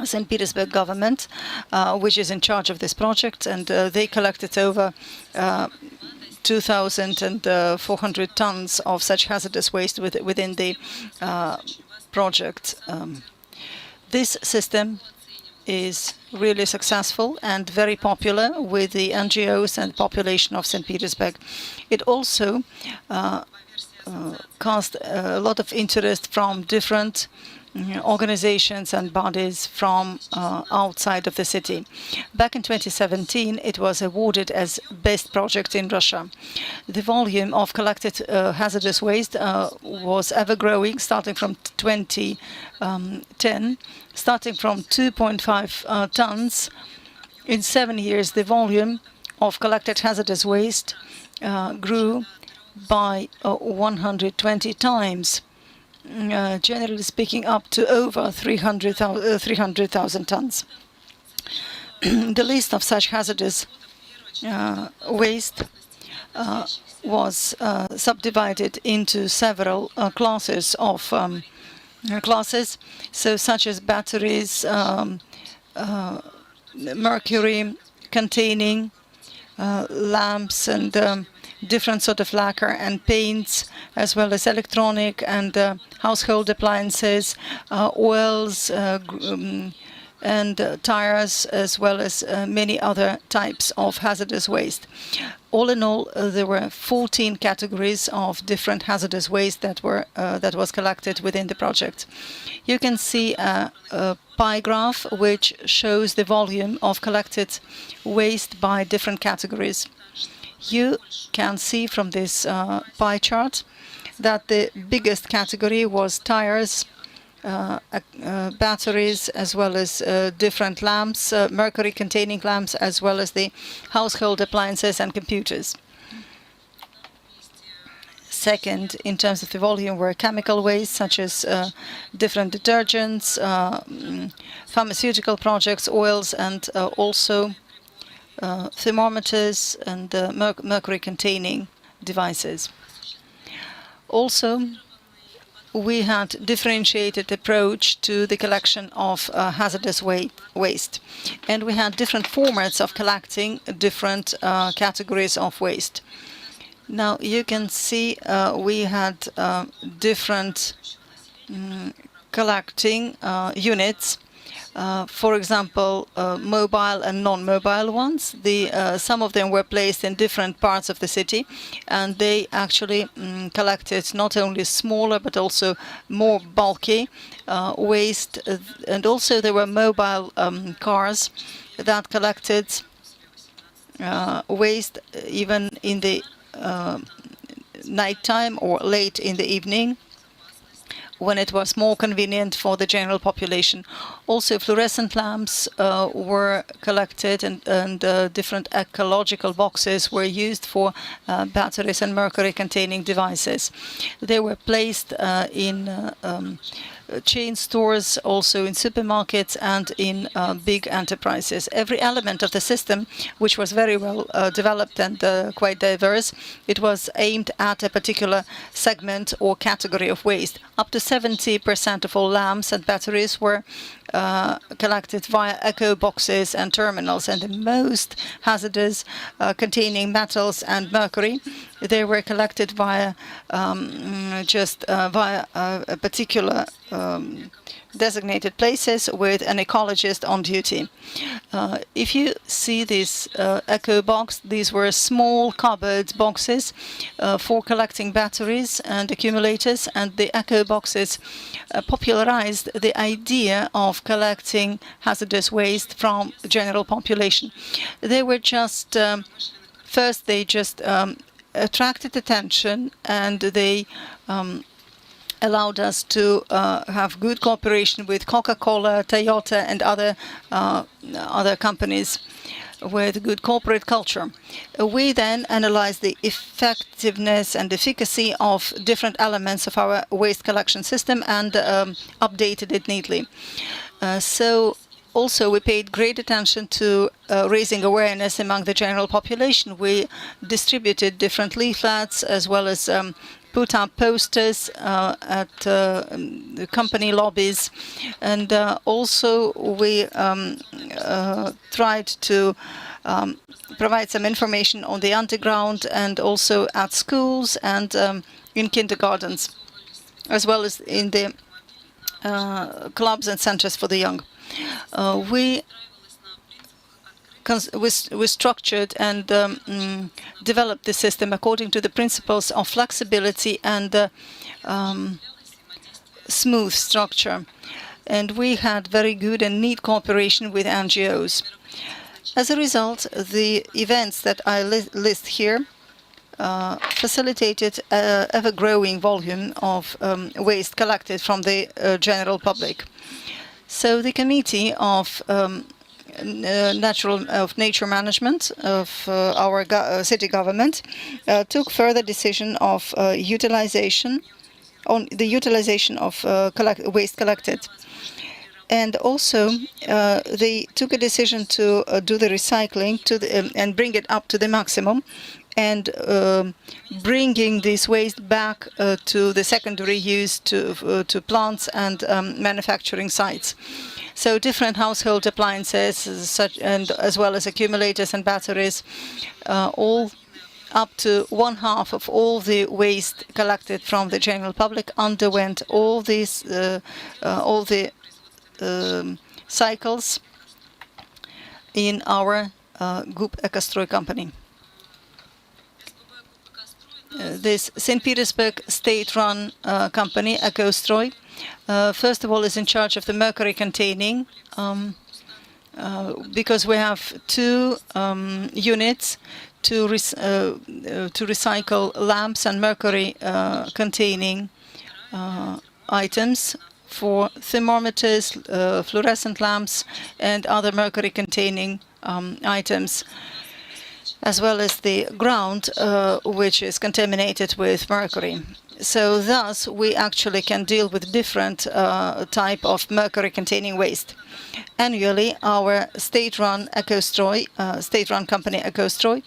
St. Petersburg government, which is in charge of this project, and they collected over 2,400 tons of such hazardous waste within the project. This system is really successful and very popular with the NGOs and population of St. Petersburg. It also caused a lot of interest from different organizations and bodies from outside of the city. Back in 2017, it was awarded as best project in Russia. The volume of collected hazardous waste was ever growing, starting from 2010, starting from 2.5 tons. In 7 years, the volume of collected hazardous waste grew by 120 times. Generally speaking, up to over 300,000 tons. The list of such hazardous waste was subdivided into several classes of such as batteries, mercury containing lamps and different sort of lacquer and paints, as well as electronic and household appliances, oils and tires, as well as many other types of hazardous waste. All in all, there were 14 categories of different hazardous waste that was collected within the project. You can see a pie graph which shows the volume of collected waste by different categories. You can see from this pie chart that the biggest category was tires, batteries, as well as different lamps, mercury-containing lamps, as well as the household appliances and computers. Second, in terms of the volume, were chemical waste, such as different detergents, pharmaceutical projects, oils, and also thermometers and mercury-containing devices. Also, we had differentiated approach to the collection of hazardous waste. And we had different formats of collecting different categories of waste. Now you can see we had different collecting units. For example, mobile and non-mobile ones. Some of them were placed in different parts of the city, and they actually collected not only smaller but also more bulky waste. And also there were mobile cars that collected waste even in the nighttime or late in the evening, when it was more convenient for the general population. Also, fluorescent lamps were collected, and different ecological boxes were used for batteries and mercury-containing devices. They were placed in chain stores, also in supermarkets and in big enterprises. Every element of the system, which was very well developed and quite diverse, it was aimed at a particular segment or category of waste. Up to 70% of all lamps and batteries were collected via eco boxes and terminals, and the most hazardous containing metals and mercury, they were collected via via a particular designated places with an ecologist on duty. If you see this eco box, these were small cupboard boxes for collecting batteries and accumulators, and the eco boxes popularized the idea of collecting hazardous waste from general population. They were just first they just attracted attention, and they allowed us to have good cooperation with Coca-Cola, Toyota, and other companies with good corporate culture. We then analyzed the effectiveness and efficacy of different elements of our waste collection system and updated it neatly. So also, we paid great attention to raising awareness among the general population. We distributed different leaflets, as well as put up posters at the company lobbies, and also we tried to provide some information on the underground, and also at schools and in kindergartens, as well as in the clubs and centers for the young. We structured and developed the system according to the principles of flexibility and smooth structure. And we had very good and neat cooperation with NGOs. As a result, the events that I list here facilitated an ever-growing volume of waste collected from the general public. So the Committee of Nature Management of our city government took further decision of utilization of waste collected. And also, they took a decision to do the recycling and bring it up to the maximum, and bringing this waste back to the secondary use to plants and manufacturing sites. So different household appliances, and as well as accumulators and batteries, all up to 1/2 of all the waste collected from the general public underwent all the cycles in our Group Ekostroy company. This St. Petersburg state-run company, Ekostroy, first of all, is in charge of the mercury-containing, because we have 2 units to recycle lamps and mercury-containing items for thermometers, fluorescent lamps, and other mercury-containing items. as well as the ground, which is contaminated with mercury. So thus, we actually can deal with different type of mercury-containing waste. Annually, our state-run state-run company EcoStroy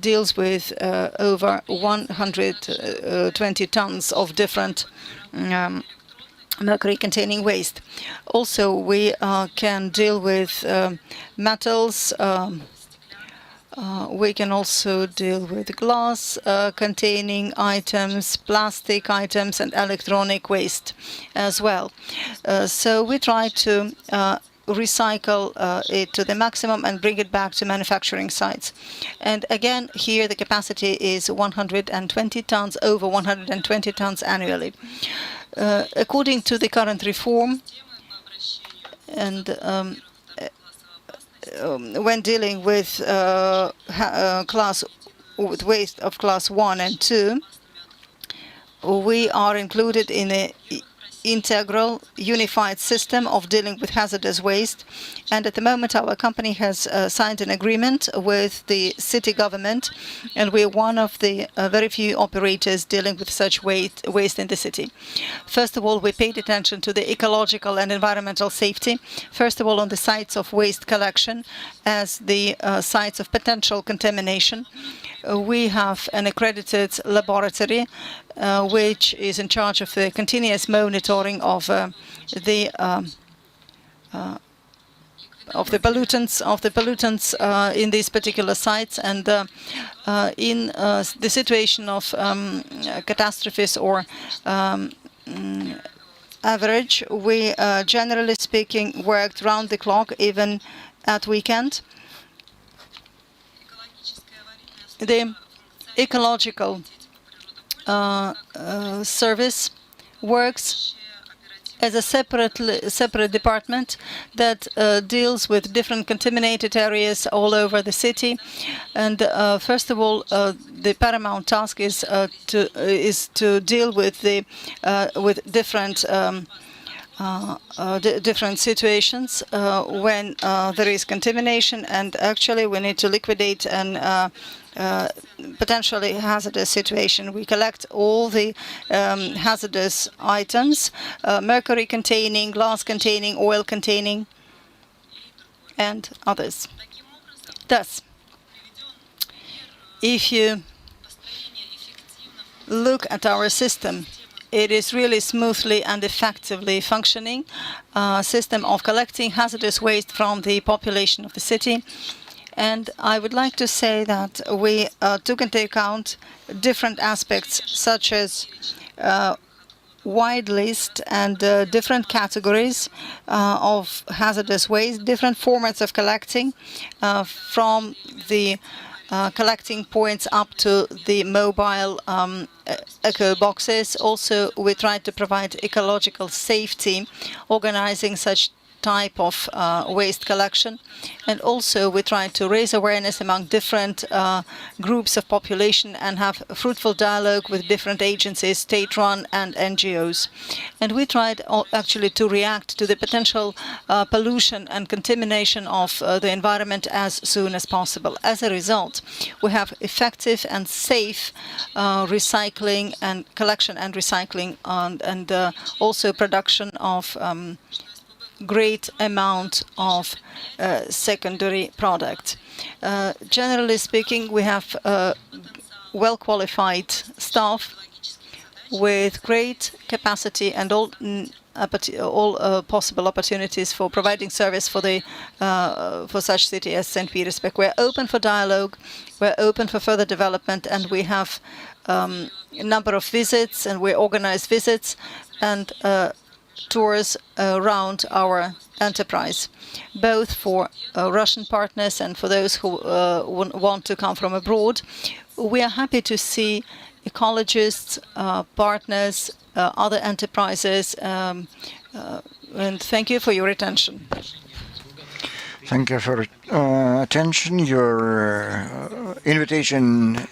deals with over 120 tons of different mercury-containing waste. Also, we can deal with metals. We can also deal with glass containing items, plastic items, and electronic waste as well. So we try to recycle it to the maximum and bring it back to manufacturing sites. And again, here the capacity is 120 tons, over 120 tons annually. According to the current reform, and when dealing with waste of class 1 and 2, we are included in a integral unified system of dealing with hazardous waste, and at the moment our company has signed an agreement with the city government, and we are one of the very few operators dealing with such waste in the city. First of all, we paid attention to the ecological and environmental safety, first of all on the sites of waste collection as the sites of potential contamination. We have an accredited laboratory which is in charge of the continuous monitoring of the pollutants in these particular sites, and in the situation of catastrophes or average, we generally speaking worked round the clock, even at weekend. The ecological service works as a separate department that deals with different contaminated areas all over the city. And first of all, the paramount task is to deal with different different situations when there is contamination, and actually we need to liquidate an potentially hazardous situation. We collect all the hazardous items, mercury containing, glass containing, oil containing, and others. Thus, if you look at our system, it is really smoothly and effectively functioning system of collecting hazardous waste from the population of the city. And I would like to say that we took into account different aspects, such as wide list and different categories of hazardous waste, different formats of collecting, from the collecting points up to the mobile eco boxes. Also, we tried to provide ecological safety, organizing such type of waste collection, and also we try to raise awareness among different groups of population and have a fruitful dialogue with different agencies, state-run and NGOs. And we tried actually to react to the potential pollution and contamination of the environment as soon as possible. As a result, we have effective and safe recycling and collection and recycling, and also production of great amount of secondary product. Generally speaking, we have well-qualified staff with great capacity and all possible opportunities for providing service for the for such city as St. Petersburg. We're open for dialogue, we're open for further development, and we have a number of visits, and we organize visits and tours around our enterprise, both for Russian partners and for those who want to come from abroad. We are happy to see ecologists, partners, other enterprises, and thank you for your attention. Thank you for attention. Your invitation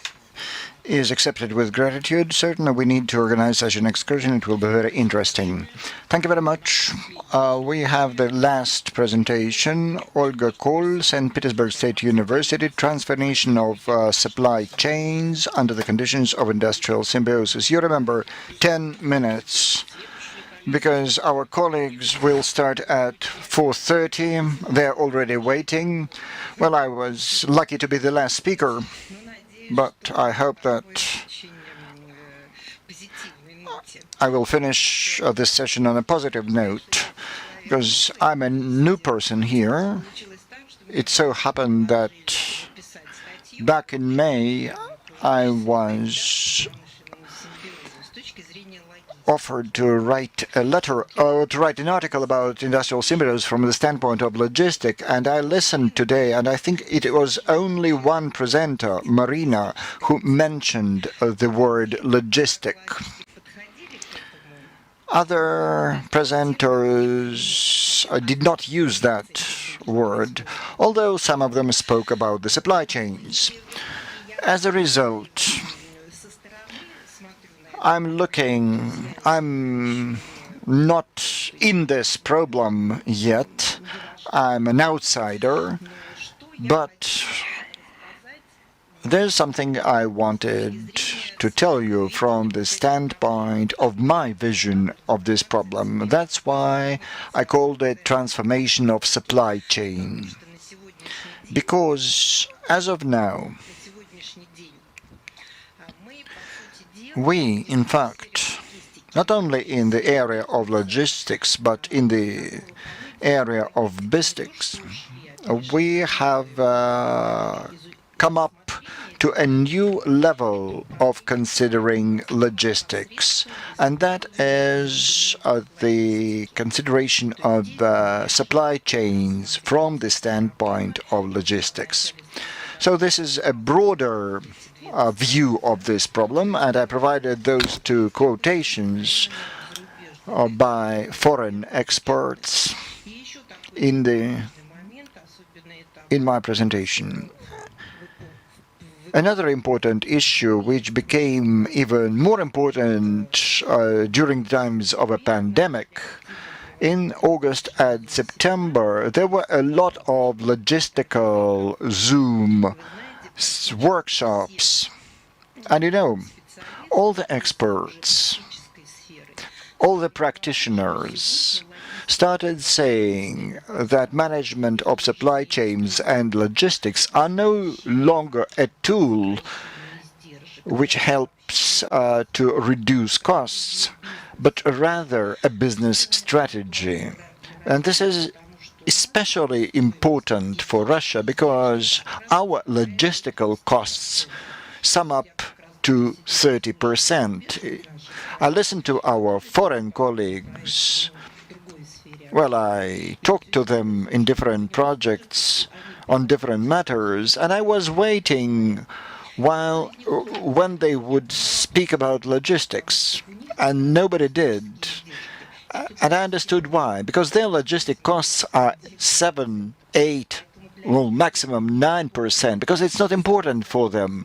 is accepted with gratitude. Certainly, we need to organize such an excursion. It will be very interesting. Thank you very much. We have the last presentation. Olga Kohl, St. Petersburg State University, transformation of supply chains under the conditions of industrial symbiosis. You remember 10 minutes, because our colleagues will start at 4:30. They're already waiting. Well, I was lucky to be the last speaker, but I hope that I will finish this session on a positive note, because I'm a new person here. It so happened that back in May, I was offered to write a letter, to write an article about industrial symbiosis from the standpoint of logistics, and I listened today, and I think it was only one presenter, Marina, who mentioned the word logistic. Other presenters did not use that word, although some of them spoke about the supply chains. As a result, I'm not in this problem yet. I'm an outsider, but there's something I wanted to tell you from the standpoint of my vision of this problem. That's why I called it transformation of supply chain. Because as of now, we, in fact, not only in the area of logistics, but in the area of business, we have come up to a new level of considering logistics, and that is the consideration of supply chains from the standpoint of logistics. So this is a broader view of this problem, and I provided those two quotations by foreign experts in my presentation. Another important issue, which became even more important during times of a pandemic, in August and September, there were a lot of logistical Zoom workshops. And you know, all the experts, all the practitioners started saying that management of supply chains and logistics are no longer a tool which helps to reduce costs, but rather a business strategy. And this is especially important for Russia because our logistical costs sum up to 30%. I listened to our foreign colleagues. Well, I talked to them in different projects on different matters, and I was waiting when they would speak about logistics, and nobody did. And I understood why, because their logistic costs are 7, 8, well, maximum 9%, because it's not important for them.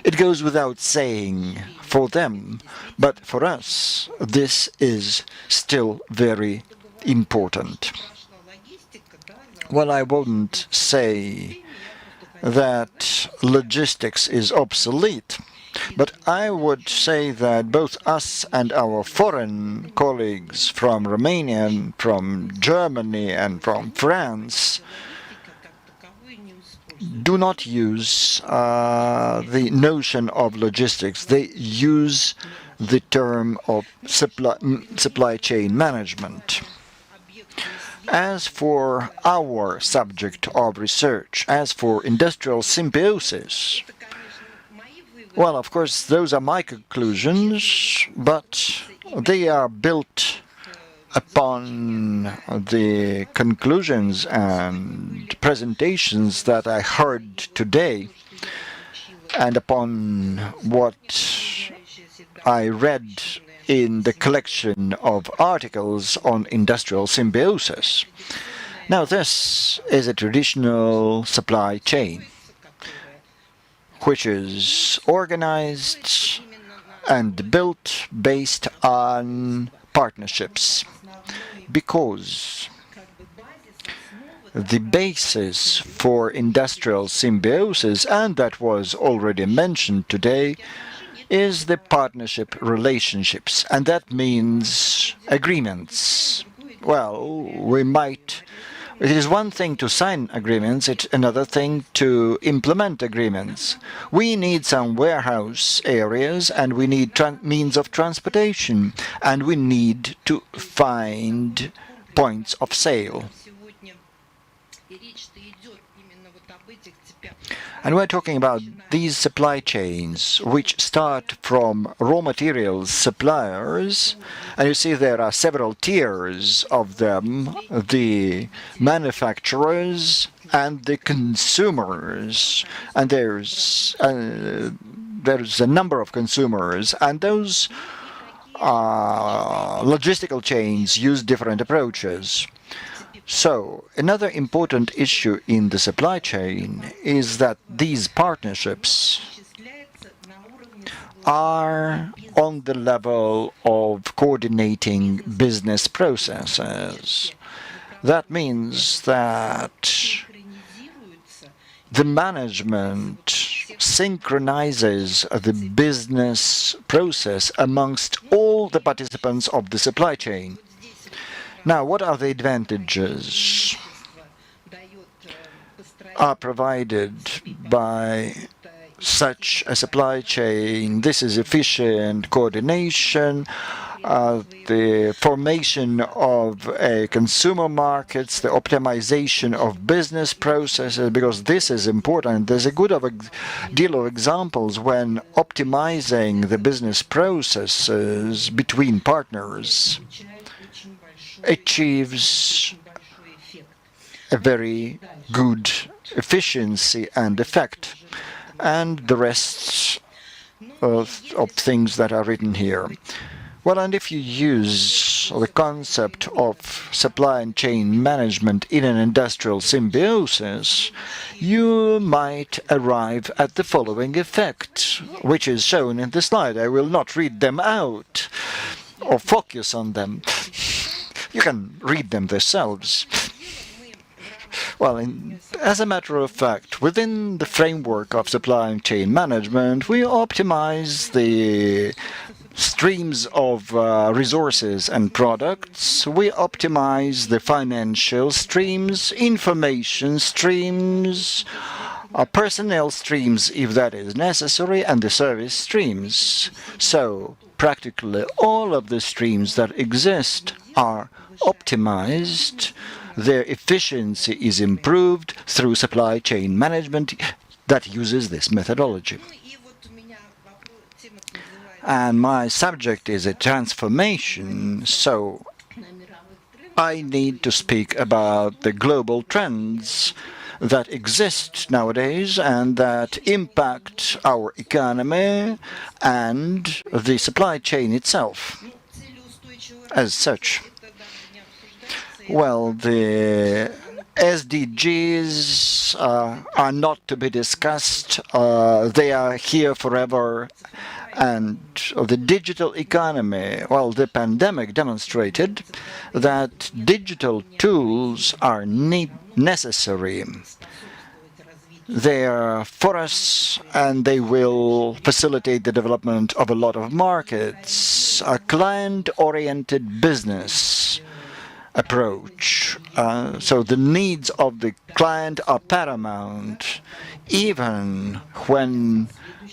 It goes without saying for them, but for us, this is still very important. Well, I wouldn't say that logistics is obsolete, but I would say that both us and our foreign colleagues from Romania, and from Germany, and from France do not use the notion of logistics. They use the term of supply chain management. As for our subject of research, as for industrial symbiosis, well, of course, those are my conclusions, but they are built upon the conclusions and presentations that I heard today, and upon what I read in the collection of articles on industrial symbiosis. Now, this is a traditional supply chain, which is organized and built based on partnerships, because the basis for industrial symbiosis, and that was already mentioned today, is the partnership relationships, and that means agreements. Well, it is one thing to sign agreements, it's another thing to implement agreements. We need some warehouse areas, and we need means of transportation, and we need to find points of sale. And we're talking about these supply chains, which start from raw materials suppliers, and you see there are several tiers of them, the manufacturers and the consumers, and there's a number of consumers, and those logistical chains use different approaches. So, another important issue in the supply chain is that these partnerships are on the level of coordinating business processes. That means that the management synchronizes the business process amongst all the participants of the supply chain. Now, what are the advantages are provided by such a supply chain? This is efficient coordination, the formation of consumer markets, the optimization of business processes, because this is important. There's a good deal of examples when optimizing the business processes between partners achieves a very good efficiency and effect, and the rest of things that are written here. Well, and if you use the concept of supply and chain management in an industrial symbiosis, you might arrive at the following effect, which is shown in the slide. I will not read them out or focus on them. You can read them themselves. Well, as a matter of fact, within the framework of supply and chain management, we optimize the streams of resources and products. We optimize the financial streams, information streams, personnel streams, if that is necessary, and the service streams. So, practically all of the streams that exist are optimized, their efficiency is improved through supply chain management that uses this methodology. And my subject is a transformation, so I need to speak about the global trends that exist nowadays and that impact our economy and the supply chain itself as such. Well, the SDGs are not to be discussed. They are here forever. And the digital economy, well, the pandemic demonstrated that digital tools are necessary. They are for us, and they will facilitate the development of a lot of markets. A client-oriented business approach. So the needs of the client are paramount, even when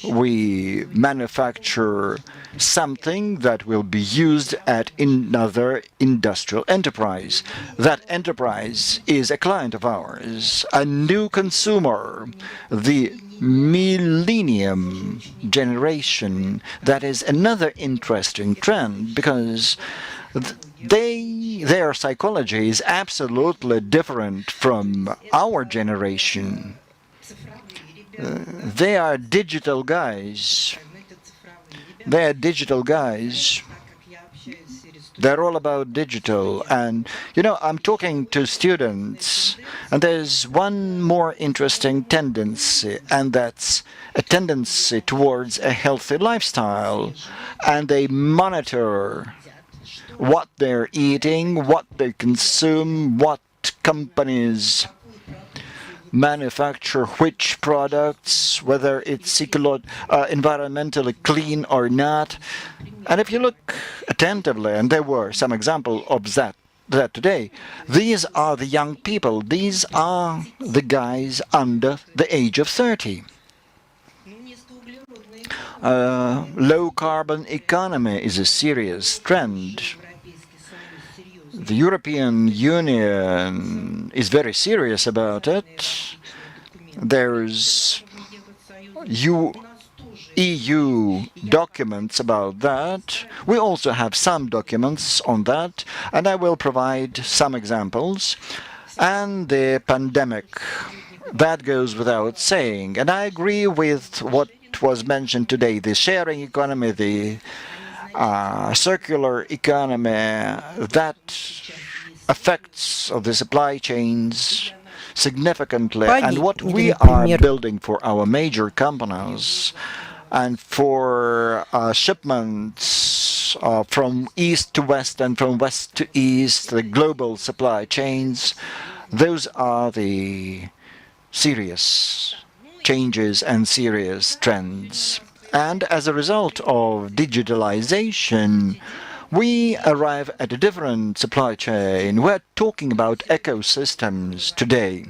we manufacture something that will be used at another industrial enterprise. That enterprise is a client of ours, a new consumer, the millennium generation. That is another interesting trend, because their psychology is absolutely different from our generation. They are digital guys. They are digital guys. They're all about digital. And, I'm talking to students, and there's one more interesting tendency, and that's a tendency towards a healthy lifestyle. And they monitor what they're eating, what they consume, what companies manufacture which products, whether it's environmentally clean or not. And if you look attentively, and there were some examples of that today, these are the young people. These are the guys under the age of 30. Low-carbon economy is a serious trend. The European Union is very serious about it. There's EU documents about that. We also have some documents on that, and I will provide some examples. And the pandemic, that goes without saying. And I agree with what was mentioned today, the sharing economy, the circular economy, that affects the supply chains significantly. And what we are building for our major companies and for shipments from east to west and from west to east, the global supply chains, those are the serious changes and serious trends. And as a result of digitalization, we arrive at a different supply chain. We're talking about ecosystems today.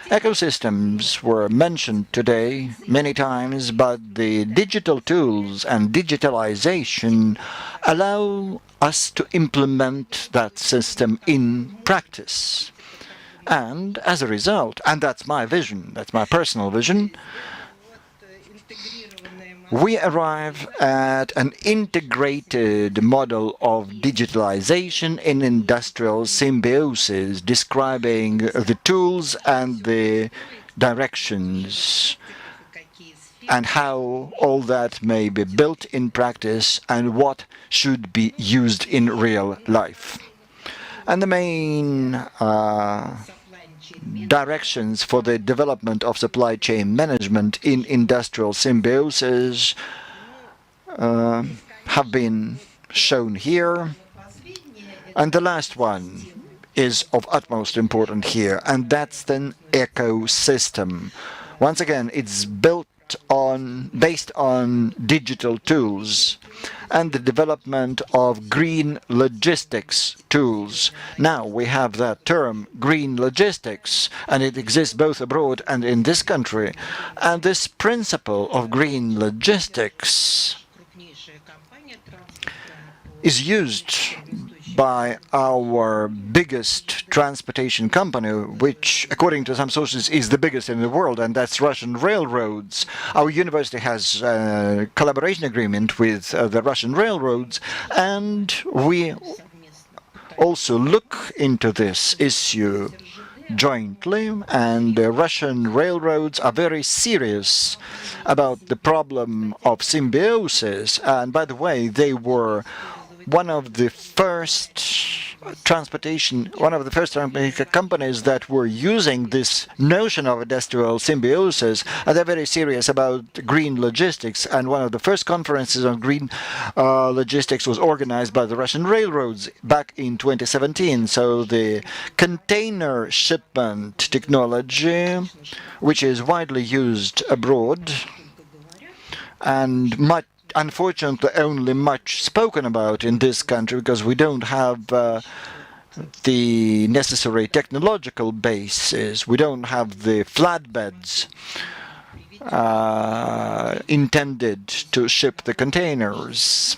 Ecosystems were mentioned today many times, but the digital tools and digitalization allow us to implement that system in practice. And as a result, and that's my vision, that's my personal vision, we arrive at an integrated model of digitalization in industrial symbiosis, describing the tools and the directions and how all that may be built in practice and what should be used in real life. And the main directions for the development of supply chain management in industrial symbiosis have been shown here. And the last one is of utmost importance here, and that's an ecosystem. Once again, it's based on digital tools and the development of green logistics tools. Now we have that term, green logistics, and it exists both abroad and in this country. And this principle of green logistics is used by our biggest transportation company, which, according to some sources, is the biggest in the world, and that's Russian railroads. Our university has a collaboration agreement with the Russian railroads, and we also look into this issue jointly, and the Russian railroads are very serious about the problem of symbiosis. And by the way, they were one of the first transportation companies that were using this notion of industrial symbiosis, and they're very serious about green logistics. And one of the first conferences on green logistics was organized by the Russian railroads back in 2017. So the container shipment technology, which is widely used abroad and unfortunately only much spoken about in this country, because we don't have the necessary technological basis. We don't have the flatbeds intended to ship the containers.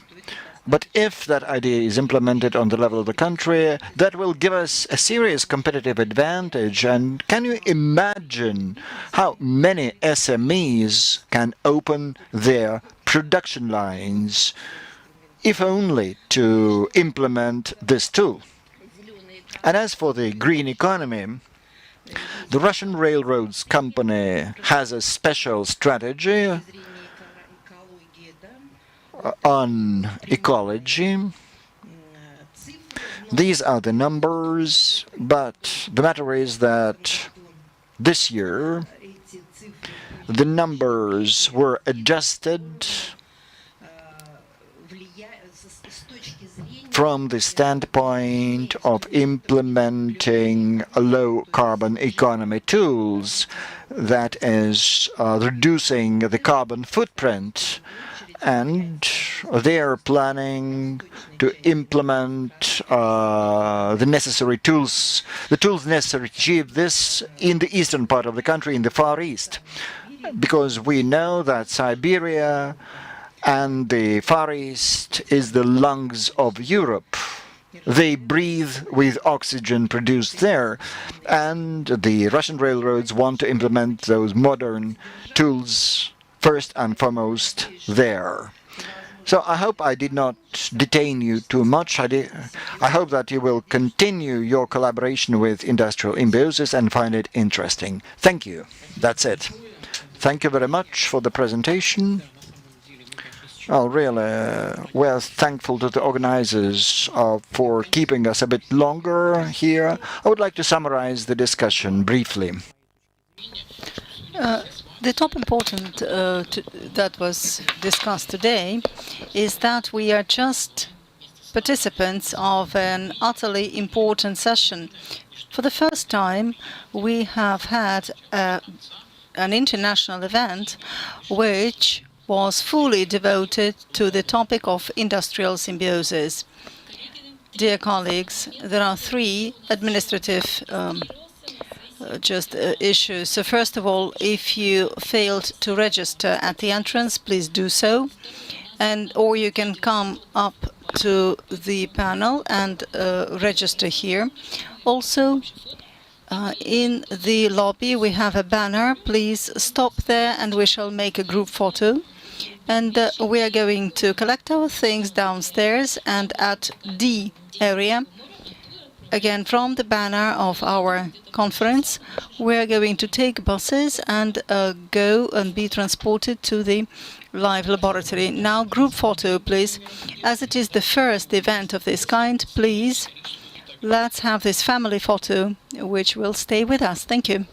But if that idea is implemented on the level of the country, that will give us a serious competitive advantage. And can you imagine how many SMEs can open their production lines, if only to implement this tool? And as for the green economy, the Russian Railroads Company has a special strategy on ecology, These are the numbers, but the matter is that this year the numbers were adjusted from the standpoint of implementing low-carbon economy tools, that is, reducing the carbon footprint, and they are planning to implement the necessary tools, the tools necessary to achieve this in the eastern part of the country, in the Far East, because we know that Siberia and the Far East is the lungs of Europe. They breathe with oxygen produced there, and the Russian railroads want to implement those modern tools first and foremost there. So I hope I did not detain you too much. I hope that you will continue your collaboration with Industrial Symbiosis and find it interesting. Thank you. That's it. Thank you very much for the presentation. Oh, really, we're thankful to the organizers for keeping us a bit longer here. I would like to summarize the discussion briefly. The top important that was discussed today is that we are just participants of an utterly important session. For the first time, we have had an international event which was fully devoted to the topic of industrial symbiosis. Dear colleagues, there are three administrative issues. So first of all, if you failed to register at the entrance, please do so, or you can come up to the panel and register here. Also, in the lobby we have a banner. Please stop there and we shall make a group photo. And we are going to collect our things downstairs, and at D area, again from the banner of our conference, we are going to take buses and go and be transported to the live laboratory. Now, group photo, please. As it is the first event of this kind, please, let's have this family photo, which will stay with us. Thank you.